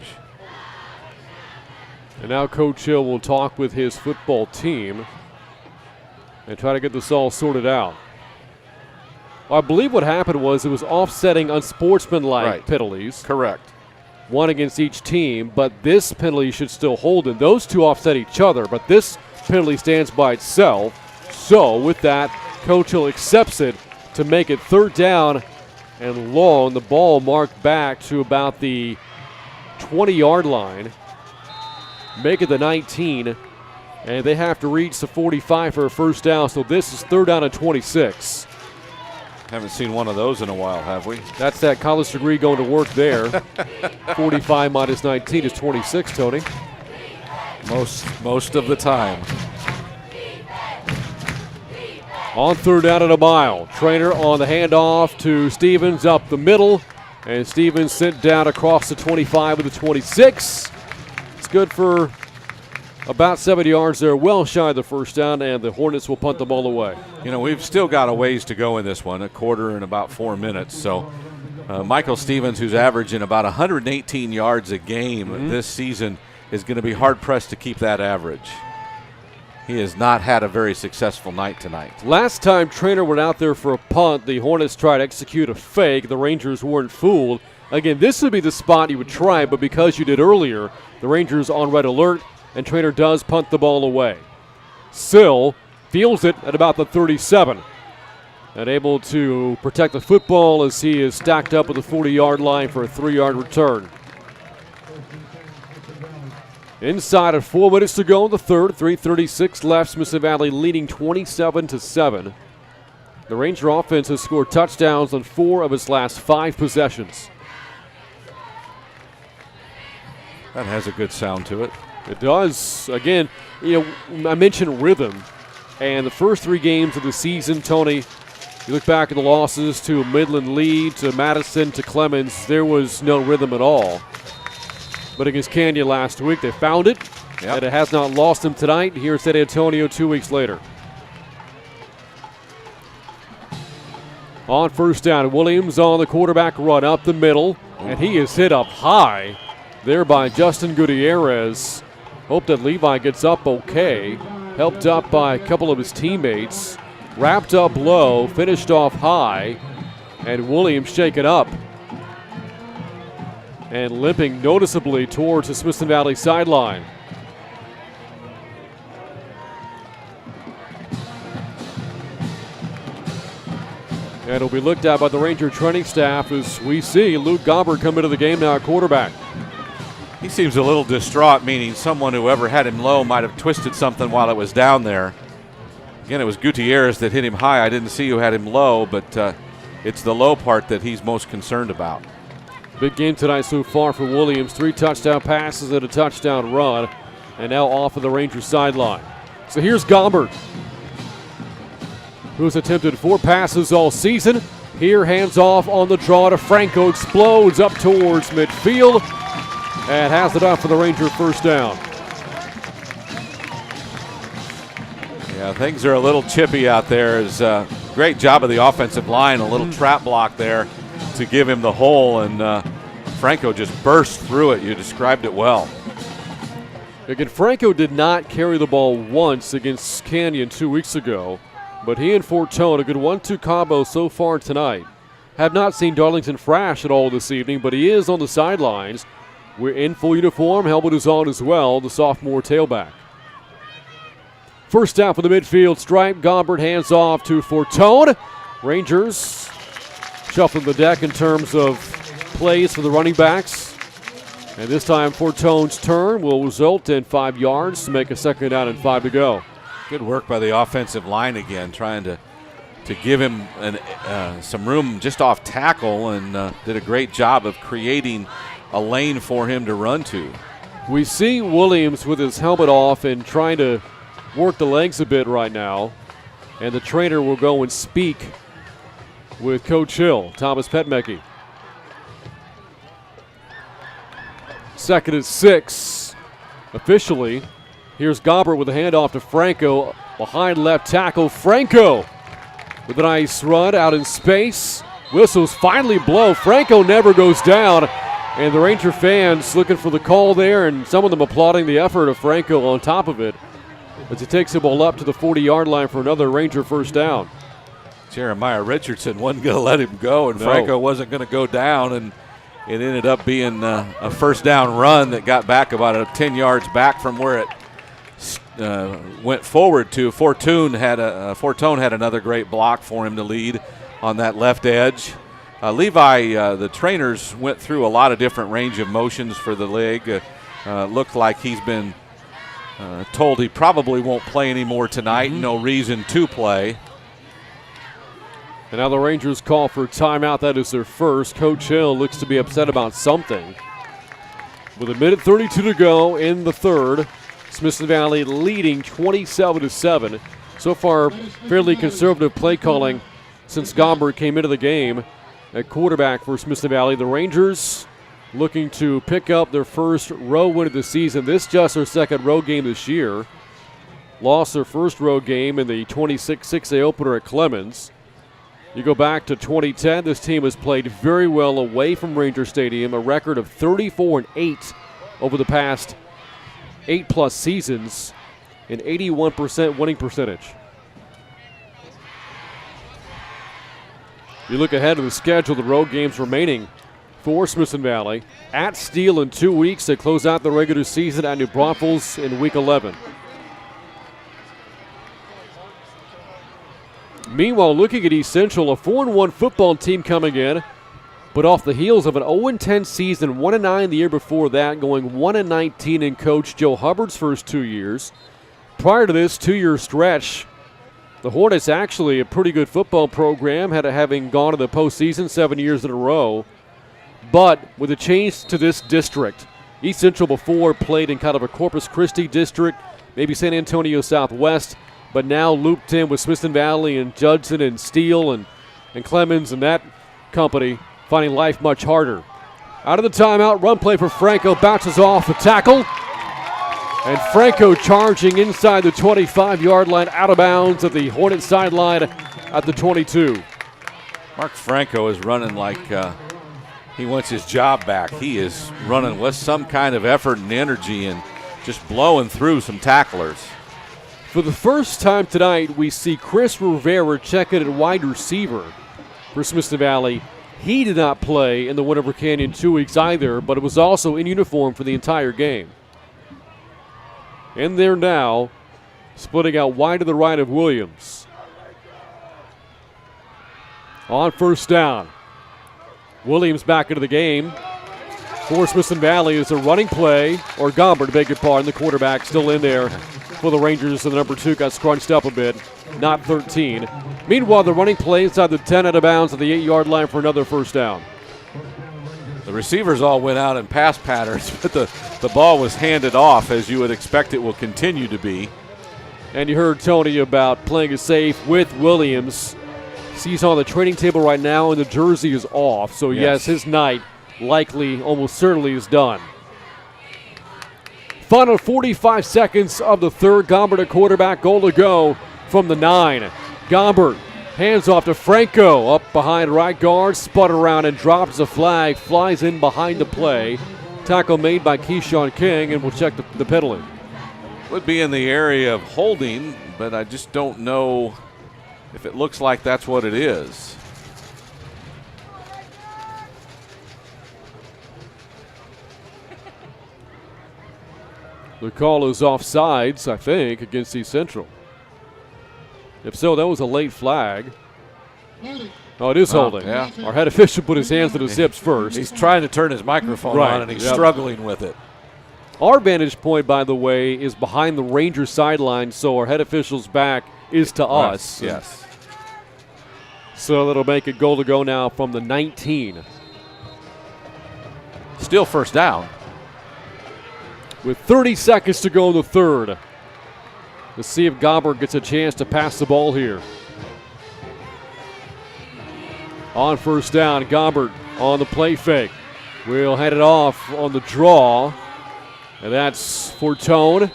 And now Coach Hill will talk with his football team and try to get this all sorted out. I believe what happened was it was offsetting unsportsmanlike penalties. Correct. One against each team, but this penalty should still hold, and those two offset each other, but this penalty stands by itself. So with that, Coach Hill accepts it to make it 3rd down and long. The ball marked back to about the 20-yard line. Make it the 19, and they have to reach the 45 for a first down, so this is 3rd down and 26. Haven't seen one of those in a while, have we? That's that college degree going to work there. 45 minus 19 is 26, Tony. Most of the time. On 3rd down and a mile. Trainer on the handoff to Stevens up the middle, and Stevens sent down across the 25 with the 26. It's good for about 70 yards there, well shy of the first down, and the Hornets will punt the ball away. You know, we've still got a ways to go in this one, a quarter and about 4 minutes. So Michael Stevens, who's averaging about 118 yards a game this season, is going to be hard-pressed to keep that average. He has not had a very successful night tonight. Last time Trainer went out there for a punt, the Hornets tried to execute a fake. The Rangers weren't fooled. Again, this would be the spot you would try, but because you did earlier, the Rangers on red alert, and Trainer does punt the ball away. Sill fields it at about the 37. And able to protect the football as he is stacked up at the 40-yard line for a 3-yard return. Inside of 4 minutes to go in the third, 3:36 left. Smithson Valley leading 27-7. The Ranger offense has scored touchdowns on 4 of its last 5 possessions. That has a good sound to it. It does. Again, you know, I mentioned rhythm. And the first 3 games of the season, Tony, you look back at the losses to Midland Lee, to Madison, to Clemens, there was no rhythm at all. But against Canyon last week, they found it, and it has not lost them tonight here at San Antonio 2 weeks later. On first down, Williams on the quarterback run up the middle, and he is hit up high there by Justin Gutierrez. Hope that Levi gets up okay. Helped up by a couple of his teammates. Wrapped up low, finished off high, and Williams shaken up and limping noticeably towards the Smithson Valley sideline. And it'll be looked at by the Ranger training staff as we see Luke Gombert come into the game now at quarterback. He seems a little distraught, meaning someone who ever had him low might have twisted something while it was down there. Again, it was Gutierrez that hit him high. I didn't see who had him low, but it's the low part that he's most concerned about. Big game tonight so far for Williams. 3 touchdown passes and a touchdown run, and now off of the Rangers sideline. So here's Gombert, who's attempted 4 passes all season. Here, hands off on the draw to Franco, explodes up towards midfield, and has it up for the Ranger first down. Yeah, things are a little chippy out there. It's a great job of the offensive line, a little trap block there to give him the hole, and Franco just burst through it. You described it well. Again, Franco did not carry the ball once against Canyon 2 weeks ago, but he and Fortone, a good 1-2 combo so far tonight. Have not seen Darlington Frash at all this evening, but he is on the sidelines. We're in full uniform. Helmet is on as well, the sophomore tailback. First down for the midfield stripe. Gombert hands off to Fortone. Rangers shuffling the deck in terms of plays for the running backs. And this time Fortone's turn will result in 5 yards to make a 2nd down and 5 to go. Good work by the offensive line again, trying to give him some room just off tackle, and did a great job of creating a lane for him to run to. We see Williams with his helmet off and trying to work the legs a bit right now. And the trainer will go and speak with Coach Hill, Thomas Petmecke. 2nd and 6 officially. Here's Gombert with a handoff to Franco. Behind left tackle, Franco with a nice run out in space. Whistles finally blow. Franco never goes down. And the Ranger fans looking for the call there, and some of them applauding the effort of Franco on top of it as he takes the ball up to the 40-yard line for another Ranger first down. Jeremiah Richardson wasn't going to let him go, and Franco wasn't going to go down, and it ended up being a first down run that got back about 10 yards back from where it went forward to. Fortune had another great block for him to lead on that left edge. Levi, the trainers went through a lot of different range of motions for the leg. Looked like he's been told he probably won't play anymore tonight. No reason to play. And now the Rangers call for a timeout. That is their first. Coach Hill looks to be upset about something. With 1:32 to go in the third, Smithson Valley leading 27-7. So far, fairly conservative play calling since Gombert came into the game at quarterback for Smithson Valley. The Rangers looking to pick up their first road win of the season. This just their second road game this year. Lost their first road game in the 26-6A opener at Clemens. You go back to 2010, this team has played very well away from Ranger Stadium, a record of 34-8 over the past 8+ seasons, an 81% winning percentage. You look ahead of the schedule, the road games remaining for Smithson Valley. At Steele in 2 weeks, they close out the regular season at New Braunfels in week 11. Meanwhile, looking at East Central, a 4-1 football team coming in, but off the heels of an 0-10 season, 1-9 the year before that, going 1-19 in Coach Joe Hubbard's first 2 years. Prior to this 2-year stretch, the Hornets actually a pretty good football program, having gone to the postseason 7 years in a row. But with a change to this district, East Central before played in kind of a Corpus Christi district, maybe San Antonio Southwest, but now looped in with Smithson Valley and Judson and Steele and Clemens and that company, finding life much harder. Out of the timeout, run play for Franco, bounces off the tackle. And Franco charging inside the 25-yard line, out of bounds at the Hornet sideline at the 22. Mark Franco is running like he wants his job back. He is running with some kind of effort and energy and just blowing through some tacklers. For the first time tonight, we see Chris Rivera checking at wide receiver for Smithson Valley. He did not play in the Winter Canyon 2 weeks either, but it was also in uniform for the entire game. In there now, splitting out wide to the right of Williams. On first down, Williams back into the game. For Smithson Valley is a running play, or Gombert, beg your pardon, the quarterback still in there for the Rangers, and the number 2 got scrunched up a bit, not 13. Meanwhile, the running play inside the 10 out of bounds at the 8-yard line for another first down. The receivers all went out in pass patterns, but the ball was handed off, as you would expect it will continue to be. And you heard Tony about playing it safe with Williams. He's on the training table right now, and the jersey is off. So, yes his night likely, almost certainly, is done. Final 45 seconds of the third. Gombert at quarterback, goal to go from the 9. Gombert hands off to Franco, up behind right guard, spun around and drops a flag, flies in behind the play. Tackle made by Keyshawn King, and we'll check the penalty. Would be in the area of holding, but I just don't know if it looks like that's what it is. The call is offsides, I think, against East Central. If so, that was a late flag. Oh, it is holding. Yeah. Our head official put his hands to his hips first. He's trying to turn his microphone on, and he's struggling with it. Our vantage point, by the way, is behind the Rangers sideline, so our head official's back is to us. Yes. So that'll make it goal to go now from the 19. Still first down. With 30 seconds to go in the third. Let's see if Gombert gets a chance to pass the ball here. On first down, Gombert on the play fake. We'll hand it off on the draw. And that's Fortone.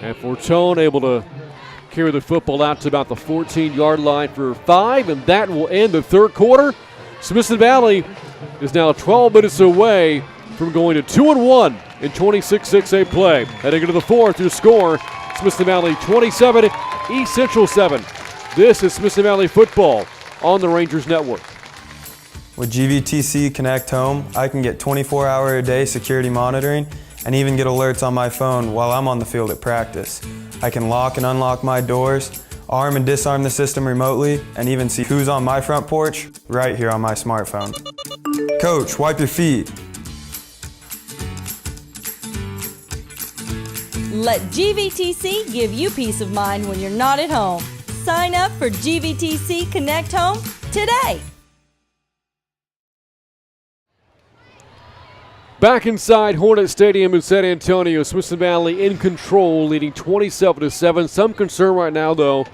And Fortone able to carry the football out to about the 14-yard line for 5, and that will end the third quarter. Smithson Valley is now 12 minutes away from going to 2-1 in 26-6A play. Heading into the fourth, your score, Smithson Valley 27, East Central 7. This is Smithson Valley football on the Rangers Network. With GVTC Connect Home, I can get 24-hour-a-day security monitoring and even get alerts on my phone while I'm on the field at practice. I can lock and unlock my doors, arm and disarm the system remotely, and even see who's on my front porch right here on my smartphone. Coach, wipe your feet. Let GVTC give you peace of mind when you're not at home. Sign up for GVTC Connect Home today. Back inside Hornet Stadium in San Antonio, Smithson Valley in control, leading 27-7. Some concern right now, though,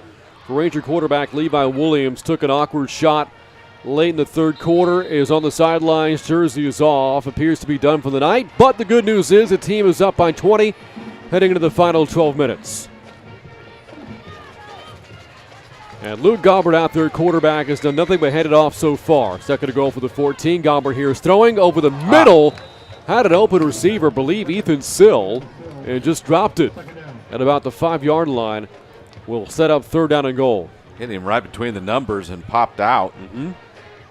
for Ranger quarterback Levi Williams. Took an awkward shot late in the third quarter, is on the sidelines, jersey is off, appears to be done for the night. But the good news is the team is up by 20, heading into the final 12 minutes. And Luke Gobbert out there, quarterback, has done nothing but head it off so far. Second to go for the 14. Gobbert here is throwing over the middle. Had an open receiver, believe Ethan Sill, and just dropped it at about the 5-yard line. Will set up third down and goal. Hit him right between the numbers and popped out.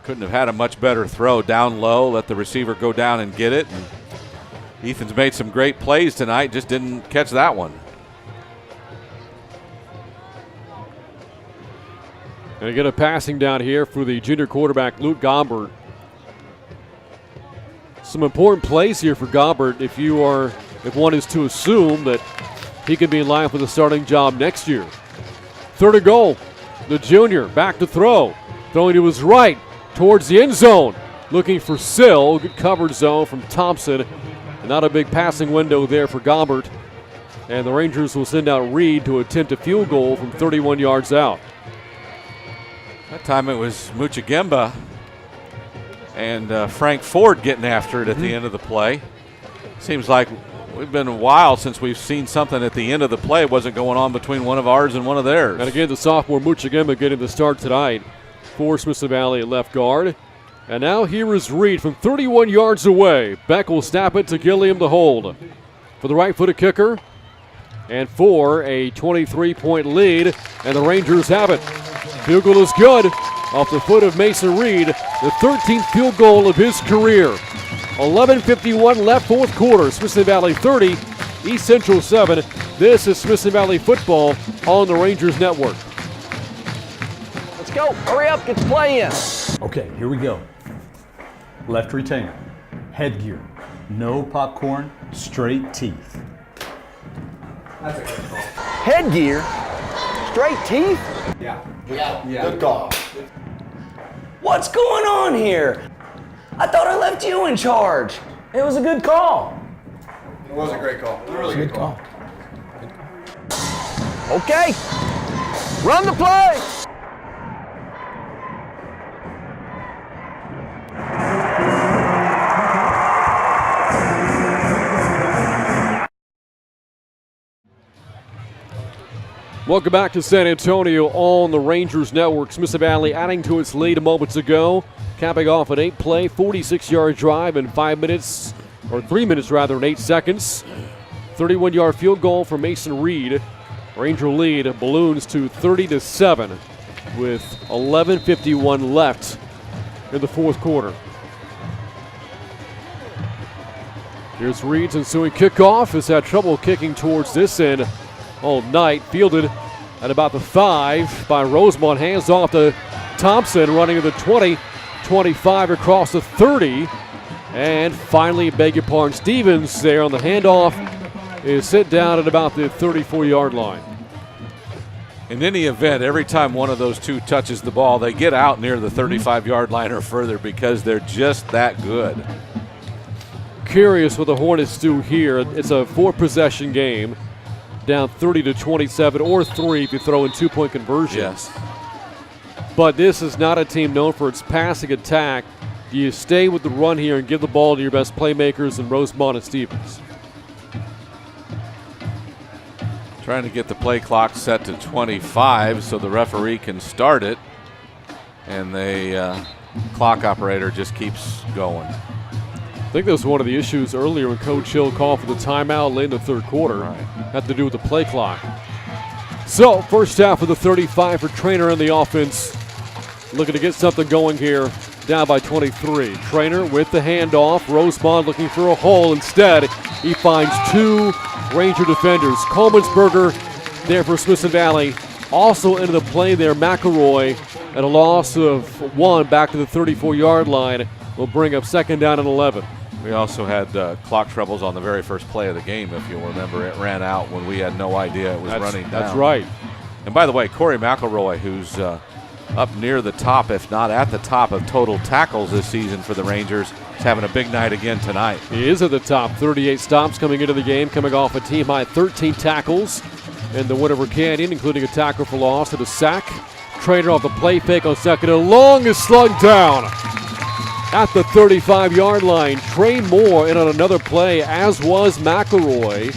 Couldn't have had a much better throw down low, let the receiver go down and get it. And Ethan's made some great plays tonight, just didn't catch that one. And again, a passing down here for the junior quarterback, Luke Gobbert. Some important plays here for Gobbert if one is to assume that he could be in line for the starting job next year. Third and goal. The junior back to throw. Throwing to his right towards the end zone. Looking for Sill. Good covered zone from Thompson. Not a big passing window there for Gobbert. And the Rangers will send out Reed to attempt a field goal from 31 yards out. That time it was Muchagemba and Frank Ford getting after it at the end of the play. Seems like we've been a while since we've seen something at the end of the play. It wasn't going on between one of ours and one of theirs. And again, the sophomore Muchagemba getting the start tonight for Smithson Valley at left guard. And now here is Reed from 31 yards away. Beck will snap it to Gilliam to hold. For the right-footed kicker. And for a 23-point lead. And the Rangers have it. Field goal is good. Off the foot of Mason Reed, the 13th field goal of his career. 11:51 left, fourth quarter. Smithson Valley 30, East Central 7. This is Smithson Valley football on the Rangers Network. Let's go. Hurry up. Get the play in. Okay, here we go. Left retainer. Headgear. No popcorn. Straight teeth. That's a good call. Headgear? Straight teeth? Yeah. Good call. What's going on here? I thought I left you in charge. It was a good call. It was a great call. It was a really good call. Okay. Run the play. Welcome back to San Antonio on the Rangers Network. Smithson Valley adding to its lead moments ago, capping off an 8-play, 46-yard drive in 3 minutes and 8 seconds. 31-yard field goal for Mason Reed. Ranger lead balloons to 30-7 with 11:51 left in the fourth quarter. Here's Reed's ensuing kickoff. Has had trouble kicking towards this end all night. Fielded at about the 5 by Rosemont. Hands off to Thompson, running to the 20, 25 across the 30. And finally, Stevens there on the handoff is set down at about the 34-yard line. In any event, every time one of those two touches the ball, they get out near the 35-yard line or further because they're just that good. Curious what the Hornets do here. It's a 4-possession game. Down 30-27 or 3 if you throw in 2-point conversions. Yes. But this is not a team known for its passing attack. Do you stay with the run here and give the ball to your best playmakers in Rosemont and Stevens? Trying to get the play clock set to 25 so the referee can start it. And the clock operator just keeps going. I think that was one of the issues earlier when Coach Hill called for the timeout late in the third quarter. Right. Had to do with the play clock. So, first half of the 35 for Trainer in the offense. Looking to get something going here. Down by 23. Trainer with the handoff. Rosemond looking for a hole. Instead, he finds two Ranger defenders. Colemansberger there for Smithson Valley. Also into the play there, McElroy at a loss of 1 back to the 34-yard line. Will bring up second down and 11. We also had clock troubles on the very first play of the game, if you'll remember. It ran out when we had no idea it was running down. That's right. And by the way, Corey McElroy, who's up near the top, if not at the top of total tackles this season for the Rangers, is having a big night again tonight. He is at the top. 38 stops coming into the game, coming off a team high 13 tackles in the Winter Canyon, including a tackle for loss and a sack. Trainer off the play fake on second and long is slugged down at the 35-yard line. Trey Moore in on another play, as was McElroy.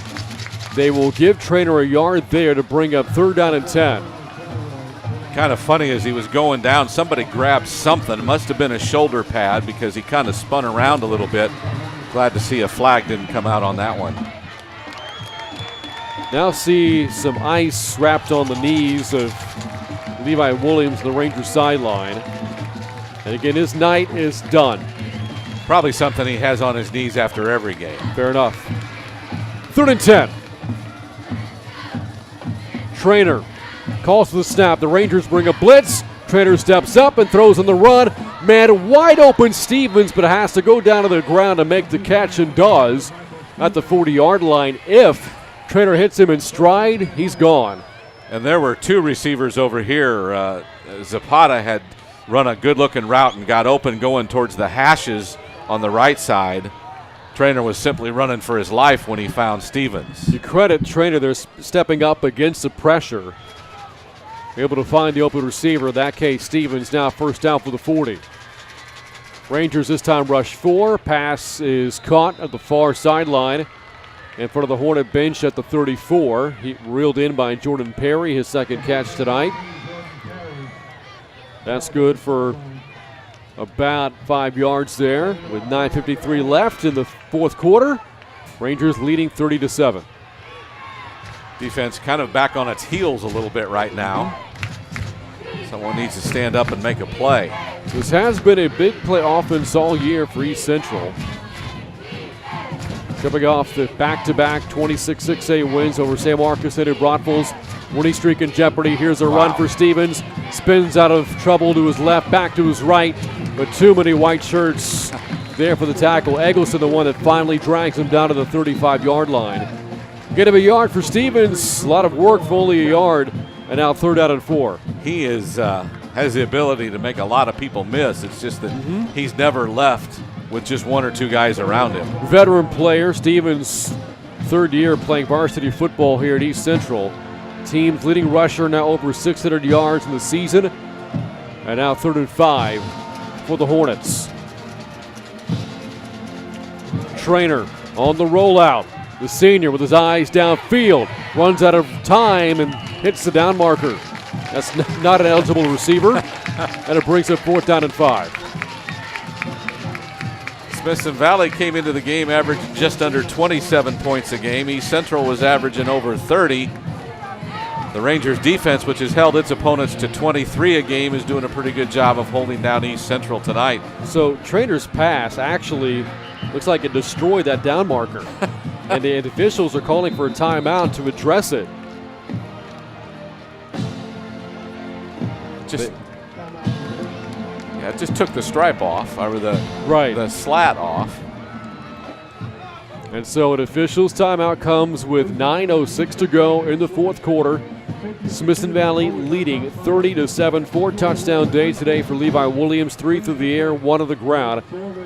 They will give Trainer a yard there to bring up third down and 10. Kind of funny, as he was going down, somebody grabbed something. It must have been a shoulder pad because he kind of spun around a little bit. Glad to see a flag didn't come out on that one. Now see some ice wrapped on the knees of Levi Williams, the Rangers sideline. And again, his night is done. Probably something he has on his knees after every game. Fair enough. Third and 10. Trainer calls for the snap. The Rangers bring a blitz. Trainer steps up and throws on the run. Man, wide open Stevens, but has to go down to the ground to make the catch, and does at the 40-yard line. If Trainer hits him in stride, he's gone. And there were two receivers over here. Zapata had run a good-looking route and got open going towards the hashes on the right side. Trainer was simply running for his life when he found Stevens. You credit Trainer, they're stepping up against the pressure. Able to find the open receiver. In that case, Stevens now first down for the 40. Rangers this time rush 4. Pass is caught at the far sideline in front of the Hornet bench at the 34. He reeled in by Jordan Perry, his second catch tonight. That's good for about 5 yards there with 9:53 left in the fourth quarter. Rangers leading 30-7. Defense kind of back on its heels a little bit right now. Someone needs to stand up and make a play. This has been a big play offense all year for East Central. Coming off the back-to-back 26-6A wins over San Marcos and New Braunfels. Winning streak in jeopardy. Here's a run for Stevens. Spins out of trouble to his left, back to his right. But too many white shirts there for the tackle. Eggleston, the one that finally drags him down to the 35-yard line. Get him a yard for Stevens. A lot of work for only a yard. And now third down and 4. He has the ability to make a lot of people miss. It's just that he's never left with just one or two guys around him. Veteran player, Stevens, third year playing varsity football here at East Central. Team's leading rusher, now over 600 yards in the season. And now third and 5 for the Hornets. Trainer on the rollout. The senior with his eyes downfield runs out of time and hits the down marker. That's not an eligible receiver. And it brings up fourth down and 5. Smithson Valley came into the game averaging just under 27 points a game. East Central was averaging over 30. The Rangers defense, which has held its opponents to 23 a game, is doing a pretty good job of holding down East Central tonight. So Trainer's pass actually looks like it destroyed that down marker. And the officials are calling for a timeout to address it. It just took the stripe off, or the slat off. And so an official's timeout comes with 9:06 to go in the fourth quarter. Smithson Valley leading 30-7. 4 touchdown day today for Levi Williams. 3 through the air, 1 on the ground.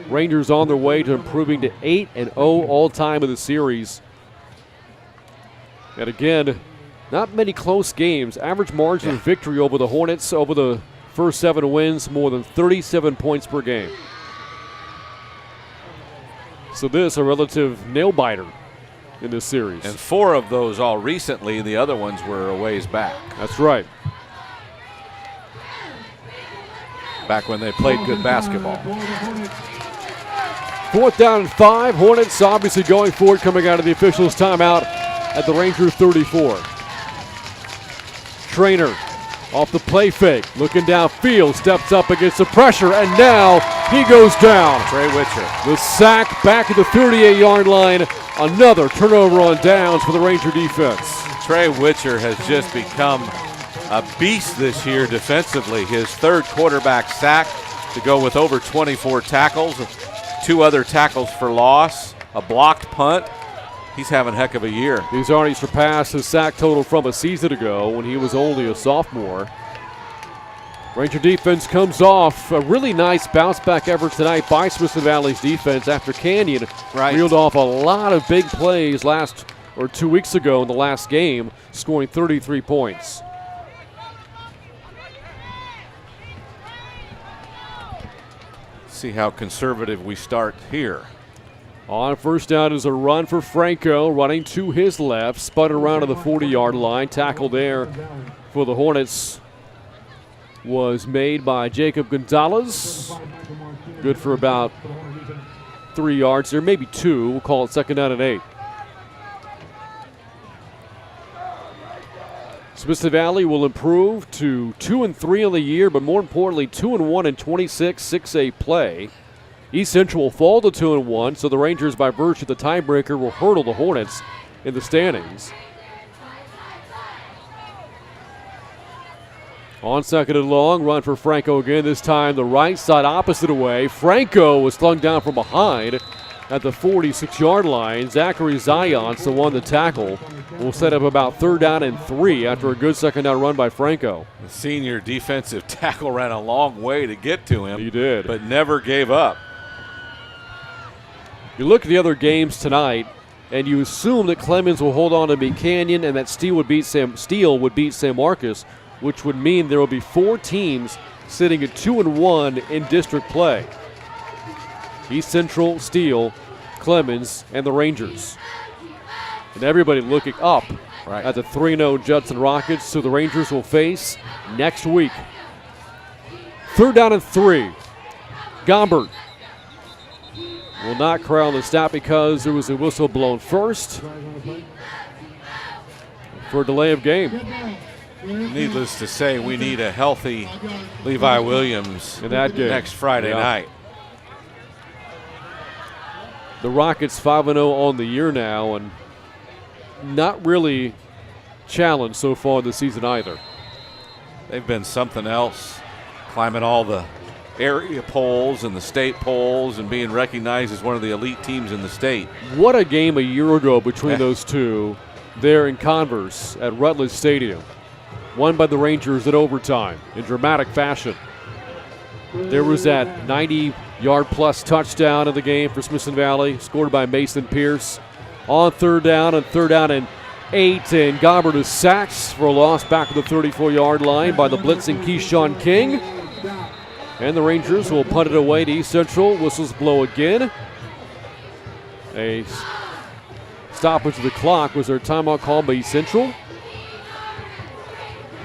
Rangers on their way to improving to 8-0 all time in the series. And again, not many close games. Average margin of victory over the Hornets over the first 7 wins, more than 37 points per game. So this, a relative nail-biter. in this series. And 4 of those all recently. The other ones were a ways back. That's right. Back when they played good basketball. 4th down and 5. Hornets obviously going for it, coming out of the officials' timeout at the Rangers 34. Trainer off the play fake, looking downfield, steps up against the pressure, and now he goes down. Trey Witcher. The sack back at the 38-yard line. Another turnover on downs for the Ranger defense. Trey Witcher has just become a beast this year defensively. His 3rd quarterback sack to go with over 24 tackles, 2 other tackles for loss, a blocked punt. He's having a heck of a year. He's already surpassed his sack total from a season ago when he was only a sophomore. Ranger defense comes off a really nice bounce-back effort tonight by Smithson Valley's defense after Canyon reeled off a lot of big plays 2 weeks ago in the last game, scoring 33 points. See how conservative we start here. On 1st down is a run for Franco, running to his left, spun around to the 40-yard line. Tackle there for the Hornets was made by Jacob Gonzalez. Good for about 3 yards there, maybe 2. We'll call it 2nd down and 8. Smithson Valley will improve to 2-3 on the year, but more importantly, 2-1 in 26 6A play. East Central will fall to 2-1, so the Rangers, by virtue of the tiebreaker, will hurdle the Hornets in the standings. On 2nd and long, run for Franco again, this time the right side opposite away. Franco was slung down from behind at the 46-yard line. Zachary Zions, the one to tackle, will set up about 3rd down and 3 after a good 2nd down run by Franco. The senior defensive tackle ran a long way to get to him. He did. But never gave up. You look at the other games tonight, and you assume that Clemens will hold on to beat Canyon and that Steele would beat San Marcos, which would mean there will be 4 teams sitting at 2-1 in district play. East Central, Steele, Clemens, and the Rangers. And everybody looking up at the 3-0 Judson Rockets, so the Rangers will face next week. 3rd down and 3. Gombert will not crown the snap because there was a whistle blown first for a delay of game. Needless to say, we need a healthy Levi Williams in that game next Friday night. The Rockets 5-0 on the year now and not really challenged so far this season either. They've been something else, climbing all the area polls and the state polls and being recognized as one of the elite teams in the state. What a game a year ago between those two there in Converse at Rutledge Stadium. Won by the Rangers at overtime in dramatic fashion. There was that 90-yard-plus touchdown of the game for Smithson Valley, scored by Mason Pierce. On 3rd down and 8, and Gobbert is sacked for a loss back at the 34-yard line by the blitzing Keyshawn King. And the Rangers will punt it away to East Central. Whistles blow again. A stoppage of the clock. Was there a timeout called by East Central?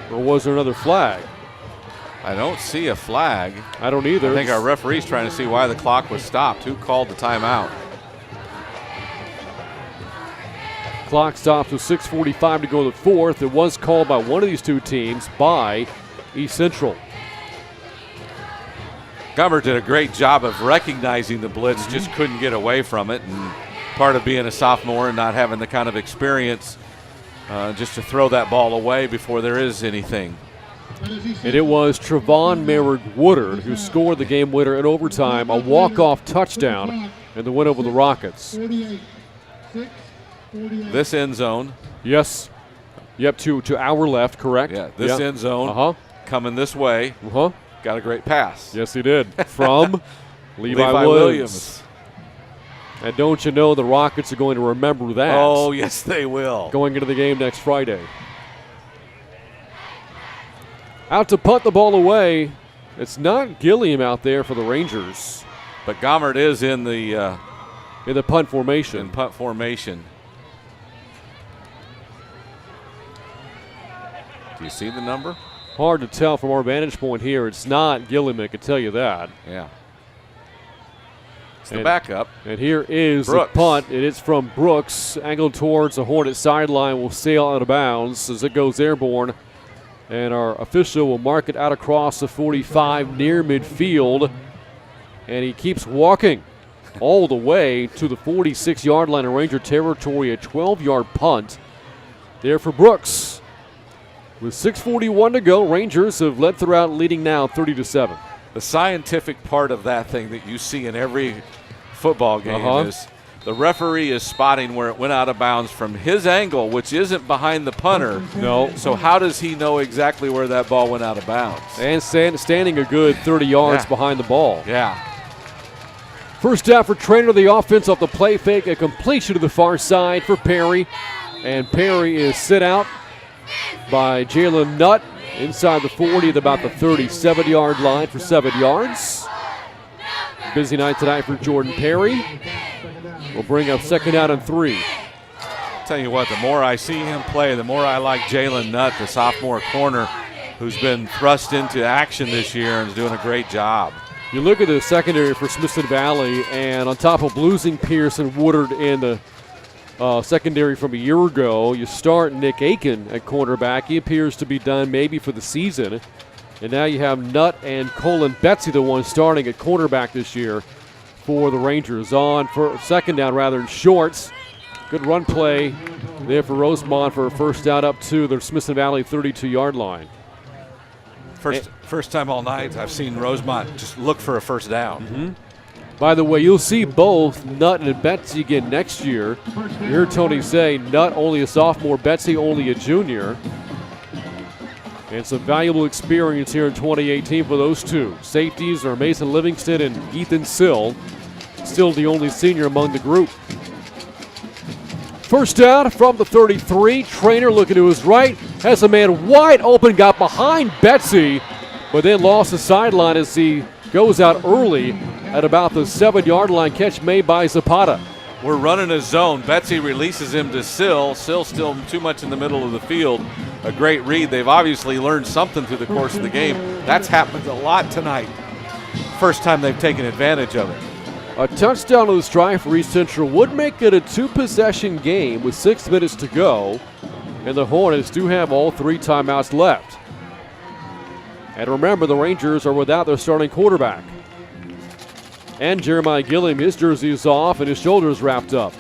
Or was there another flag? I don't see a flag. I don't either. I think our referee's trying to see why the clock was stopped. Who called the timeout? Clock stops with 6:45 to go to the 4th. It was called by one of these two teams by East Central. Gummer did a great job of recognizing the blitz, just couldn't get away from it. And part of being a sophomore and not having the kind of experience just to throw that ball away before there is anything. And it was Trevon Merrick Woodard who scored the game winner in overtime, a walk-off touchdown, and the win over the Rockets. This end zone. Yes. Yep, to our left, correct. Yeah, this end zone coming this way. Got a great pass. Yes, he did. From Levi Williams. And don't you know the Rockets are going to remember that? Oh, yes, they will. Going into the game next Friday. Out to punt the ball away. It's not Gilliam out there for the Rangers. But Gommert is in the punt formation. In punt formation. you see the number? Hard to tell from our vantage point here. It's not Gilliam, I can tell you that. Yeah. It's the backup. And here is Brooks. the punt. It is from Brooks, angled towards the Hornet sideline. Will sail out of bounds as it goes airborne. And our official will mark it out across the 45 near midfield. And he keeps walking all the way to the 46-yard line of Ranger territory, a 12-yard punt there for Brooks. With 6:41 to go, Rangers have led throughout, leading now 30-7. The scientific part of that thing that you see in every football game is the referee is spotting where it went out of bounds from his angle, which isn't behind the punter. No. So how does he know exactly where that ball went out of bounds? And standing a good 30 yards behind the ball. Yeah. First down for Trainer, the offense off the play fake, a completion to the far side for Perry. And Perry is sit out by Jalen Nutt inside the 40 at about the 37-yard line for 7 yards. Busy night tonight for Jordan Perry. We'll bring up second down and 3. Tell you what, the more I see him play, the more I like Jalen Nutt, the sophomore corner, who's been thrust into action this year and is doing a great job. You look at the secondary for Smithson Valley, and on top of losing Pierce and Woodard in the secondary from a year ago, you start Nick Aiken at cornerback. He appears to be done maybe for the season. And now you have Nutt and Colin Betsy, the one starting at cornerback this year for the Rangers. On for second down rather than shorts. Good run play there for Rosemont for a first down up to the Smithson Valley 32-yard line. First time all night I've seen Rosemont just look for a first down. Mm-hmm. By the way, you'll see both Nutt and Betsy again next year. You heard Tony say Nutt only a sophomore, Betsy only a junior. And some valuable experience here in 2018 for those two. Safeties are Mason Livingston and Ethan Sill. Still the only senior among the group. First down from the 33. Trainer looking to his right. Has a man wide open, got behind Betsy, but then lost the sideline as he goes out early at about the 7-yard line. Catch made by Zapata. We're running a zone. Betsy releases him to Sill. Sill still too much in the middle of the field. A great read. They've obviously learned something through the course of the game. That's happened a lot tonight. First time they've taken advantage of it. A touchdown on this drive for East Central would make it a 2-possession game with 6 minutes to go. And the Hornets do have all 3 timeouts left. And remember, the Rangers are without their starting quarterback. And Jeremiah Gilliam, his jersey is off and his shoulders wrapped up.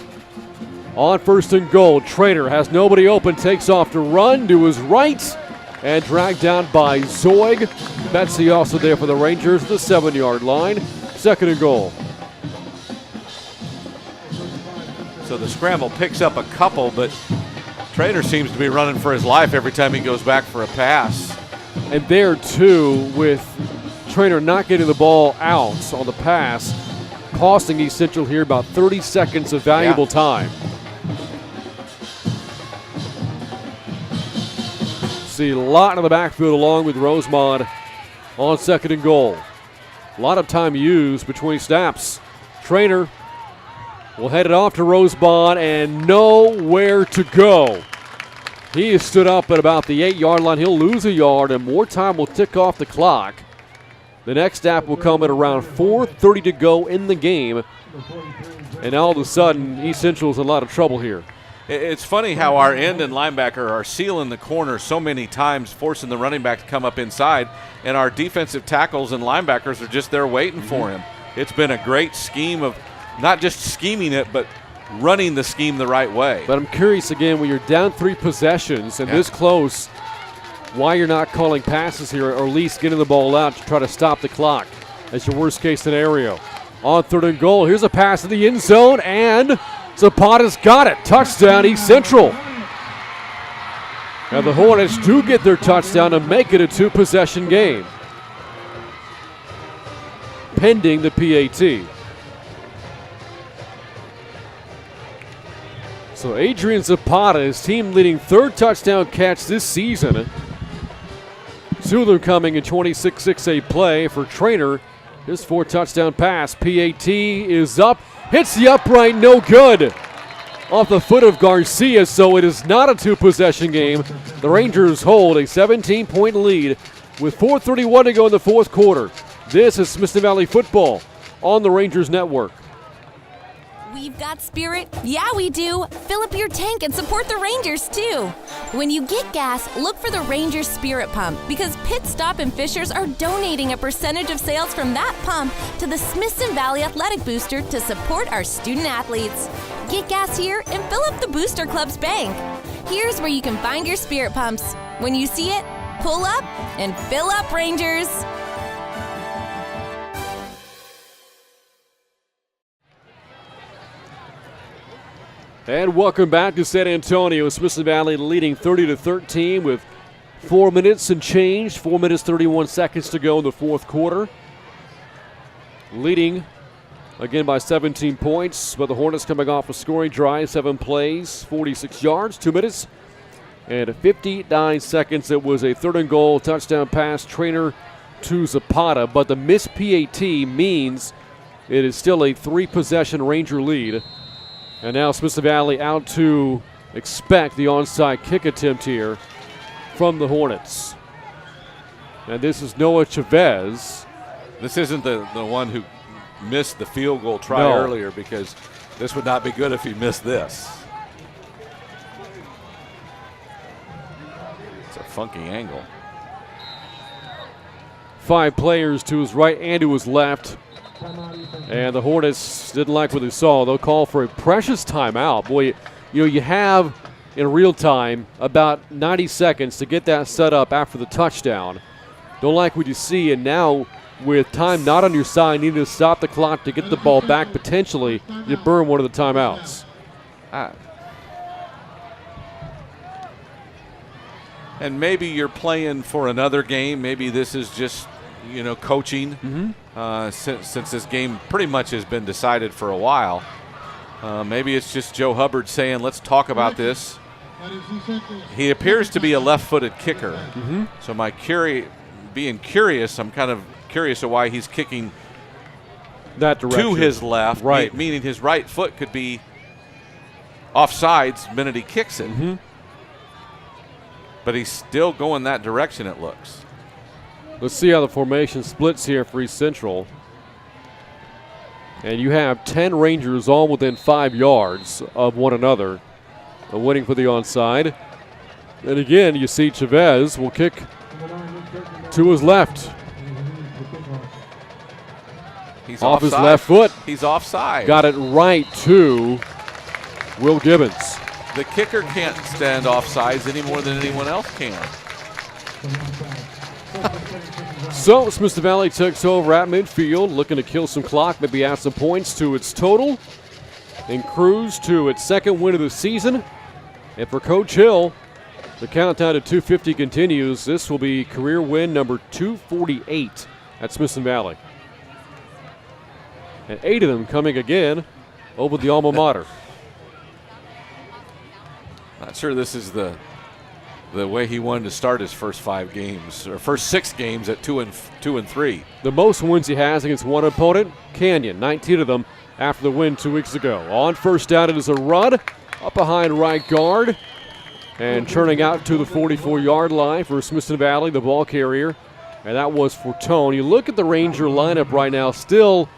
On first and goal, Trainer has nobody open, takes off to run to his right, and dragged down by Zoig. Betsy also there for the Rangers, the 7-yard line. Second and goal. So the scramble picks up a couple, but Trainer seems to be running for his life every time he goes back for a pass. And there, too, with Trainer not getting the ball out on the pass, costing East Central here about 30 seconds of valuable time. See a lot in the backfield along with Rosemont on second and goal. A lot of time used between snaps. Trainer will head it off to Rosemont and nowhere to go. He is stood up at about the 8-yard line. He'll lose a yard and more time will tick off the clock. The next snap will come at around 4:30 to go in the game. And all of a sudden, East Central is in a lot of trouble here. It's funny how our end and linebacker are sealing the corner so many times, forcing the running back to come up inside, and our defensive tackles and linebackers are just there waiting for him. It's been a great scheme of not just scheming it, but running the scheme the right way. But I'm curious again, when you're down 3 possessions and this close, why you're not calling passes here, or at least getting the ball out to try to stop the clock. That's your worst case scenario. On third and goal, here's a pass to the end zone, and Zapata's got it. Touchdown, East Central. Now the Hornets do get their touchdown to make it a 2-possession game, pending the PAT. So Adrian Zapata, his team leading 3rd touchdown catch this season. 2 of them coming in 26-6A play for Trainer. His 4th touchdown pass. PAT is up. Hits the upright, no good. off the foot of Garcia, so it is not a two-possession game. The Rangers hold a 17-point lead with 4:31 to go in the fourth quarter. This is Smithson Valley football on the Rangers Network. We've got spirit. Yeah, we do. Fill up your tank and support the Rangers, too. When you get gas, look for the Rangers Spirit Pump because Pit Stop and Fishers are donating a percentage of sales from that pump to the Smithson Valley Athletic Booster to support our student athletes. Get gas here and fill up the Booster Club's bank. Here's where you can find your spirit pumps. When you see it, pull up and fill up, Rangers. And welcome back to San Antonio. Smithson Valley leading 30-13 with 4 minutes and change. 4 minutes, 31 seconds to go in the fourth quarter. Leading again by 17 points, but the Hornets coming off a scoring drive, 7 plays, 46 yards, 2 minutes and 59 seconds. It was a third and goal touchdown pass, Trainer to Zapata, but the missed PAT means it is still a 3-possession Ranger lead. And now Smithson Valley out to expect the onside kick attempt here from the Hornets. And this is Noah Chavez. This isn't the one who missed the field goal try earlier, because this would not be good if he missed this. It's a funky angle. 5 players to his right and to his left. And the Hornets didn't like what they saw. They'll call for a precious timeout. Boy, you have in real time about 90 seconds to get that set up after the touchdown. Don't like what you see, and now with time not on your side, needing to stop the clock to get the ball back potentially, you burn one of the timeouts. And maybe you're playing for another game. Maybe this is just, coaching. Since this game pretty much has been decided for a while. Maybe it's just Joe Hubbard saying, let's talk about this. He appears to be a left-footed kicker. So being curious, I'm kind of curious of why he's kicking that direction to his left, right? Meaning his right foot could be offsides the minute he kicks it. But he's still going that direction, it looks. Let's see how the formation splits here for East Central. And you have 10 Rangers all within 5 yards of one another. Waiting for the onside. And again, you see Chavez will kick to his left. He's off offside. His left foot. He's offside. Got it right to Will Gibbons. The kicker can't stand offsides any more than anyone else can. So Smithson Valley takes over at midfield, looking to kill some clock, maybe add some points to its total, and cruise to its second win of the season. And for Coach Hill, the countdown to 250 continues. This will be career win number 248 at Smithson Valley. And 8 of them coming again over the alma mater. Not sure this is the way he wanted to start his first 5 games, or first 6 games at 2 and 3. The most wins he has against one opponent, Canyon, 19 of them after the win 2 weeks ago. On first down, it is a run up behind right guard and churning out to the 44-yard line for Smithson Valley, the ball carrier, and that was Fortone. You look at the Ranger lineup right now, still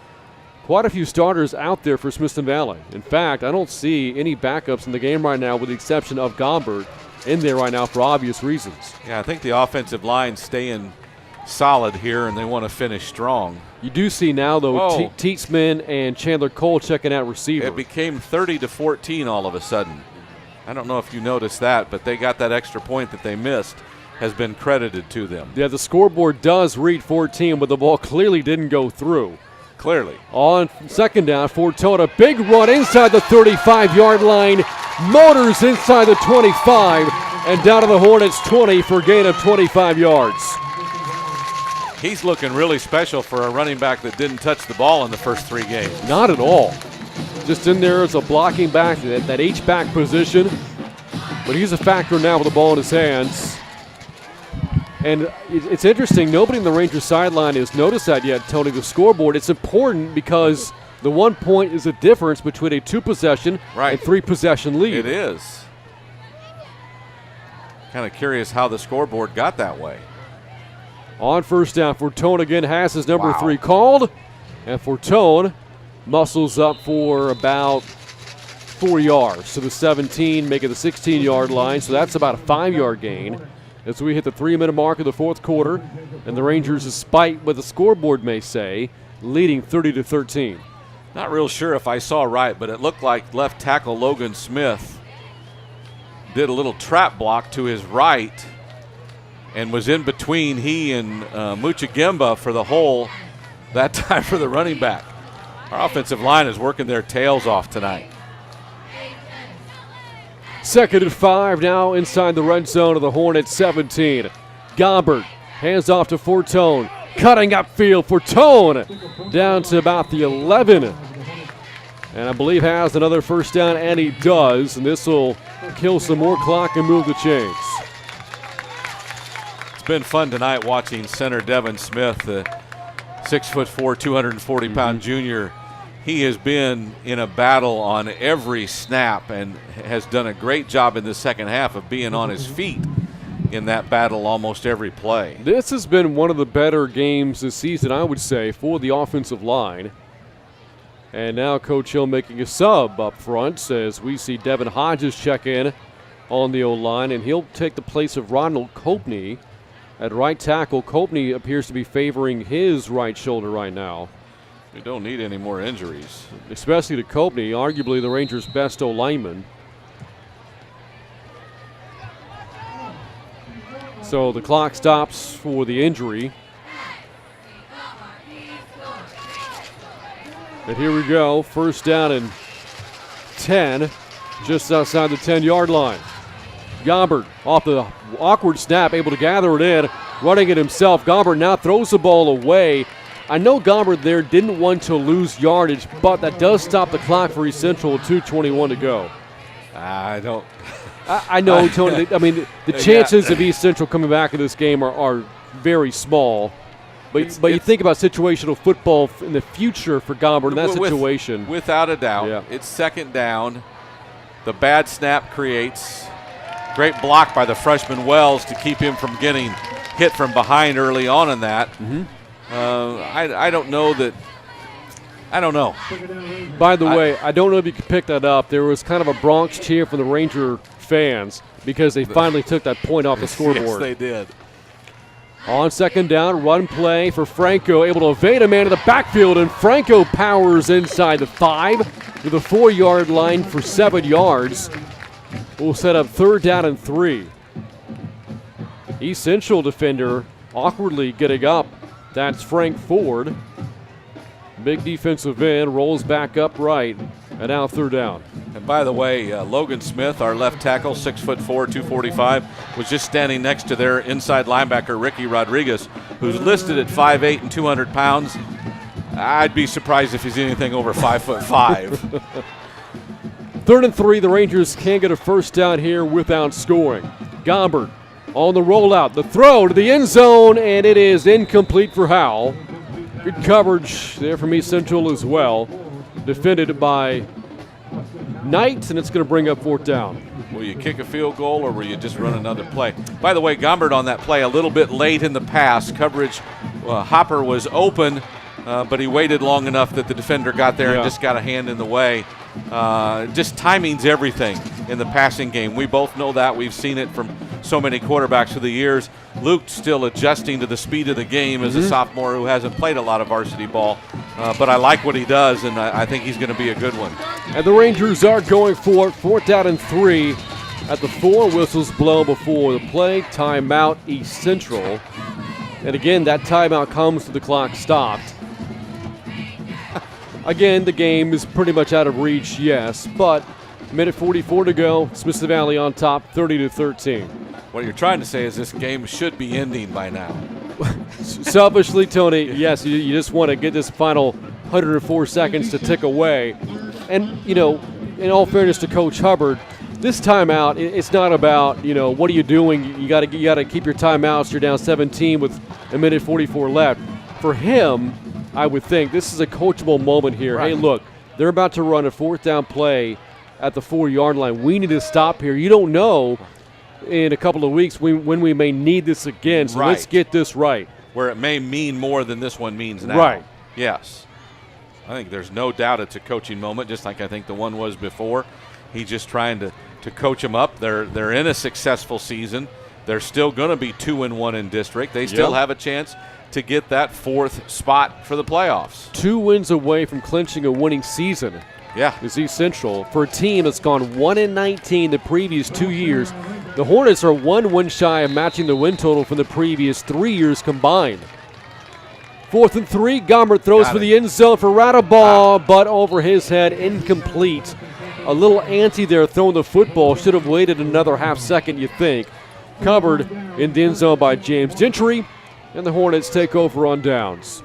quite a few starters out there for Smithson Valley. In fact, I don't see any backups in the game right now with the exception of Gombert in there right now for obvious reasons. Yeah, I think the offensive line's staying solid here, and they want to finish strong. You do see now, though, Teetsman and Chandler Cole checking out receiver. It became 30-14 all of a sudden. I don't know if you noticed that, but they got that extra point that they missed has been credited to them. Yeah, the scoreboard does read 14, but the ball clearly didn't go through. Clearly. On second down, Fortone, a big run inside the 35-yard line, motors inside the 25, and down to the Hornets 20 for a gain of 25 yards. He's looking really special for a running back that didn't touch the ball in the first 3 games. Not at all. Just in there as a blocking back, that H-back position. But he's a factor now with the ball in his hands. And it's interesting, nobody in the Rangers sideline has noticed that yet, Tony, the scoreboard. It's important because The 1 point is the difference between a 2-possession and 3-possession lead. It is. Kind of curious how the scoreboard got that way. On first down, Fortone again has his number 3 called. And Fortone muscles up for about 4 yards to the 17, making the 16-yard line. So that's about a 5-yard gain as we hit the 3-minute mark of the fourth quarter. And the Rangers, despite what the scoreboard may say, leading 30-13. Not real sure if I saw right, but it looked like left tackle Logan Smith did a little trap block to his right and was in between he and Muchagimba for the hole that time for the running back. Our offensive line is working their tails off tonight. 2nd and 5 now inside the red zone of the Hornets 17. Gombert hands off to Fortone. Cutting upfield, Fortone down to about the 11. And I believe has another first down, and he does. And this will kill some more clock and move the chains. It's been fun tonight watching center Devin Smith, the 6'4", 240-pound junior. He has been in a battle on every snap and has done a great job in the second half of being on his feet in that battle almost every play. This has been one of the better games this season, I would say, for the offensive line. And now Coach Hill making a sub up front as we see Devin Hodges check in on the O-line, and he'll take the place of Ronald Copney at right tackle. Copney appears to be favoring his right shoulder right now. We don't need any more injuries. Especially to Copney, arguably the Rangers' best O-lineman. So the clock stops for the injury. And here we go, first down and 10, just outside the 10-yard line. Gombert off the awkward snap, able to gather it in, running it himself. Gombert now throws the ball away. I know Gombert there didn't want to lose yardage, but that does stop the clock for East Central with 2:21 to go. I don't. I know, Tony. I mean, the chances of East Central coming back in this game are very small. But you think about situational football in the future for Gombert in that situation. Without a doubt. It's second down. The bad snap creates. Great block by the freshman Wells to keep him from getting hit from behind early on in that. I don't know that. I don't know. By the way, I don't know if you could pick that up. There was kind of a Bronx cheer from the Ranger fans because they finally took that point off the scoreboard. Yes, they did. On second down, run play for Franco, able to evade a man in the backfield, and Franco powers inside the 5 with a 4-yard line for 7 yards. We'll set up third down and 3. East Central defender awkwardly getting up. That's Frank Ford. Big defensive end, rolls back upright, and now third down. And by the way, Logan Smith, our left tackle, 6'4", 245, was just standing next to their inside linebacker, Ricky Rodriguez, who's listed at 5'8" and 200 pounds. I'd be surprised if he's anything over 5'5". Third and 3, the Rangers can't get a first down here without scoring. Gombert on the rollout, the throw to the end zone, and it is incomplete for Howell. Good coverage there from East Central as well. Defended by Knight, and it's going to bring up fourth down. Will you kick a field goal or will you just run another play? By the way, Gombert on that play a little bit late in the pass. Coverage, Hopper was open, but he waited long enough that the defender got there and just got a hand in the way. Just timing's everything in the passing game. We both know that. We've seen it from so many quarterbacks through the years. Luke's still adjusting to the speed of the game as a sophomore who hasn't played a lot of varsity ball. But I like what he does, and I think he's going to be a good one. And the Rangers are going for fourth down and 3 at the 4. Whistles blow before the play. Timeout, East Central. And again, that timeout comes to the clock stopped. Again, the game is pretty much out of reach, yes, but minute 44 to go. Smithson Valley on top, 30-13. What you're trying to say is this game should be ending by now. Selfishly, Tony, yes, you just want to get this final 104 seconds to tick away. And, you know, in all fairness to Coach Hubbard, this timeout, it's not about, you know, what are you doing? You got to keep your timeouts. You're down 17 with a minute 44 left. For him, I would think. This is a coachable moment here. Right. Hey, look, they're about to run a 4th down play at the 4-yard line. We need to stop here. You don't know in a couple of weeks when we may need this again, so let's get this right. Where it may mean more than this one means now. Right. Yes. I think there's no doubt it's a coaching moment, just like I think the one was before. He's just trying to coach them up. They're in a successful season. They're still going to be 2-1 in district. They still have a chance to get that 4th spot for the playoffs. 2 wins away from clinching a winning season. Yeah. Is essential for a team that's gone 1-19 the previous 2 years. The Hornets are 1 win shy of matching the win total from the previous 3 years combined. 4th and 3, Gommert throws for the end zone for Radaball, but over his head, incomplete. A little antsy there throwing the football. Should have waited another half second, you think. Covered in the end zone by James Gentry, and the Hornets take over on downs.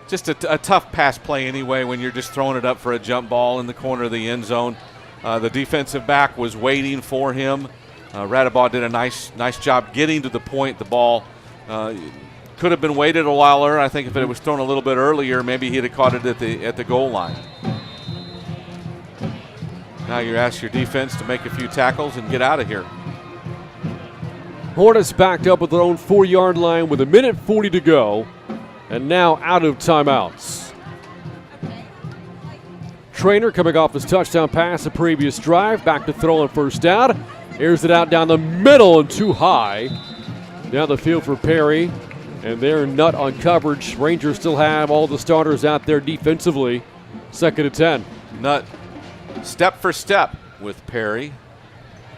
Just a tough pass play anyway when you're just throwing it up for a jump ball in the corner of the end zone. The defensive back was waiting for him. Radaball did a nice job getting to the point. The ball could have been waited a while earlier. I think if it was thrown a little bit earlier, maybe he'd have caught it at the goal line. Now you ask your defense to make a few tackles and get out of here. Hornets backed up at their own 4-yard line with 1:40 to go, and now out of timeouts. Trainer coming off his touchdown pass the previous drive, back to throw on 1st down. Airs it out down the middle and too high. Down the field for Perry, and they're nut on coverage. Rangers still have all the starters out there defensively. 2nd and 10. Nut step for step with Perry,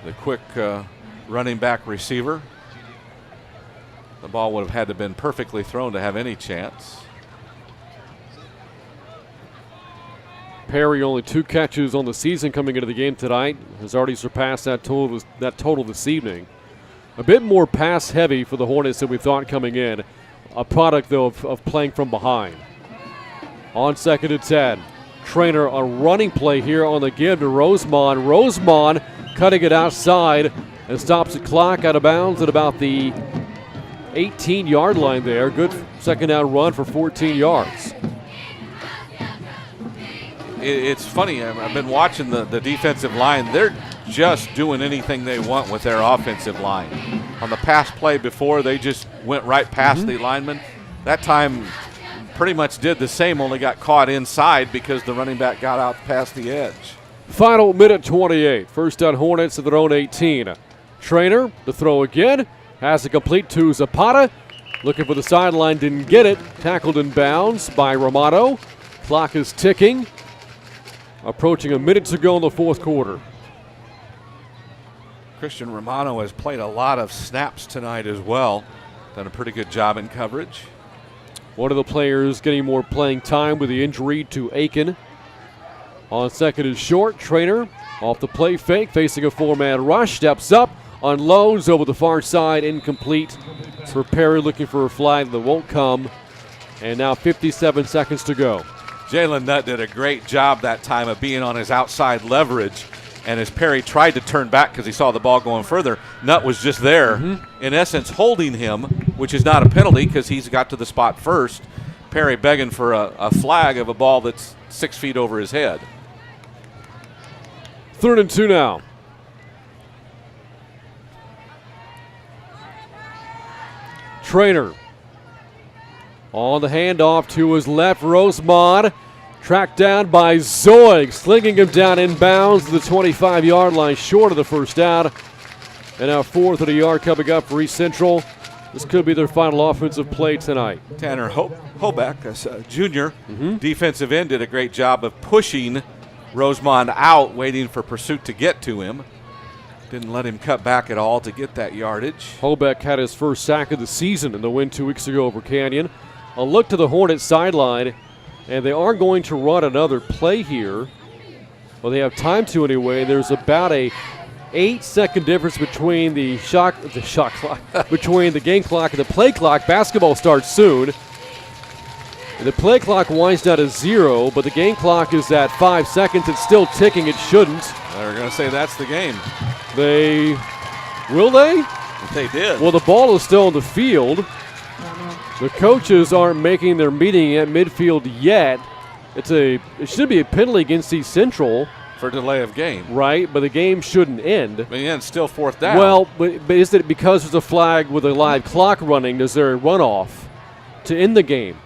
the quick running back receiver. The ball would have had to have been perfectly thrown to have any chance. Perry only 2 catches on the season coming into the game tonight. Has already surpassed that total this evening. A bit more pass heavy for the Hornets than we thought coming in. A product, though, of playing from behind. On 2nd and 10. Trainer a running play here on the give to Rosemond. Rosemond cutting it outside and stops the clock out of bounds at about the 18-yard line there. Good 2nd down run for 14 yards. It's funny, I've been watching the defensive line. They're just doing anything they want with their offensive line. On the pass play before, they just went right past the lineman. That time pretty much did the same, only got caught inside because the running back got out past the edge. Final minute 28. 1st down Hornets at their own 18. Trainer to throw again. Has it complete to Zapata. Looking for the sideline, didn't get it. Tackled in bounds by Romano. Clock is ticking. Approaching a minute to go in the 4th quarter. Christian Romano has played a lot of snaps tonight as well. Done a pretty good job in coverage. One of the players getting more playing time with the injury to Aiken. On 2nd and short, Trainer off the play fake, facing a 4-man rush, steps up, unloads over the far side, incomplete. For Perry looking for a flag that won't come. And now 57 seconds to go. Jalen Nutt did a great job that time of being on his outside leverage. And as Perry tried to turn back because he saw the ball going further, Nutt was just there, in essence, holding him, which is not a penalty because he's got to the spot first. Perry begging for a flag of a ball that's 6 feet over his head. 3rd and 2 now. Trainer on the handoff to his left. Rosemond tracked down by Zoig, slinging him down inbounds to the 25-yard line, short of the 1st down. And now 4th of the yard coming up for East Central. This could be their final offensive play tonight. Tanner Hoback, a junior defensive end, did a great job of pushing Rosemond out, waiting for pursuit to get to him. Didn't let him cut back at all to get that yardage. Hoback had his first sack of the season in the win 2 weeks ago over Canyon. A look to the Hornets sideline, and they are going to run another play here. Well, they have time to anyway. There's about a 8-second difference between the shot clock, between the game clock and the play clock. Basketball starts soon. The play clock winds down to 0, but the game clock is at 5 seconds. It's still ticking. It shouldn't. They're going to say that's the game. Will they? They did. Well, the ball is still on the field. The coaches aren't making their meeting at midfield yet. It should be a penalty against East Central. For delay of game. Right, but the game shouldn't end. But yeah, it's still fourth down. Well, but is it because there's a flag with a live clock running, is there a runoff to end the game?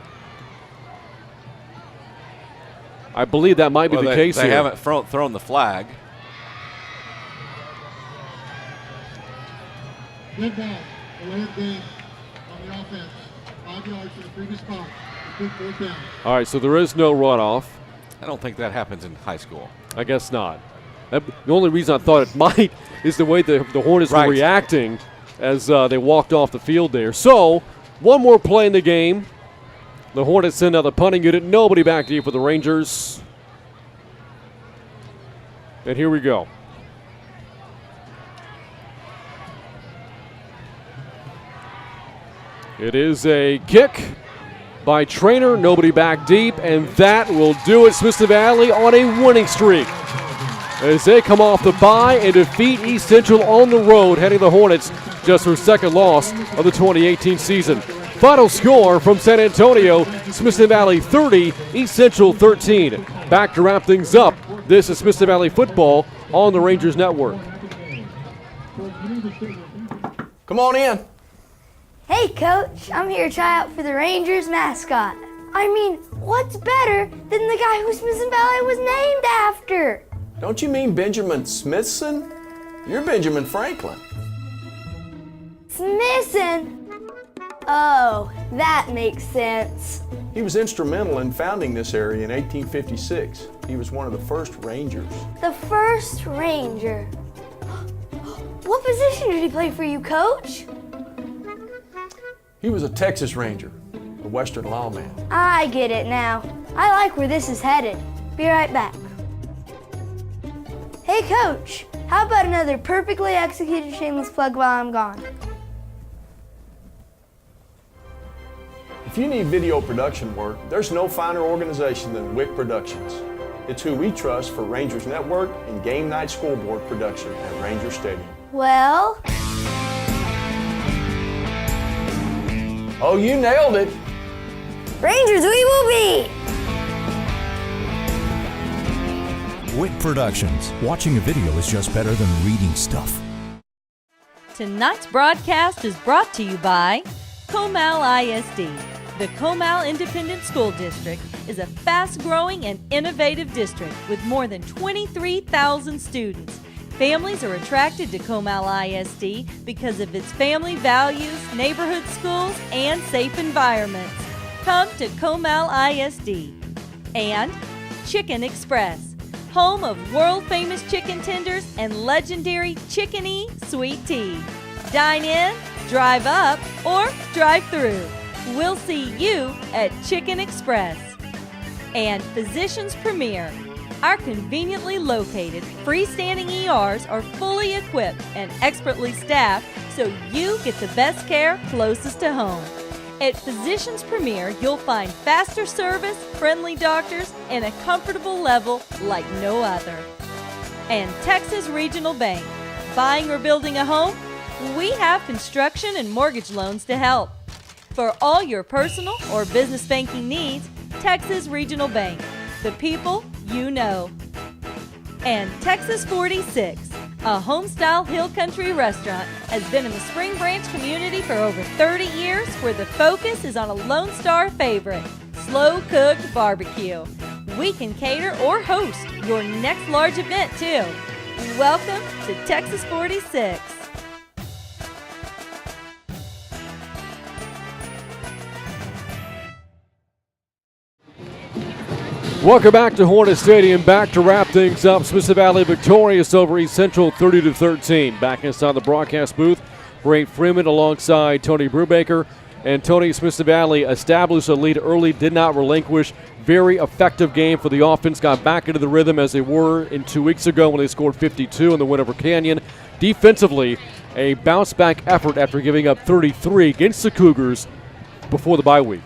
I believe that might be the case here. They haven't thrown the flag. Good ball. Delay of game on the offense. 5 yards to the previous clock. Fourth down. All right, so there is no runoff. I don't think that happens in high school. I guess not. The only reason I thought it might is the way the Hornets were reacting as they walked off the field there. So, one more play in the game. The Hornets send out the punting unit. Nobody back deep for the Rangers. And here we go. It is a kick by Trainer, nobody back deep, and that will do it. Smithson Valley on a winning streak as they come off the bye and defeat East Central on the road, heading the Hornets just their second loss of the 2018 season. Final score from San Antonio, Smithson Valley 30, East Central 13. Back to wrap things up. This is Smithson Valley football on the Rangers Network. Come on in. Hey, Coach. I'm here to try out for the Rangers mascot. I mean, what's better than the guy who Smithson Valley was named after? Don't you mean Benjamin Smithson? You're Benjamin Franklin. Smithson? Oh, that makes sense. He was instrumental in founding this area in 1856. He was one of the first Rangers. The first Ranger. What position did he play for you, Coach? He was a Texas Ranger, a Western lawman. I get it now. I like where this is headed. Be right back. Hey, Coach. How about another perfectly executed shameless plug while I'm gone? If you need video production work, there's no finer organization than WIC Productions. It's who we trust for Rangers Network and game night scoreboard production at Ranger Stadium. Well... Oh, you nailed it. Rangers we will be! WIC Productions. Watching a video is just better than reading stuff. Tonight's broadcast is brought to you by Comal ISD. The Comal Independent School District is a fast-growing and innovative district with more than 23,000 students. Families are attracted to Comal ISD because of its family values, neighborhood schools, and safe environments. Come to Comal ISD. And Chicken Express, home of world-famous chicken tenders and legendary Chicken-y sweet tea. Dine in, drive up, or drive through. We'll see you at Chicken Express. And Physicians Premier. Our conveniently located freestanding ERs are fully equipped and expertly staffed so you get the best care closest to home. At Physicians Premier, you'll find faster service, friendly doctors, and a comfortable level like no other. And Texas Regional Bank. Buying or building a home? We have construction and mortgage loans to help. For all your personal or business banking needs, Texas Regional Bank. The people you know. And Texas 46, a home-style hill country restaurant, has been in the Spring Branch community for over 30 years where the focus is on a Lone Star favorite, slow-cooked barbecue. We can cater or host your next large event, too. Welcome to Texas 46. Welcome back to Hornet Stadium. Back to wrap things up. Smithson Valley victorious over East Central 30-13. Back inside the broadcast booth, Ray Freeman alongside Tony Brubaker. And Tony, Smithson Valley established a lead early, did not relinquish. Very effective game for the offense. Got back into the rhythm as they were in 2 weeks ago when they scored 52 in the win over Canyon. Defensively, a bounce-back effort after giving up 33 against the Cougars before the bye week.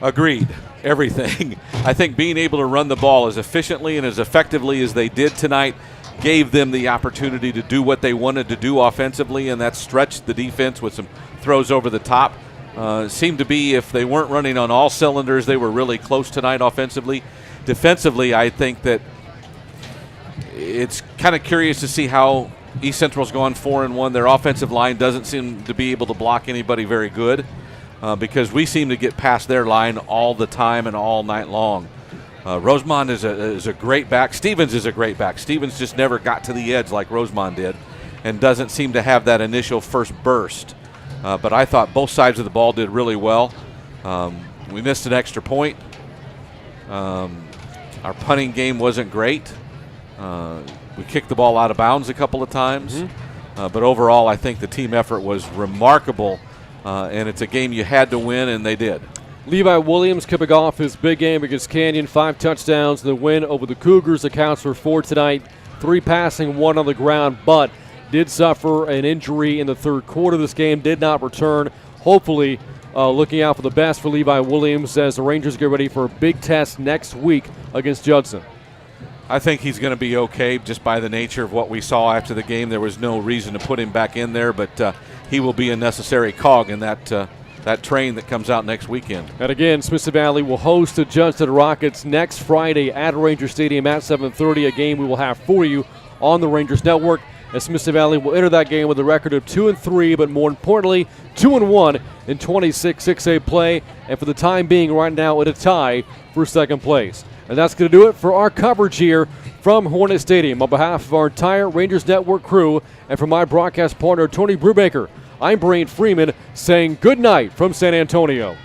Agreed. Everything. I think being able to run the ball as efficiently and as effectively as they did tonight gave them the opportunity to do what they wanted to do offensively, and that stretched the defense with some throws over the top. seemed to be, if they weren't running on all cylinders, they were really close tonight offensively. Defensively, I think that it's kind of curious to see how East Central's gone 4-1. Their offensive line doesn't seem to be able to block anybody very good because we seem to get past their line all the time and all night long. Rosemont is a great back. Stevens is a great back. Stevens just never got to the edge like Rosemont did and doesn't seem to have that initial first burst. But I thought both sides of the ball did really well. We missed an extra point. Our punting game wasn't great. We kicked the ball out of bounds a couple of times. But overall, I think the team effort was remarkable. And it's a game you had to win, and they did. Levi Williams kicking off his big game against Canyon. 5 touchdowns. The win over the Cougars accounts for 4 tonight. 3 passing, 1 on the ground, but did suffer an injury in the third quarter of this game. Did not return. Hopefully, looking out for the best for Levi Williams as the Rangers get ready for a big test next week against Judson. I think he's going to be okay just by the nature of what we saw after the game. There was no reason to put him back in there, but he will be a necessary cog in that train that comes out next weekend. And again, Smithson Valley will host the Judson Rockets next Friday at Ranger Stadium at 7:30, a game we will have for you on the Rangers Network. And Smithson Valley will enter that game with a record of 2-3, but more importantly, 2-1 in 26 6A play. And for the time being, right now, at a tie for second place. And that's going to do it for our coverage here from Hornet Stadium. On behalf of our entire Rangers Network crew and from my broadcast partner, Tony Brubaker, I'm Brain Freeman saying good night from San Antonio.